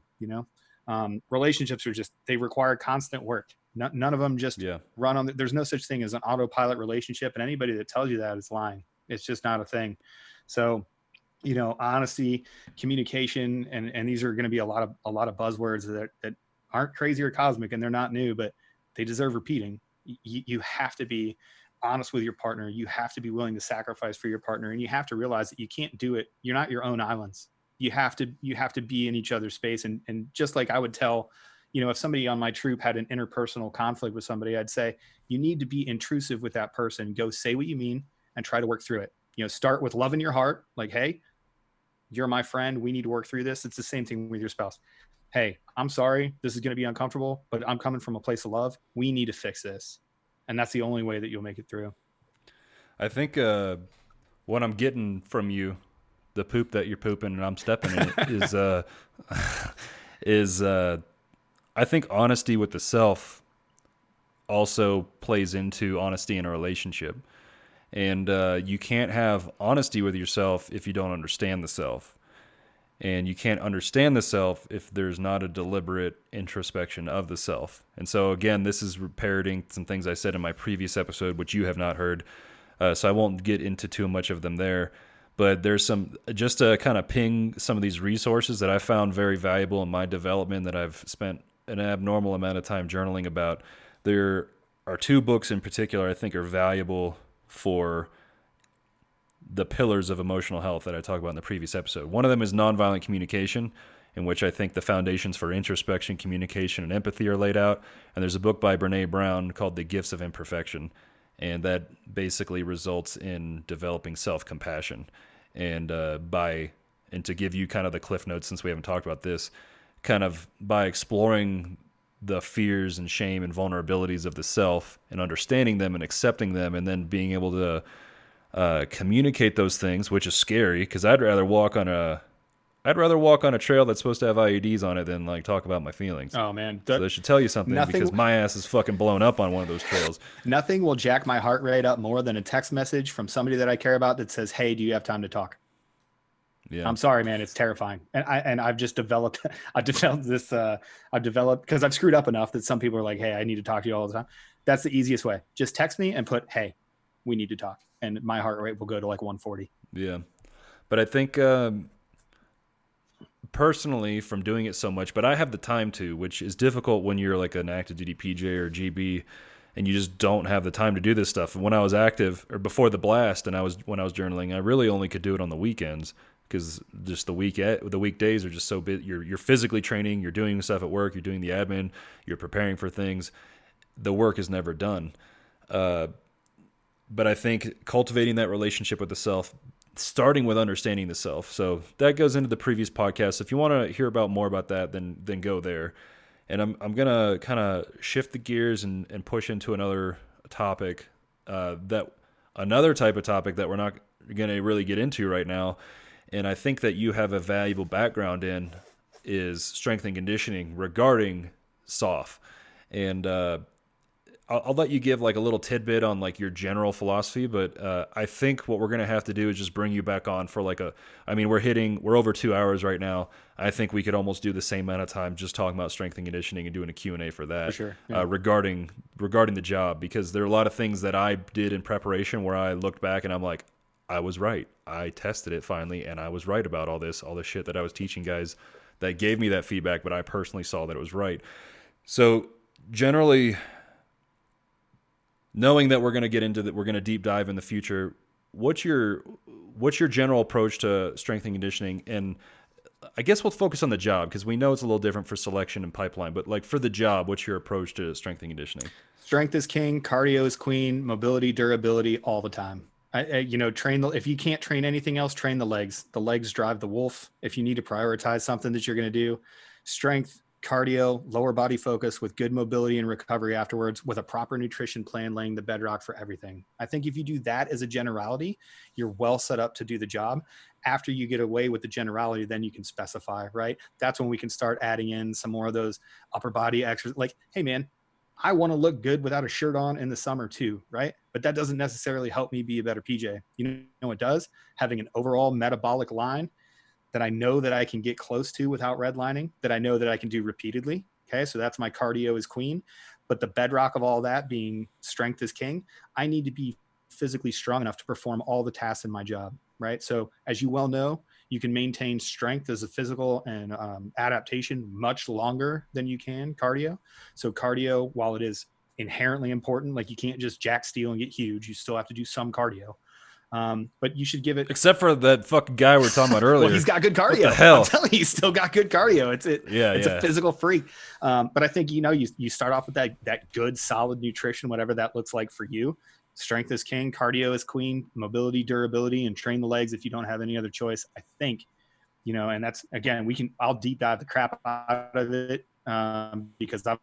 Speaker 2: relationships are they require constant work. None of them just run on. There's no such thing as an autopilot relationship. And anybody that tells you that is lying. It's just not a thing. So, honesty, communication, and these are going to be a lot of buzzwords that aren't crazy or cosmic, and they're not new, but they deserve repeating. You have to be honest with your partner. You have to be willing to sacrifice for your partner, and you have to realize that you can't do it. You're not your own islands. You have to be in each other's space. And just like I would tell, if somebody on my troop had an interpersonal conflict with somebody, I'd say, you need to be intrusive with that person. Go say what you mean and try to work through it. Start with love in your heart. Like, hey, you're my friend. We need to work through this. It's the same thing with your spouse. Hey, I'm sorry. This is going to be uncomfortable, but I'm coming from a place of love. We need to fix this. And that's the only way that you'll make it through.
Speaker 1: I think what I'm getting from you, the poop that you're pooping and I'm stepping in it, is I think honesty with the self also plays into honesty in a relationship. And you can't have honesty with yourself if you don't understand the self. And you can't understand the self if there's not a deliberate introspection of the self. And so, again, this is parroting some things I said in my previous episode, which you have not heard. So I won't get into too much of them there. But there's some, just to kind of ping some of these resources that I found very valuable in my development that I've spent an abnormal amount of time journaling about. There are 2 books in particular I think are valuable for the pillars of emotional health that I talked about in the previous episode. One of them is Nonviolent Communication, in which I think the foundations for introspection, communication, and empathy are laid out. And there's a book by Brene Brown called The Gifts of Imperfection. And that basically results in developing self-compassion. And and to give you kind of the cliff notes, since we haven't talked about this, kind of by exploring the fears and shame and vulnerabilities of the self and understanding them and accepting them, and then being able to communicate those things, which is scary because I'd rather walk on a trail that's supposed to have IEDs on it than like talk about my feelings.
Speaker 2: Oh man.
Speaker 1: So that should tell you something, because my ass is fucking blown up on one of those trails.
Speaker 2: Nothing will jack my heart rate up more than a text message from somebody that I care about that says, "Hey, do you have time to talk?" Yeah. I'm sorry, man. It's terrifying. And I've just developed this, because I've screwed up enough that some people are like, "Hey, I need to talk to you all the time." That's the easiest way. Just text me and put, "Hey, we need to talk." And my heart rate will go to like 140.
Speaker 1: Yeah. But I think, personally, from doing it so much, but I have the time to, which is difficult when you're like an active duty PJ or GB and you just don't have the time to do this stuff. And when I was active, or before the blast, and when I was journaling, I really only could do it on the weekends, because just the weekdays are just so big. You're physically training, you're doing stuff at work, you're doing the admin, you're preparing for things. The work is never done. But I think cultivating that relationship with the self, starting with understanding the self. So that goes into the previous podcast. If you want to hear about more about that, then go there. And I'm gonna kind of shift the gears and push into another topic that another type of topic that we're not going to really get into right now, and I think that you have a valuable background in, is strength and conditioning regarding SOF. And I'll let you give like a little tidbit on like your general philosophy, but I think what we're going to have to do is just bring you back on for like we're over 2 hours right now. I think we could almost do the same amount of time just talking about strength and conditioning and doing a Q&A for that.
Speaker 2: For sure. Yeah.
Speaker 1: Regarding the job, because there are a lot of things that I did in preparation where I looked back and I'm like, I was right. I tested it finally, and I was right about all this shit that I was teaching guys that gave me that feedback, but I personally saw that it was right. So generally, knowing that we're going to get into that, we're going to deep dive in the future. What's your general approach to strength and conditioning? And I guess we'll focus on the job because we know it's a little different for selection and pipeline. But like for the job, what's your approach to strength and conditioning?
Speaker 2: Strength is king, cardio is queen, mobility, durability, all the time. If you can't train anything else, train the legs. The legs drive the wolf. If you need to prioritize something that you're going to do, strength, cardio, lower body focus with good mobility and recovery afterwards, with a proper nutrition plan laying the bedrock for everything. I think if you do that as a generality, you're well set up to do the job. After you get away with the generality, then you can specify, right? That's when we can start adding in some more of those upper body exercises. Like, hey man, I want to look good without a shirt on in the summer too, right? But that doesn't necessarily help me be a better PJ. You know what does? Having an overall metabolic line that I know that I can get close to without redlining, that I know that I can do repeatedly. Okay. So that's my cardio is queen. But the bedrock of all that being strength is king. I need to be physically strong enough to perform all the tasks in my job. Right. So as you well know, you can maintain strength as a physical and adaptation much longer than you can cardio. So cardio, while it is inherently important, like you can't just jack steel and get huge, you still have to do some cardio. But you should give it,
Speaker 1: except for that fucking guy we were talking about earlier.
Speaker 2: Well, he's got good cardio.
Speaker 1: What the hell?
Speaker 2: I'm telling you, he's still got good cardio. It's a physical freak. But I think, you start off with that good, solid nutrition, whatever that looks like for you. Strength is king, cardio is queen, mobility, durability, and train the legs if you don't have any other choice. I think, and that's, again, I'll deep dive the crap out of it because I've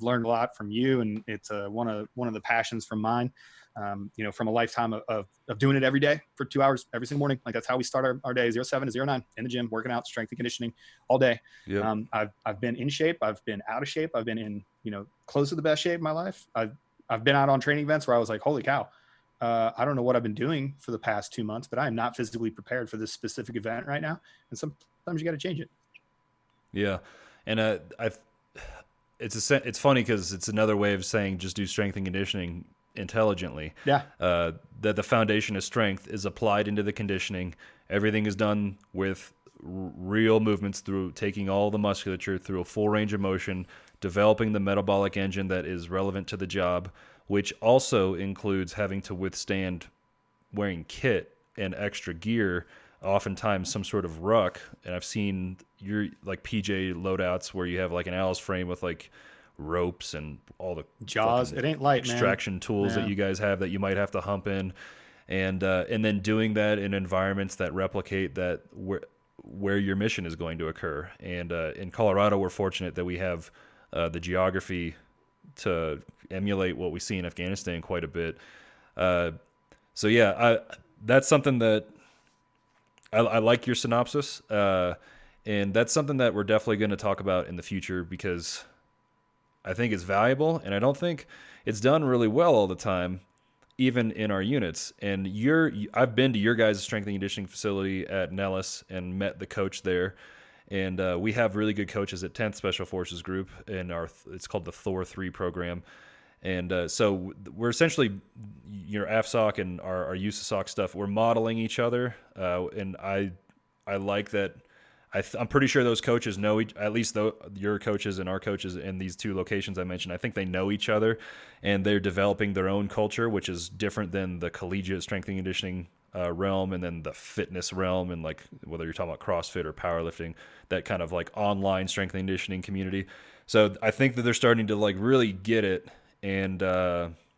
Speaker 2: learned a lot from you, and it's one of the passions from mine. From a lifetime of doing it every day for 2 hours every single morning. Like that's how we start our day, 07 to 09 in the gym, working out, strength and conditioning all day. Yep. I've been in shape. I've been out of shape. I've been in, close to the best shape of my life. I've been out on training events where I was like, holy cow, I don't know what I've been doing for the past 2 months, but I am not physically prepared for this specific event right now. And sometimes you got to change it. Yeah.
Speaker 1: And it's funny because it's another way of saying just do strength and conditioning intelligently.
Speaker 2: Yeah.
Speaker 1: That the foundation of strength is applied into the conditioning. Everything is done with real movements, through taking all the musculature through a full range of motion, developing the metabolic engine that is relevant to the job, which also includes having to withstand wearing kit and extra gear, oftentimes some sort of ruck. And I've seen your like PJ loadouts where you have like an Alice frame with like ropes and all the
Speaker 2: jaws. It ain't light,
Speaker 1: extraction tools that you guys have that you might have to hump in, and then doing that in environments that replicate that where your mission is going to occur. And in Colorado, we're fortunate that we have the geography to emulate what we see in Afghanistan quite a bit. So yeah, that's something that I like your synopsis, and that's something that we're definitely going to talk about in the future because I think it's valuable, and I don't think it's done really well all the time, even in our units. And I've been to your guys' strength and conditioning facility at Nellis and met the coach there. And we have really good coaches at 10th Special Forces Group, and it's called the Thor 3 program. And so we're essentially, AFSOC and our USASOC stuff, we're modeling each other. And I like that. I'm pretty sure those coaches know at least your coaches and our coaches in these two locations I mentioned. I think they know each other, and they're developing their own culture, which is different than the collegiate strength and conditioning realm, and then the fitness realm, and like whether you're talking about CrossFit or powerlifting, that kind of like online strength and conditioning community. So I think that they're starting to like really get it, and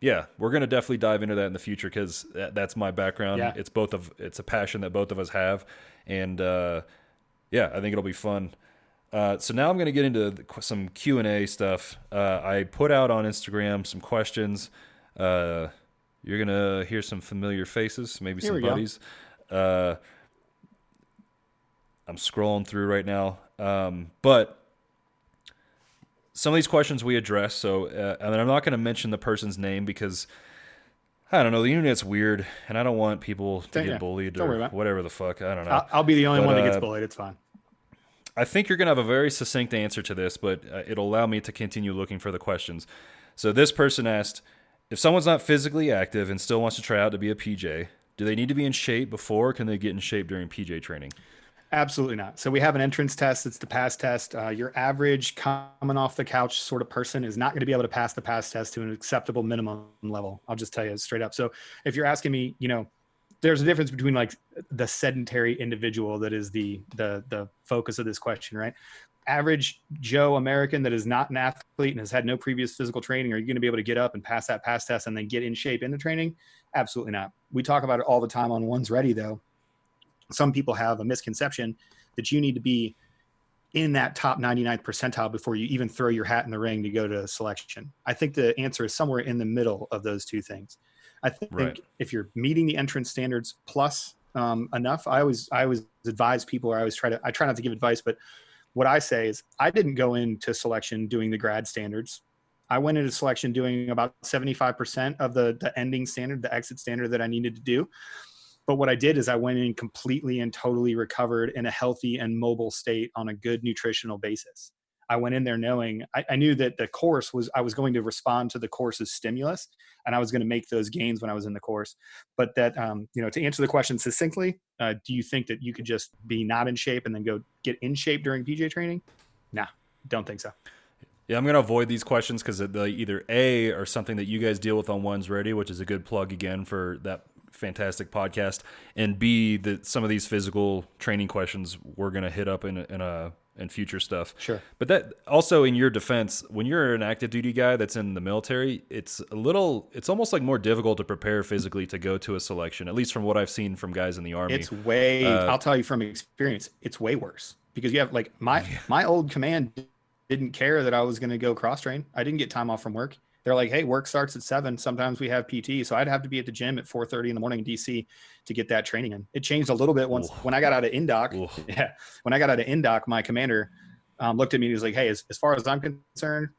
Speaker 1: yeah, we're gonna definitely dive into that in the future because that's my background. Yeah. It's a passion that both of us have, and yeah, I think it'll be fun. So now I'm going to get into some Q&A stuff. I put out on Instagram some questions. You're going to hear some familiar faces, maybe
Speaker 2: Here
Speaker 1: some
Speaker 2: we go.
Speaker 1: buddies. I'm scrolling through right now. But some of these questions we address, so I'm not going to mention the person's name because, I don't know, the internet's weird, and I don't want people to get bullied
Speaker 2: Don't worry
Speaker 1: or
Speaker 2: about it.
Speaker 1: whatever the fuck. I don't know.
Speaker 2: I'll be the only one that gets bullied. It's fine.
Speaker 1: I think you're going to have a very succinct answer to this, but it'll allow me to continue looking for the questions. So this person asked, if someone's not physically active and still wants to try out to be a PJ, do they need to be in shape before, or can they get in shape during PJ training?
Speaker 2: Absolutely not. So we have an entrance test. It's the pass test. Your average coming off the couch sort of person is not going to be able to pass the pass test to an acceptable minimum level. I'll just tell you straight up. So if you're asking me, there's a difference between like the sedentary individual that is the focus of this question, right? Average Joe American that is not an athlete and has had no previous physical training, are you going to be able to get up and pass that pass test and then get in shape in the training? Absolutely not. We talk about it all the time on One's Ready, though. Some people have a misconception that you need to be in that top 99th percentile before you even throw your hat in the ring to go to selection. I think the answer is somewhere in the middle of those two things. I think if you're meeting the entrance standards plus enough, I always advise people, or I try not to give advice, but what I say is I didn't go into selection doing the grad standards. I went into selection doing about 75% of the ending standard, the exit standard that I needed to do. But what I did is I went in completely and totally recovered in a healthy and mobile state on a good nutritional basis. I went in there knowing I knew that I was going to respond to the course's stimulus, and I was going to make those gains when I was in the course. But that, to answer the question succinctly, do you think that you could just be not in shape and then go get in shape during PJ training? Nah, don't think so.
Speaker 1: Yeah, I'm going to avoid these questions because they either A, are something that you guys deal with on One's Ready, which is a good plug again for that fantastic podcast, and B, that some of these physical training questions we're going to hit up in future stuff.
Speaker 2: Sure.
Speaker 1: But that also, in your defense, when you're an active duty guy that's in the military, it's almost like more difficult to prepare physically to go to a selection, at least from what I've seen from guys in the Army.
Speaker 2: I'll tell you from experience, it's way worse because you have like my old command didn't care that I was going to go cross train. I didn't get time off from work. They're like, hey, work starts at 7. Sometimes we have PT. So I'd have to be at the gym at 4:30 in the morning in DC to get that training in. It changed a little bit when I got out of INDOC. Yeah. When I got out of INDOC, my commander looked at me and he was like, hey, as far as I'm concerned,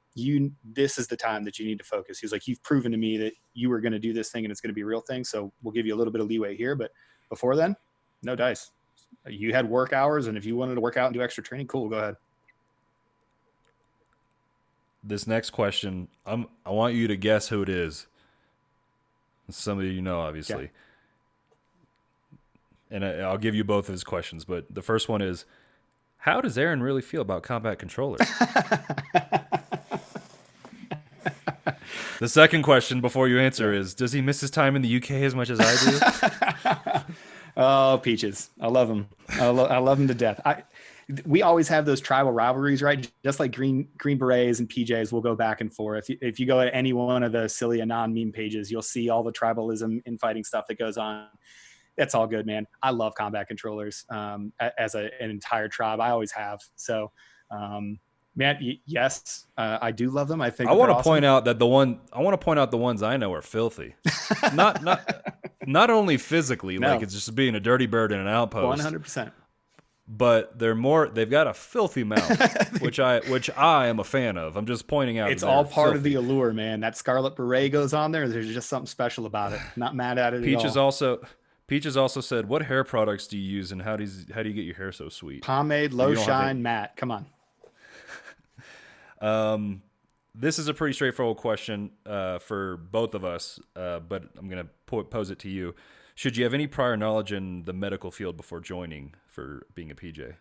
Speaker 2: this is the time that you need to focus. He's like, you've proven to me that you were going to do this thing and it's going to be a real thing. So we'll give you a little bit of leeway here. But before then, no dice. You had work hours. And if you wanted to work out and do extra training, cool, go ahead.
Speaker 1: This next question, I want you to guess who it is. It's somebody you know, obviously. Yeah. And I'll give you both of his questions, but the first one is, how does Aaron really feel about combat controllers? The second question before you answer is, does he miss his time in the UK as much as I do?
Speaker 2: Oh, Peaches. I love him. I love him to death. We always have those tribal rivalries, right? Just like Green Berets and PJs will go back and forth. If you go to any one of the silly Anon meme pages, you'll see all the tribalism infighting stuff that goes on. That's all good, man. I love combat controllers as an entire tribe. I always have. So, man, yes, I do love them. I think
Speaker 1: I want to point out that the ones I know are filthy. Not only physically, like it's just being a dirty bird in an outpost.
Speaker 2: 100%.
Speaker 1: But they've got a filthy mouth, which I am a fan of. I'm just pointing out.
Speaker 2: It's all part of the allure, man. That scarlet beret goes on there. There's just something special about it. Not mad at it at all. Peaches also said, what hair products do you use and how do you get your hair so sweet? Pomade, low shine, matte. Come
Speaker 1: on. This is a pretty straightforward question for both of us, but I'm going to pose it to you. Should you have any prior knowledge in the medical field before joining for being a PJ?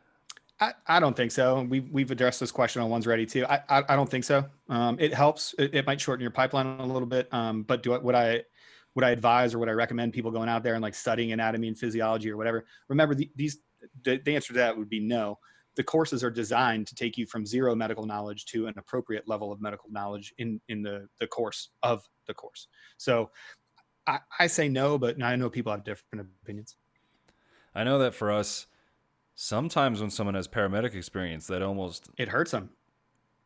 Speaker 2: I don't think so. We've addressed this question on One's Ready too. I don't think so. It helps. It might shorten your pipeline a little bit. But would I advise or would I recommend people going out there and like studying anatomy and physiology or whatever? Remember, the answer to that would be no. The courses are designed to take you from zero medical knowledge to an appropriate level of medical knowledge in the course of the course. So I say no, but I know people have different opinions.
Speaker 1: I know that for us, sometimes when someone has paramedic experience, it
Speaker 2: hurts them.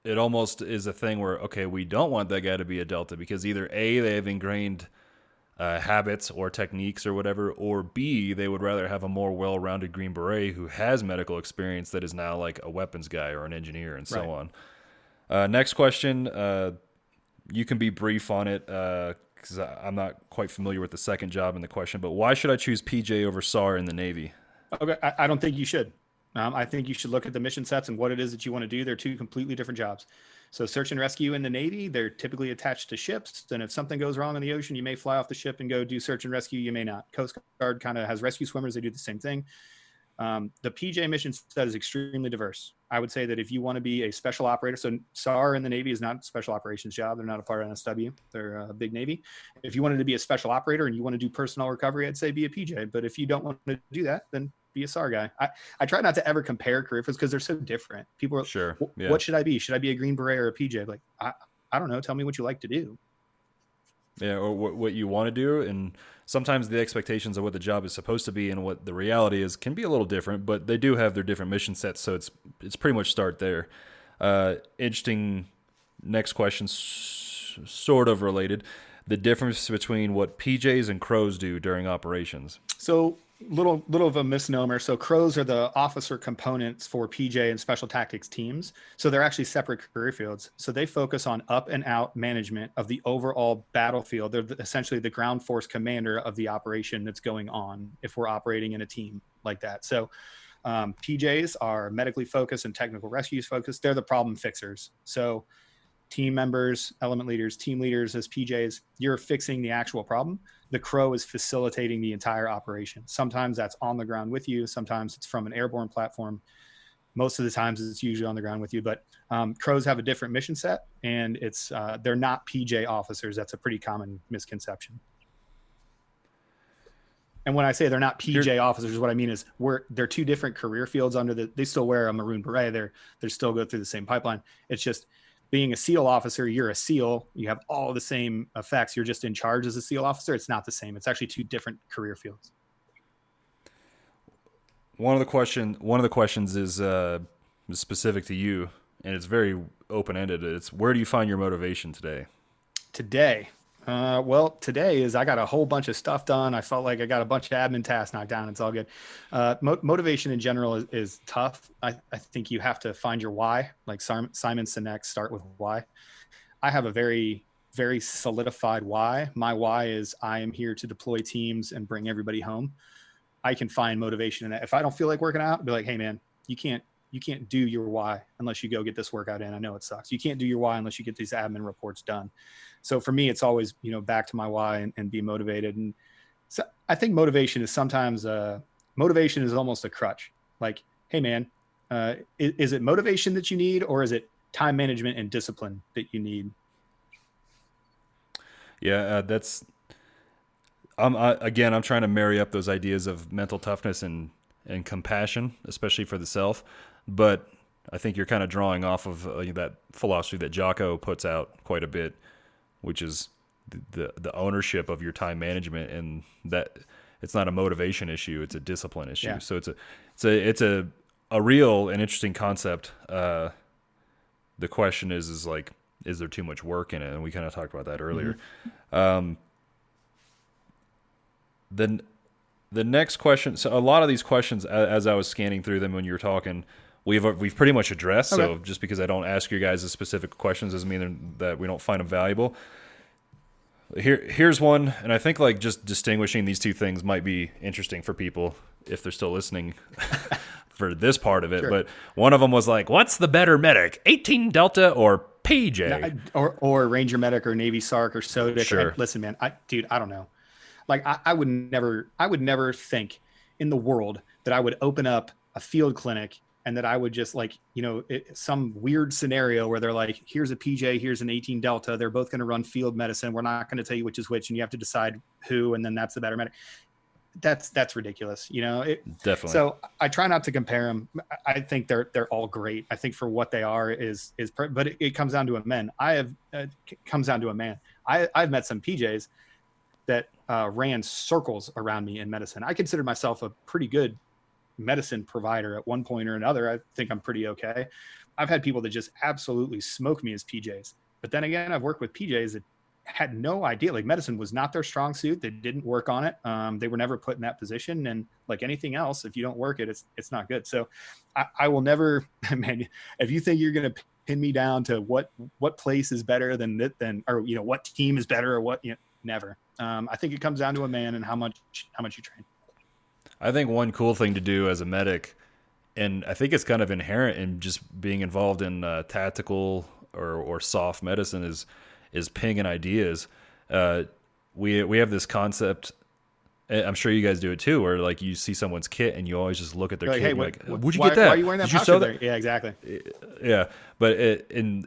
Speaker 1: It almost is a thing where, okay, we don't want that guy to be a Delta because either A, they have ingrained habits or techniques or whatever, or B, they would rather have a more well-rounded Green Beret who has medical experience that is now like a weapons guy or an engineer and so on. Next question. You can be brief on it because I'm not quite familiar with the second job in the question, but why should I choose PJ over SAR in the Navy?
Speaker 2: Okay, I don't think you should. I think you should look at the mission sets and what it is that you want to do. They're two completely different jobs. So search and rescue in the Navy, they're typically attached to ships. And if something goes wrong in the ocean, you may fly off the ship and go do search and rescue. You may not. Coast Guard kind of has rescue swimmers. They do the same thing. The PJ mission set is extremely diverse. I would say that if you want to be a special operator, so SAR in the Navy is not a special operations job. They're not a part of NSW. They're a big Navy. If you wanted to be a special operator and you want to do personnel recovery, I'd say be a PJ. But if you don't want to do that, then be a SAR guy. I try not to ever compare career fields because they're so different. People are
Speaker 1: sure. Yeah.
Speaker 2: What should I be? Should I be a Green Beret or a PJ? Like, I don't know. Tell me what you like to do.
Speaker 1: Yeah, or what you want to do. And sometimes the expectations of what the job is supposed to be and what the reality is can be a little different, but they do have their different mission sets, so it's pretty much start there. Interesting next question, sort of related. The difference between what PJs and crows do during operations.
Speaker 2: So little of a misnomer. So crows are the officer components for PJ and special tactics teams. So they're actually separate career fields. So they focus on up and out management of the overall battlefield. They're essentially the ground force commander of the operation that's going on if we're operating in a team like that. So PJs are medically focused and technical rescues focused. They're the problem fixers. So team members, element leaders, team leaders as PJs, you're fixing the actual problem. The crow is facilitating the entire operation. Sometimes that's on the ground with you. Sometimes it's from an airborne platform. Most of the times it's usually on the ground with you, but crows have a different mission set and it's they're not PJ officers. That's a pretty common misconception. And when I say they're not PJ officers, what I mean is they're two different career fields they still wear a maroon beret. They still go through the same pipeline. It's just being a SEAL officer, you're a SEAL. You have all the same effects. You're just in charge as a SEAL officer. It's not the same. It's actually two different career fields.
Speaker 1: One of the questions is specific to you, and it's very open-ended. It's where do you find your motivation today?
Speaker 2: Today is I got a whole bunch of stuff done. I felt like I got a bunch of admin tasks knocked down. It's all good. Motivation in general is tough. I think you have to find your why. Like Simon Sinek, start with why. I have a very, very solidified why. My why is I am here to deploy teams and bring everybody home. I can find motivation in that. If I don't feel like working out, I'll be like, hey man, you can't do your why unless you go get this workout in. I know it sucks. You can't do your why unless you get these admin reports done. So for me, it's always, back to my why and be motivated. And so I think motivation is sometimes, motivation is almost a crutch. Like, hey man, is it motivation that you need, or is it time management and discipline that you need?
Speaker 1: Yeah, I'm trying to marry up those ideas of mental toughness and compassion, especially for the self. But I think you're kind of drawing off of that philosophy that Jocko puts out quite a bit, which is the ownership of your time management, and that it's not a motivation issue, it's a discipline issue. Yeah. So it's a real and interesting concept. The question is like, is there too much work in it? And we kind of talked about that earlier. Mm-hmm. Then the next question. So a lot of these questions, as I was scanning through them when you were talking, we've pretty much addressed. Okay. So just because I don't ask you guys the specific questions doesn't mean that we don't find them valuable. Here's one, and I think like just distinguishing these two things might be interesting for people if they're still listening for this part of it. Sure. But one of them was like, what's the better medic, 18 Delta or PJ?
Speaker 2: Or Ranger Medic or Navy SARC or SODIC.
Speaker 1: Sure.
Speaker 2: Listen, man, I don't know. Like I would never think in the world that I would open up a field clinic and that I would just like, some weird scenario where they're like, here's a PJ, here's an 18 Delta. They're both going to run field medicine. We're not going to tell you which is which, and you have to decide who, and then that's the better medic. That's ridiculous.
Speaker 1: Definitely.
Speaker 2: So I try not to compare them. I think they're all great. I think for what they are but it comes down to a man. Comes down to a man. I've met some PJs that ran circles around me in medicine. I consider myself a pretty good medicine provider at one point or another. I think I'm pretty okay. I've had people that just absolutely smoke me as PJs. But then again, I've worked with PJs that had no idea. Like medicine was not their strong suit. They didn't work on it. They were never put in that position. And like anything else, if you don't work it, it's not good. So I will never, man, if you think you're going to pin me down to what place is better than, or, you know, what team is better or what, you know, never. I think it comes down to a man and how much you train.
Speaker 1: I think one cool thing to do as a medic, and I think it's kind of inherent in just being involved in tactical or soft medicine, is pinging ideas. We have this concept. I'm sure you guys do it too, where like you see someone's kit and you always just look at their kit.
Speaker 2: Hey,
Speaker 1: and you're like, where'd you get that?
Speaker 2: Why are you wearing that pouch there? Yeah, exactly.
Speaker 1: Yeah, but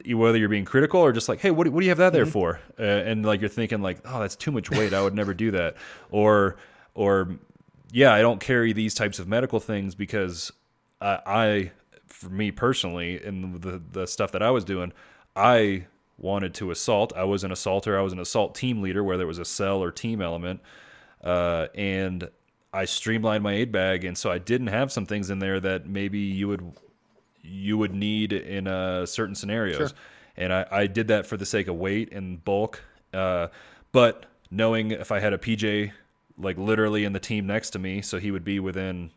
Speaker 1: whether you're being critical or just like, hey, what do you have that there for? And like you're thinking like, oh, that's too much weight. I would never do that. Or yeah, I don't carry these types of medical things because for me personally, in the stuff that I was doing, I wanted to assault. I was an assaulter. I was an assault team leader where there was a cell or team element. And I streamlined my aid bag. And so I didn't have some things in there that maybe you would need in certain scenarios. Sure. And I did that for the sake of weight and bulk. But knowing if I had a PJ, like literally in the team next to me, so he would be within,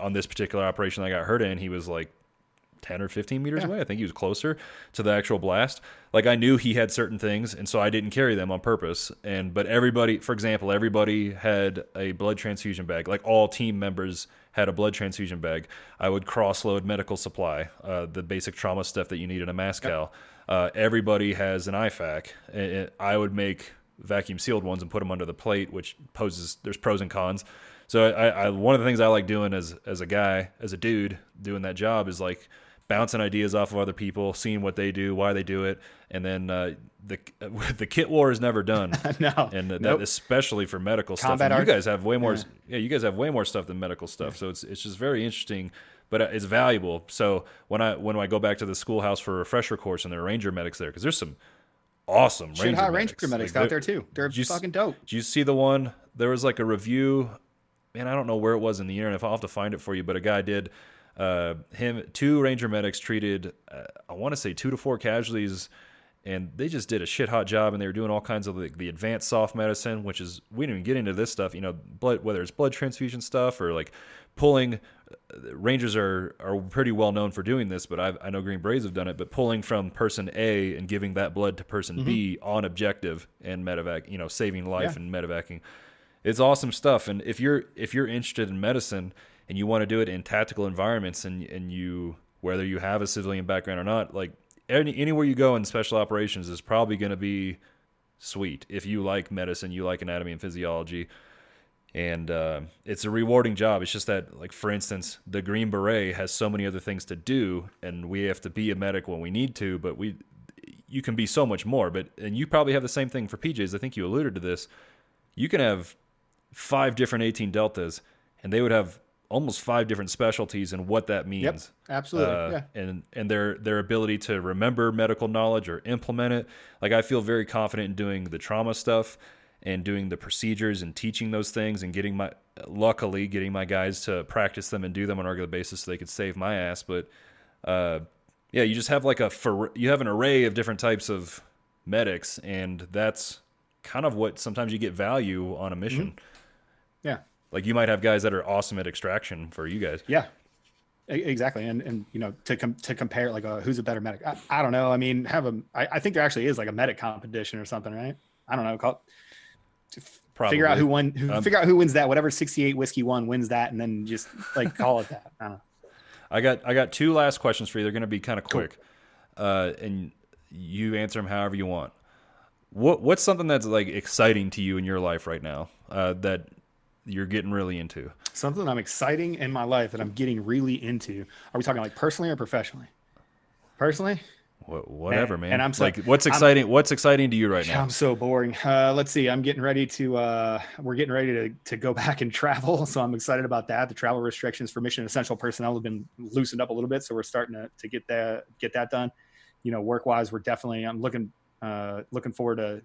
Speaker 1: on this particular operation I got hurt in, he was like 10 or 15 meters away. I think he was closer to the actual blast. Like I knew he had certain things, and so I didn't carry them on purpose. But everybody, for example, everybody had a blood transfusion bag. Like all team members had a blood transfusion bag. I would cross-load medical supply, the basic trauma stuff that you need in a mass cal. Everybody has an IFAC. I would make vacuum sealed ones and put them under the plate, which there's pros and cons. So I one of the things I like doing as a guy, as a dude doing that job, is like bouncing ideas off of other people, seeing what they do, why they do it, and then the kit war is never done.
Speaker 2: No,
Speaker 1: and that especially for medical
Speaker 2: Combat
Speaker 1: stuff. You guys have way more. Yeah, you guys have way more stuff than medical stuff. So it's just very interesting, but it's valuable. So when I go back to the schoolhouse for a refresher course and there are ranger medics there, because there's some awesome ranger medics
Speaker 2: out there too. They're fucking dope.
Speaker 1: Did you see the one? There was like a review. Man, I don't know where it was in the internet. I'll have to find it for you. But a guy did. Two ranger medics treated, I want to say 2 to 4 casualties, and they just did a shit hot job. And they were doing all kinds of the advanced soft medicine, which is, we didn't even get into this stuff. You know, whether it's blood transfusion stuff or like pulling. Rangers are pretty well known for doing this, but I know Green Berets have done it. But pulling from person A and giving that blood to person B on objective and medevac, you know, saving life and medevacing. It's awesome stuff. And if you're interested in medicine and you want to do it in tactical environments, and you, whether you have a civilian background or not, like anywhere you go in special operations is probably going to be sweet if you like medicine, you like anatomy and physiology, and it's a rewarding job. It's just that, like, for instance, the Green Beret has so many other things to do, and we have to be a medic when we need to, but you can be so much more. And you probably have the same thing for PJs. I think you alluded to this. You can have 5 different 18 deltas, and they would have almost 5 different specialties and what that means.
Speaker 2: Yep, absolutely.
Speaker 1: And their ability to remember medical knowledge or implement it. Like, I feel very confident in doing the trauma stuff and doing the procedures and teaching those things and luckily getting my guys to practice them and do them on a regular basis so they could save my ass. But you just have you have an array of different types of medics, and that's kind of what sometimes you get value on a mission.
Speaker 2: Yeah. Like,
Speaker 1: you might have guys that are awesome at extraction for you guys.
Speaker 2: Yeah, exactly. And you know, to compare, like, who's a better medic? I don't know. I mean, I think there actually is like a medic competition or something, right? I don't know.
Speaker 1: Probably.
Speaker 2: Figure out who won. Figure out who wins that. Whatever 68 whiskey one wins that, and then just like call it that. I don't know.
Speaker 1: I got 2 last questions for you. They're going to be kind of quick, and you answer them however you want. What's something that's like exciting to you in your life right now that you're getting really into?
Speaker 2: Something I'm exciting in my life that I'm getting really into. Are we talking like personally or professionally? Personally?
Speaker 1: Whatever, man.
Speaker 2: And I'm so,
Speaker 1: like, what's exciting? What's exciting to you right now?
Speaker 2: I'm so boring. Let's see. I'm getting ready to. We're getting ready to go back and travel, so I'm excited about that. The travel restrictions for mission essential personnel have been loosened up a little bit, so we're starting to get that done. You know, work wise, we're definitely. I'm looking forward to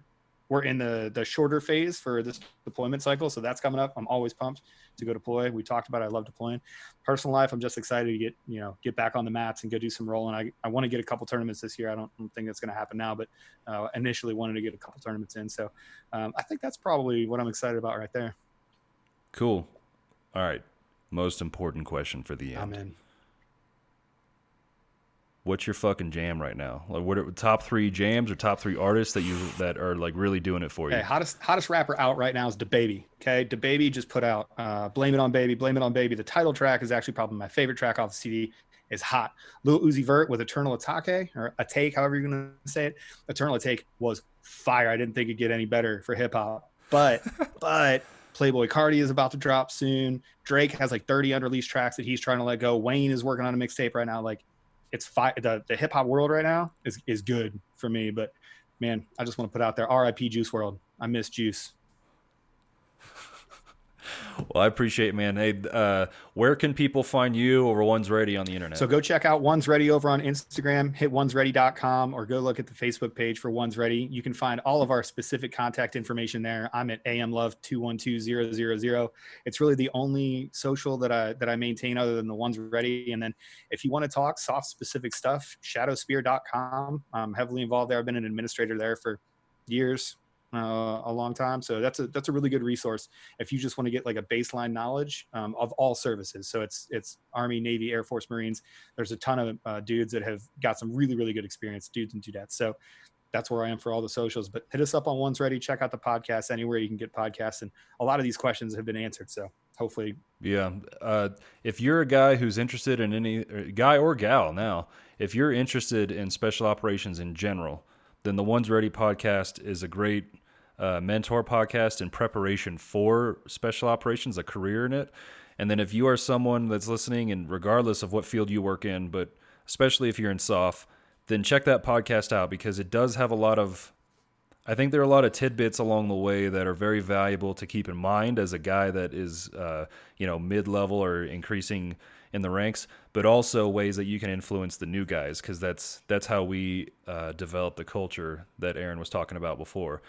Speaker 2: we're in the shorter phase for this deployment cycle. So that's coming up. I'm always pumped to go deploy. We talked about it. I love deploying. Personal life, I'm just excited to get back on the mats and go do some rolling. I want to get a couple tournaments this year. I don't think that's going to happen now, but initially wanted to get a couple tournaments in. So I think that's probably what I'm excited about right there.
Speaker 1: Cool. All right. Most important question for the end.
Speaker 2: I'm in.
Speaker 1: What's your fucking jam right now? Like, what are top 3 jams or top 3 artists that are like really doing it for you?
Speaker 2: Okay, hottest rapper out right now is DaBaby. Okay, DaBaby just put out "Blame It on Baby." Blame It on Baby. The title track is actually probably my favorite track off the CD. Is hot. Lil Uzi Vert with "Eternal Atake" or "Atake," however you're gonna say it. "Eternal Atake" was fire. I didn't think it'd get any better for hip hop, but Playboy Cardi is about to drop soon. Drake has like 30 unreleased tracks that he's trying to let go. Wayne is working on a mixtape right now. Like, it's the hip hop world right now is good for me. But man, I just want to put out there, RIP Juice WRLD. I miss Juice.
Speaker 1: Well, I appreciate it, man. Hey, where can people find you or One's Ready on the internet?
Speaker 2: So go check out One's Ready over on Instagram, hit onesready.com, or go look at the Facebook page for One's Ready. You can find all of our specific contact information there. I'm at amlove212000. It's really the only social that I maintain other than the One's Ready. And then if you want to talk soft specific stuff, shadowspear.com. I'm heavily involved there. I've been an administrator there for years. A long time. So that's a really good resource if you just want to get like a baseline knowledge of all services. So it's Army, Navy, Air Force, Marines. There's a ton of dudes that have got some really, really good experience, dudes and dudettes. So that's where I am for all the socials. But hit us up on One's Ready. Check out the podcast anywhere you can get podcasts. And a lot of these questions have been answered. So hopefully.
Speaker 1: Yeah. If you're a guy who's interested in any guy or gal now, if you're interested in special operations in general, then the One's Ready podcast is a great mentor podcast in preparation for special operations, a career in it. And then if you are someone that's listening, and regardless of what field you work in, but especially if you're in SOF, then check that podcast out, because it does have I think there are a lot of tidbits along the way that are very valuable to keep in mind as a guy that is, mid-level or increasing in the ranks, but also ways that you can influence the new guys, because that's how we develop the culture that Aaron was talking about before.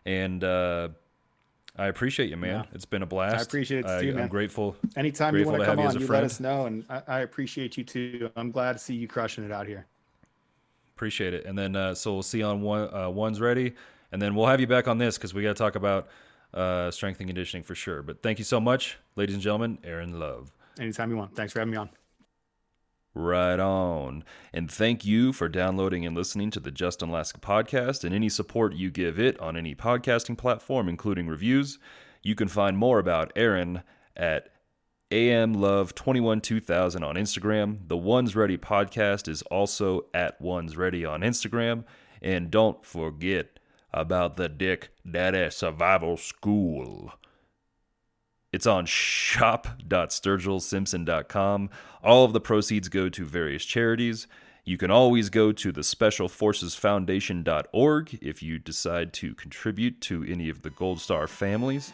Speaker 1: And I appreciate you, man. Yeah. It's been a blast.
Speaker 2: I appreciate it too, man.
Speaker 1: I'm grateful.
Speaker 2: Anytime you want to come on, you let us know, and I appreciate you too. I'm glad to see you crushing it out here.
Speaker 1: Appreciate it. And then so we'll see you on One's Ready, and then we'll have you back on this because we got to talk about strength and conditioning for sure. But thank you so much, ladies and gentlemen. Aaron Love.
Speaker 2: Anytime you want. Thanks for having me on.
Speaker 1: Right on. And thank you for downloading and listening to the Justin Lascek podcast, and any support you give it on any podcasting platform, including reviews. You can find more about Aaron at amlove212000 on Instagram. The One's Ready podcast is also at One's Ready on Instagram. And don't forget about the Dick Daddy Survival School. It's on shop.sturgillsimpson.com. All of the proceeds go to various charities. You can always go to the specialforcesfoundation.org if you decide to contribute to any of the Gold Star families.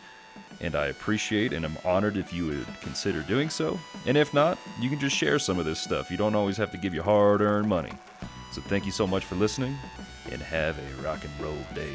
Speaker 1: And I appreciate and am honored if you would consider doing so. And if not, you can just share some of this stuff. You don't always have to give your hard-earned money. So thank you so much for listening, and have a rock and roll day.